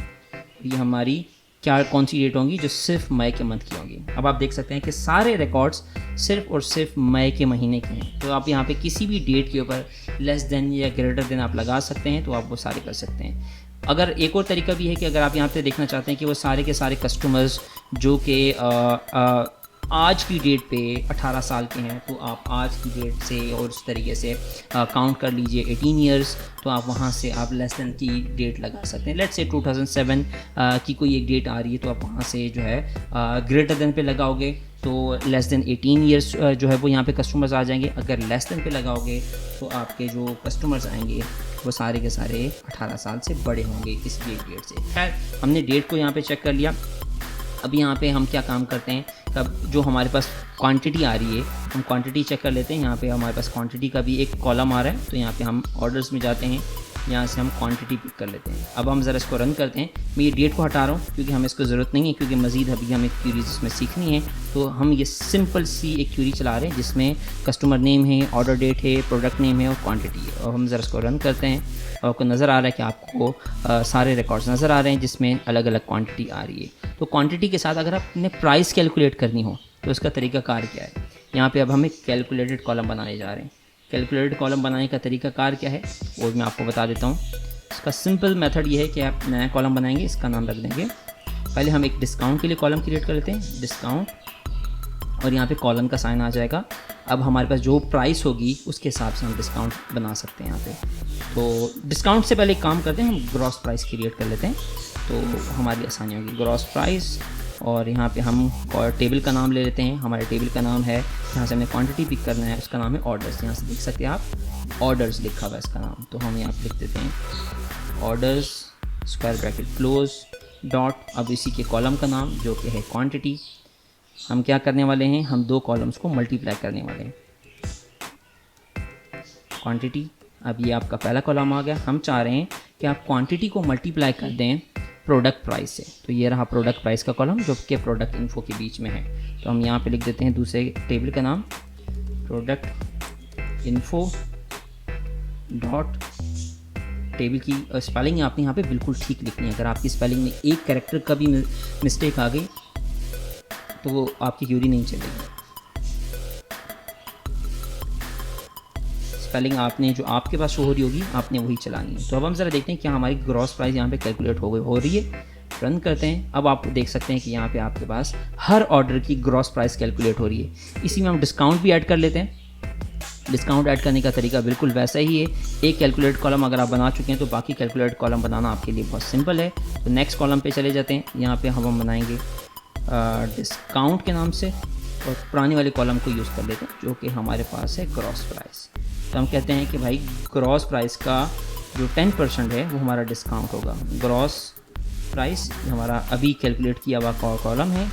ये हमारी क्या कौन सी डेट होंगी जो सिर्फ मई के मंथ की होंगी। अब आप देख सकते हैं कि सारे रिकॉर्ड्स सिर्फ और सिर्फ मई के महीने के हैं। तो आप यहाँ पे किसी भी डेट के ऊपर लेस देन या ग्रेटर देन आप लगा सकते हैं, तो आप वो सारे कर सकते हैं। अगर एक और तरीका भी है कि अगर आप यहाँ पे देखना चाहते हैं कि वो सारे के सारे कस्टमर्स जो कि आज की डेट पे 18 साल के हैं, तो आप आज की डेट से और उस तरीके से काउंट कर लीजिए 18 ईयर्स, तो आप वहाँ से आप लेस देन की डेट लगा सकते हैं। लेट्स से 2007 की कोई एक डेट आ रही है, तो आप वहाँ से जो है ग्रेटर देन पे लगाओगे तो लेस देन 18 ईयर्स जो है वो यहाँ पे कस्टमर्स आ जाएंगे। अगर लेस देन पे लगाओगे तो आपके जो कस्टमर्स आएंगे वो सारे के सारे 18 साल से बड़े होंगे इस डेट से। खैर, हमने डेट को यहाँ पे चेक कर लिया। अब यहाँ पे हम क्या काम करते हैं, तब जो हमारे पास क्वांटिटी आ रही है हम क्वांटिटी चेक कर लेते हैं। यहाँ पे हमारे पास क्वांटिटी का भी एक कॉलम आ रहा है, तो यहाँ पे हम ऑर्डर्स में जाते हैं, यहाँ से हम क्वांटिटी पिक कर लेते हैं। अब हम ज़रा इसको रन करते हैं। मैं ये डेट को हटा रहा हूँ क्योंकि हमें इसको ज़रूरत नहीं है, क्योंकि मज़ीद अभी हमें क्यूरीज इसमें सीखनी है। तो हम ये सिंपल सी एक क्यूरी चला रहे हैं जिसमें कस्टमर नेम है, ऑर्डर डेट है, प्रोडक्ट नेम है और क्वांटिटी है। और हम ज़रा इसको रन करते हैं और आपको नज़र आ रहा है कि आपको सारे रिकॉर्ड्स नज़र आ रहे हैं जिसमें अलग अलग क्वांटिटी आ रही है। तो क्वांटिटी के साथ अगर आपने प्राइस कैलकुलेट करनी हो तो उसका तरीकाकार क्या है, यहाँ पे अब हम एक कैलकुलेटेड कॉलम बनाने जा रहे हैं। कैलकुलेटेड कॉलम बनाने का तरीकाकार क्या है वो मैं आपको बता देता हूँ। इसका सिंपल मेथड ये है कि आप नया कॉलम बनाएंगे, इसका नाम रख देंगे, पहले हम एक डिस्काउंट के लिए कॉलम क्रिएट कर लेते हैं, डिस्काउंट, और यहाँ पे कॉलम का साइन आ जाएगा। अब हमारे पास जो प्राइस होगी उसके हिसाब से हम डिस्काउंट बना सकते हैं यहाँ पे। तो डिस्काउंट से पहले एक काम करते हैं, हम ग्रॉस प्राइस क्रिएट कर लेते हैं तो हमारी आसानी होगी। ग्रॉस प्राइस, और यहाँ पे हम टेबल का नाम ले लेते हैं। हमारे टेबल का नाम है, जहाँ से हमने क्वांटिटी पिक करना है उसका नाम है ऑर्डर्स। यहाँ से देख सकते हैं आप ऑर्डर्स लिखा हुआ है इसका नाम, तो हम यहाँ पे लिख देते हैं orders, square bracket close, dot. अब इसी के कॉलम का नाम जो कि है क्वांटिटी। हम क्या करने वाले हैं, हम दो कॉलम्स को मल्टीप्लाई करने वाले हैं, क्वांटिटी। अब ये आपका पहला कॉलम आ गया। हम चाह रहे हैं कि आप क्वांटिटी को मल्टीप्लाई कर दें प्रोडक्ट प्राइस से, तो ये रहा प्रोडक्ट प्राइस का कॉलम जो कि प्रोडक्ट इन्फो के बीच में है। तो हम यहाँ पे लिख देते हैं दूसरे टेबल का नाम प्रोडक्ट इन्फो डॉट। टेबल की स्पेलिंग आपने यहाँ पे बिल्कुल ठीक लिखनी है। अगर आपकी स्पेलिंग में एक कैरेक्टर का भी मिस्टेक आ गई तो वो आपकी क्यूरी नहीं चलेगी। स्पेलिंग आपने जो आपके पास शो हो रही होगी आपने वही चलानी है। तो अब हम ज़रा देखते हैं क्या हमारी ग्रॉस प्राइस यहाँ पे कैलकुलेट हो रही है। रन करते हैं। अब आप देख सकते हैं कि यहाँ पे आपके पास हर ऑर्डर की ग्रॉस प्राइस कैलकुलेट हो रही है। इसी में हम डिस्काउंट भी ऐड कर लेते हैं। डिस्काउंट ऐड करने का तरीका बिल्कुल वैसा ही है। एक कैलकुलेट कॉलम अगर आप बना चुके हैं तो बाकी कैलकुलेट कॉलम बनाना आपके लिए बहुत सिंपल है। तो नेक्स्ट कॉलम पे चले जाते हैं। यहाँ पे हम बनाएंगे डिस्काउंट के नाम से और पुराने वाले कॉलम को यूज़ कर लेते हैं जो कि हमारे पास है ग्रॉस प्राइस। तो हम कहते हैं कि भाई ग्रॉस प्राइस का जो 10% है वो हमारा डिस्काउंट होगा। ग्रॉस प्राइस हमारा अभी कैलकुलेट किया हुआ कॉलम है,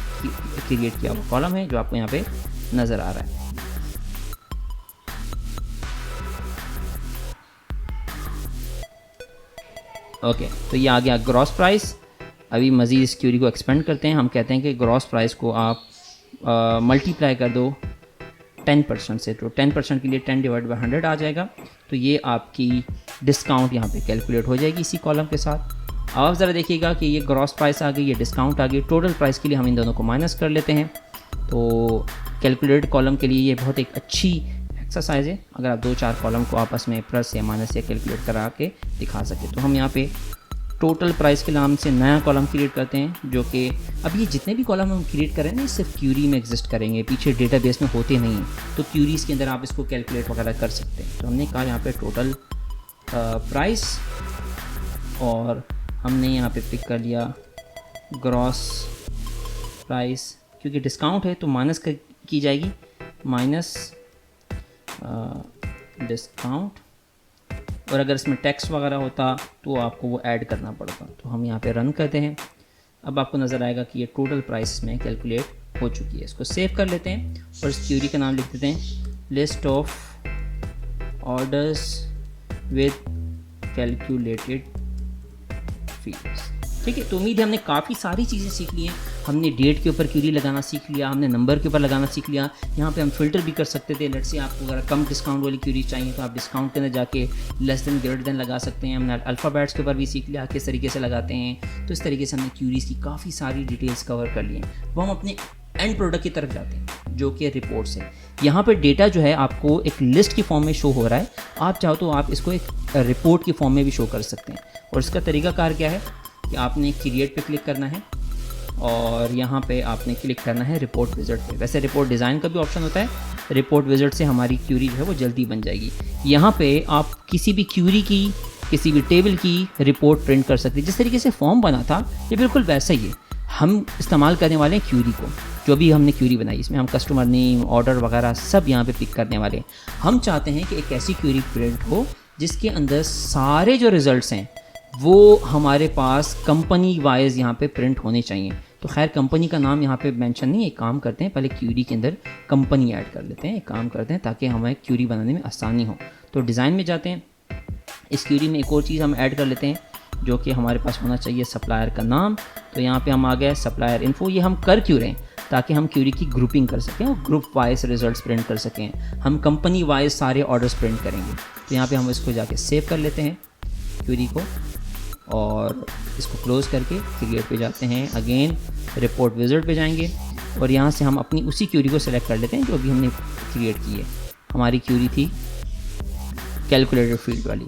क्रिएट किया हुआ कॉलम है जो आपको यहाँ पे नज़र आ रहा है। ओके, तो ये आ गया ग्रॉस प्राइस। अभी मज़ीद इस क्यूरी को एक्सपेंड करते हैं। हम कहते हैं कि ग्रॉस प्राइस को आप मल्टीप्लाई कर दो 10% से, तो 10% के लिए 10/100 आ जाएगा। तो ये आपकी डिस्काउंट यहाँ पे कैलकुलेट हो जाएगी इसी कॉलम के साथ। अब आप ज़रा देखिएगा कि ये ग्रॉस प्राइस आ गई, ये डिस्काउंट आ गई। टोटल प्राइस के लिए हम इन दोनों को माइनस कर लेते हैं। तो कैलकुलेट कॉलम के लिए ये बहुत एक अच्छी एक्सरसाइज है। अगर आप 2-4 कॉलम को आपस में प्लस या माइनस या कैलकुलेट करा के दिखा सके। तो हम यहाँ पे टोटल प्राइस के नाम से नया कॉलम क्रिएट करते हैं जो कि अब ये जितने भी कॉलम हम क्रिएट करें ना सिर्फ क्यूरी में एग्जिस्ट करेंगे, पीछे डेटाबेस में होते नहीं हैं। तो क्यूरीज के अंदर आप इसको कैलकुलेट वगैरह कर सकते हैं। तो हमने कहा यहाँ पे टोटल प्राइस और हमने यहाँ पे पिक कर लिया ग्रॉस प्राइस, क्योंकि डिस्काउंट है तो माइनस की जाएगी, माइनस डिस्काउंट। और अगर इसमें टैक्स वगैरह होता तो आपको वो ऐड करना पड़ता। तो हम यहाँ पे रन करते हैं। अब आपको नज़र आएगा कि ये टोटल प्राइस में कैलकुलेट हो चुकी है। इसको सेव कर लेते हैं और इस क्यूरी का नाम लिख देते हैं list of orders with calculated fields. ठीक है, तो उम्मीद है हमने काफ़ी सारी चीज़ें सीख ली हैं। हमने डेट के ऊपर क्यूरी लगाना सीख लिया, हमने नंबर के ऊपर लगाना सीख लिया। यहाँ पे हम फ़िल्टर भी कर सकते थे। लेट्स से आपको अगर कम डिस्काउंट वाली क्यूरी चाहिए तो आप डिस्काउंट के अंदर जाके लेस देन ग्रेटर देन लगा सकते हैं। हमने अल्फ़ाबेट्स के ऊपर भी सीख लिया किस तरीके से लगाते हैं। तो इस तरीके से हमने क्यूरीज़ की काफ़ी सारी डिटेल्स कवर कर लिए। वो हम अपने एंड प्रोडक्ट की तरफ जाते हैं जो कि रिपोर्ट्स है। यहाँ पर डेटा जो है आपको एक लिस्ट की फॉर्म में शो हो रहा है। आप चाहो तो आप इसको एक रिपोर्ट की फॉर्म में भी शो कर सकते हैं। और इसका तरीकाकार क्या है कि आपने क्रिएट पे क्लिक करना है और यहाँ पे आपने क्लिक करना है रिपोर्ट विज़ार्ड पे। वैसे रिपोर्ट डिज़ाइन का भी ऑप्शन होता है। रिपोर्ट विज़ार्ड से हमारी क्यूरी जो है वो जल्दी बन जाएगी। यहाँ पे आप किसी भी क्यूरी की, किसी भी टेबल की रिपोर्ट प्रिंट कर सकते हैं। जिस तरीके से फॉर्म बना था ये बिल्कुल वैसा ही है। हम इस्तेमाल करने वाले हैं क्यूरी को, जो भी हमने क्यूरी बनाई इसमें हम कस्टमर नेम, ऑर्डर वगैरह सब यहाँ पे पिक करने वाले हैं। हम चाहते हैं कि एक ऐसी क्यूरी प्रिंट हो जिसके अंदर सारे जो रिज़ल्ट्स हैं वो हमारे पास कंपनी वाइज यहाँ पे प्रिंट होने चाहिए। तो खैर कंपनी का नाम यहाँ पे मेंशन नहीं है। एक काम करते हैं, पहले क्यूरी के अंदर कंपनी ऐड कर लेते हैं। एक काम करते हैं ताकि हमें क्यूरी बनाने में आसानी हो। तो डिज़ाइन में जाते हैं, इस क्यूरी में एक और चीज़ हम ऐड कर लेते हैं जो कि हमारे पास होना चाहिए, सप्लायर का नाम। तो यहाँ पे हम आ गए सप्लायर इन्फो। ये हम कर क्यों रहे हैं? ताकि हम क्यूरी की ग्रुपिंग कर सकें और ग्रुप वाइज रिजल्ट्स प्रिंट कर सकें। हम कंपनी वाइज सारे ऑर्डर्स प्रिंट करेंगे। तो यहाँ पे हम इसको जाके सेव कर लेते हैं क्यूरी को और इसको क्लोज़ करके क्रिएट पे जाते हैं। अगेन रिपोर्ट विजिट पे जाएंगे और यहाँ से हम अपनी उसी क्यूरी को सिलेक्ट कर लेते हैं जो अभी हमने क्रिएट की है। हमारी क्यूरी थी कैलकुलेटर फील्ड वाली।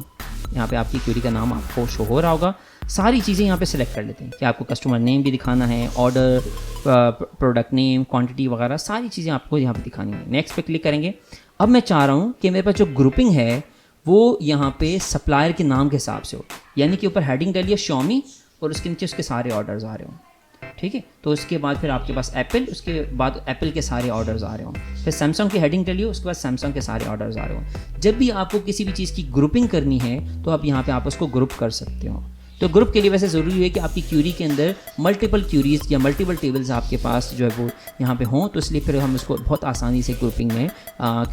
यहाँ पे आपकी क्यूरी का नाम आपको शो हो रहा होगा। सारी चीज़ें यहाँ पे सिलेक्ट कर लेते हैं कि आपको कस्टमर नेम भी दिखाना है, ऑर्डर, प्रोडक्ट नेम, क्वांटिटी वगैरह सारी चीज़ें आपको यहाँ पे दिखानी है। नेक्स्ट पे क्लिक करेंगे। अब मैं चाह रहा हूँ कि मेरे पास जो ग्रुपिंग है वो यहाँ पे सप्लायर के नाम के हिसाब से हो, यानी कि ऊपर हेडिंग डालिए Xiaomi और उसके नीचे उसके सारे ऑर्डर्स आ रहे हों। ठीक है, तो उसके बाद फिर आपके पास एप्पल, उसके बाद एप्पल के सारे ऑर्डर्स आ रहे हों। फिर सैमसंग की हेडिंग डालिए, उसके बाद सैमसंग के सारे ऑर्डर्स आ रहे हों। जब भी आपको किसी भी चीज़ की ग्रुपिंग करनी है तो आप यहाँ पे आप उसको ग्रुप कर सकते हो। तो ग्रुप के लिए वैसे ज़रूरी है कि आपकी क्यूरी के अंदर मल्टीपल क्यूरीज या मल्टीपल टेबल्स आपके पास जो है वो यहाँ पे हों, तो इसलिए फिर हम इसको बहुत आसानी से ग्रुपिंग में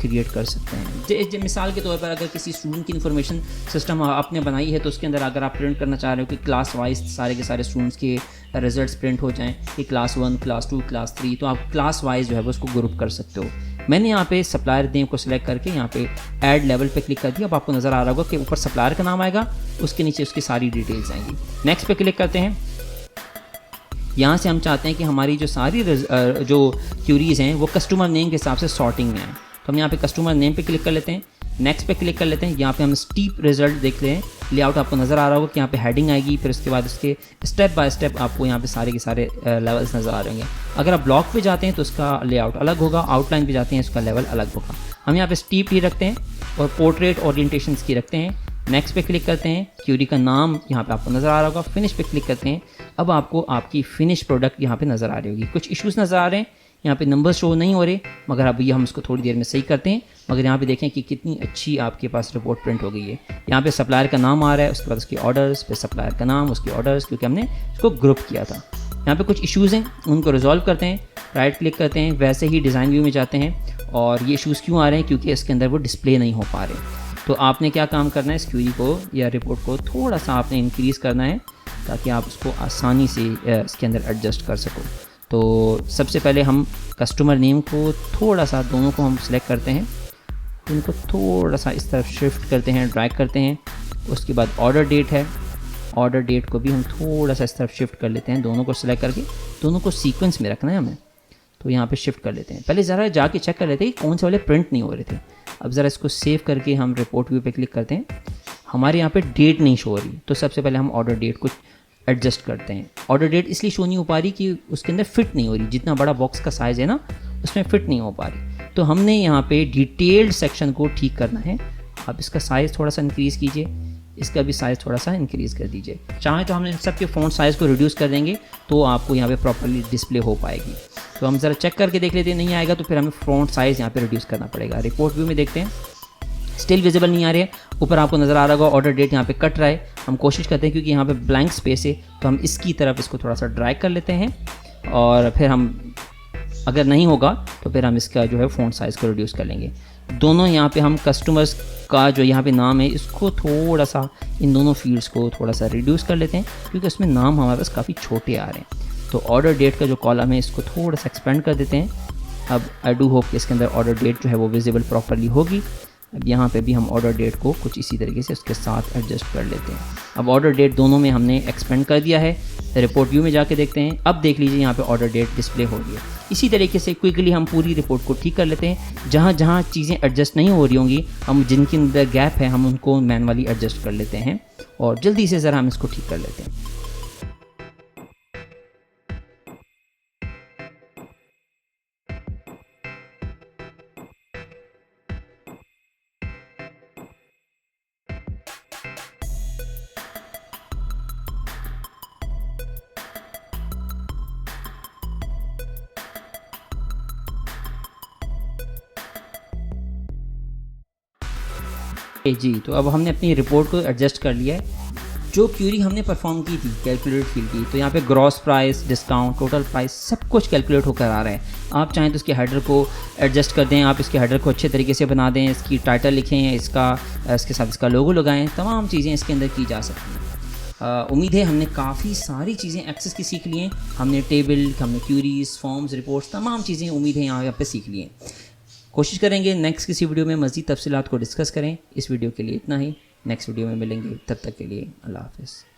क्रिएट कर सकते हैं। मिसाल के तौर पर अगर किसी स्टूडेंट की इन्फॉर्मेशन सिस्टम आपने बनाई है तो उसके अंदर अगर आप प्रिंट करना चाह रहे हो कि क्लास वाइज सारे के सारे स्टूडेंट्स के रिजल्ट्स प्रिंट हो जाएँ कि क्लास 1, क्लास 2, क्लास 3, तो आप क्लास वाइज जो है वो उसको ग्रुप कर सकते हो। मैंने यहाँ पे सप्लायर नेम को सिलेक्ट करके यहाँ पे ऐड लेवल पे क्लिक कर दिया। अब आपको नज़र आ रहा होगा कि ऊपर सप्लायर का नाम आएगा, उसके नीचे उसकी सारी डिटेल्स आएंगी। नेक्स्ट पे क्लिक करते हैं। यहाँ से हम चाहते हैं कि हमारी जो सारी जो क्यूरीज़ हैं वो कस्टमर नेम के हिसाब से सॉर्टिंग में आए। तो हम यहाँ पे कस्टमर नेम पे क्लिक कर लेते हैं। नेक्स्ट पे क्लिक कर लेते हैं। यहाँ पे हम स्टीप रिजल्ट देख रहे हैं। लेआउट आपको नज़र आ रहा होगा कि यहाँ पे हेडिंग आएगी, फिर उसके बाद उसके स्टेप बाय स्टेप आपको यहाँ पे सारे के सारे लेवल्स नज़र आ रहे होंगे। अगर आप ब्लॉक पे जाते हैं तो उसका लेआउट अलग होगा, आउटलाइन पे जाते हैं उसका लेवल अलग होगा। हम यहाँ पे स्टीप ही रखते हैं और पोर्ट्रेट ओरिएंटेशन की रखते हैं। नेक्स्ट पे क्लिक करते हैं। क्यूरी का नाम यहाँ पे आपको नज़र आ रहा होगा। फिनिश पे क्लिक करते हैं। अब आपको आपकी फिनिश प्रोडक्ट यहाँ पे नज़र आ रही होगी। कुछ इश्यूज़ नज़र आ रहे हैं, यहाँ पे नंबर शो नहीं हो रहे, मगर अब ये हम इसको थोड़ी देर में सही करते हैं। मगर यहाँ पे देखें कि कितनी अच्छी आपके पास रिपोर्ट प्रिंट हो गई है। यहाँ पे सप्लायर का नाम आ रहा है, उसके बाद उसके ऑर्डर्स, फिर सप्लायर का नाम, उसके ऑर्डर्स, क्योंकि हमने इसको ग्रुप किया था। यहाँ पे कुछ इश्यूज़ हैं, उनको रिजॉल्व करते हैं। राइट क्लिक करते हैं, वैसे ही डिज़ाइन व्यू में जाते हैं। और ये इश्यूज़ क्यों आ रहे हैं? क्योंकि इसके अंदर वो डिस्प्ले नहीं हो पा रहे। तो आपने क्या काम करना है, इस क्यूरी को या रिपोर्ट को थोड़ा सा आपने इंक्रीज़ करना है ताकि आप उसको आसानी से इसके अंदर एडजस्ट कर सको। तो सबसे पहले हम कस्टमर नेम को थोड़ा सा, दोनों को हम सिलेक्ट करते हैं, इनको थोड़ा सा इस तरफ शिफ्ट करते हैं, ड्रैग करते हैं। उसके बाद ऑर्डर डेट है, ऑर्डर डेट को भी हम थोड़ा सा इस तरफ शिफ्ट कर लेते हैं। दोनों को सिलेक्ट करके दोनों को सीक्वेंस में रखना है हमें, तो यहाँ पे शिफ्ट कर लेते हैं। पहले ज़रा जाके चेक कर लेते हैं कि कौन से वाले प्रिंट नहीं हो रहे थे। अब ज़रा इसको सेव करके हम रिपोर्ट व्यू पे क्लिक करते हैं। हमारे यहाँ पे डेट नहीं शो हो रही, तो सबसे पहले हम ऑर्डर डेट को एडजस्ट करते हैं। ऑर्डर डेट इसलिए शो नहीं हो पा रही कि उसके अंदर फिट नहीं हो रही, जितना बड़ा बॉक्स का साइज़ है ना उसमें फिट नहीं हो पा रही। तो हमने यहाँ पे डिटेल्ड सेक्शन को ठीक करना है। आप इसका साइज़ थोड़ा सा इंक्रीज़ कीजिए, इसका भी साइज़ थोड़ा सा इंक्रीज़ कर दीजिए। चाहें तो हमने सब के फ़ॉन्ट साइज़ को रिड्यूस कर देंगे तो आपको यहाँ पे प्रॉपर्ली डिस्प्ले हो पाएगी। तो हम ज़रा चेक करके देख लेते हैं, नहीं आएगा तो फिर हमें फ़ॉन्ट साइज़ यहाँ पे रिड्यूस करना पड़ेगा। रिपोर्ट व्यू में देखते हैं, स्टिल विजिबल नहीं आ रही है। ऊपर आपको नज़र आ रहा होगा ऑर्डर डेट यहाँ पे कट रहा है। हम कोशिश करते हैं क्योंकि यहाँ पे ब्लैंक स्पेस है तो हम इसकी तरफ इसको थोड़ा सा ड्रैग कर लेते हैं और फिर हम, अगर नहीं होगा तो फिर हम इसका जो है फ़ॉन्ट साइज़ को रिड्यूस कर लेंगे। दोनों यहाँ पे हम कस्टमर्स का जो यहाँ पे नाम है इसको थोड़ा सा, इन दोनों फील्ड्स को थोड़ा सा रिड्यूस कर लेते हैं क्योंकि उसमें नाम हमारे पास काफ़ी छोटे आ रहे हैं। तो ऑर्डर डेट का जो कॉलम है इसको थोड़ा सा एक्सपेंड कर देते हैं। अब आई डू होप कि इसके अंदर ऑर्डर डेट जो है वो विजिबल प्रॉपर्ली होगी। अब यहाँ पे भी हम ऑर्डर डेट को कुछ इसी तरीके से उसके साथ एडजस्ट कर लेते हैं। अब ऑर्डर डेट दोनों में हमने एक्सपेंड कर दिया है। रिपोर्ट व्यू में जाके देखते हैं। अब देख लीजिए यहाँ पे ऑर्डर डेट डिस्प्ले हो रही है। इसी तरीके से क्विकली हम पूरी रिपोर्ट को ठीक कर लेते हैं। जहाँ जहाँ चीज़ें एडजस्ट नहीं हो रही होंगी, हम जिनके अंदर गैप है हम उनको मैनुअली एडजस्ट कर लेते हैं और जल्दी से ज़रा हम इसको ठीक कर लेते हैं। जी, तो अब हमने अपनी रिपोर्ट को एडजस्ट कर लिया है। जो क्यूरी हमने परफॉर्म की थी कैलकुलेट फील्ड की, तो यहाँ पे gross price, discount, total price सब कुछ कैलकुलेट होकर आ रहा है। आप चाहें तो इसके हेडर को एडजस्ट कर दें, आप इसके हेडर को अच्छे तरीके से बना दें, इसकी टाइटल लिखें, इसके साथ इसका लोगो लगाएं, तमाम चीज़ें इसके अंदर की जा सकती हैं। उम्मीद है हमने काफ़ी सारी चीज़ें एक्सेस की सीख ली हैं। हमने टेबल, हमने क्यूरीज, फॉर्म्स, रिपोर्ट्स, तमाम चीज़ें उम्मीद है यहाँ पे सीख ली हैं। कोशिश करेंगे नेक्स्ट किसी वीडियो में मज़ीद तफसीलात को डिस्कस करें। इस वीडियो के लिए इतना ही, नेक्स्ट वीडियो में मिलेंगे, तब तक के लिए अल्लाह हाफ़िज़।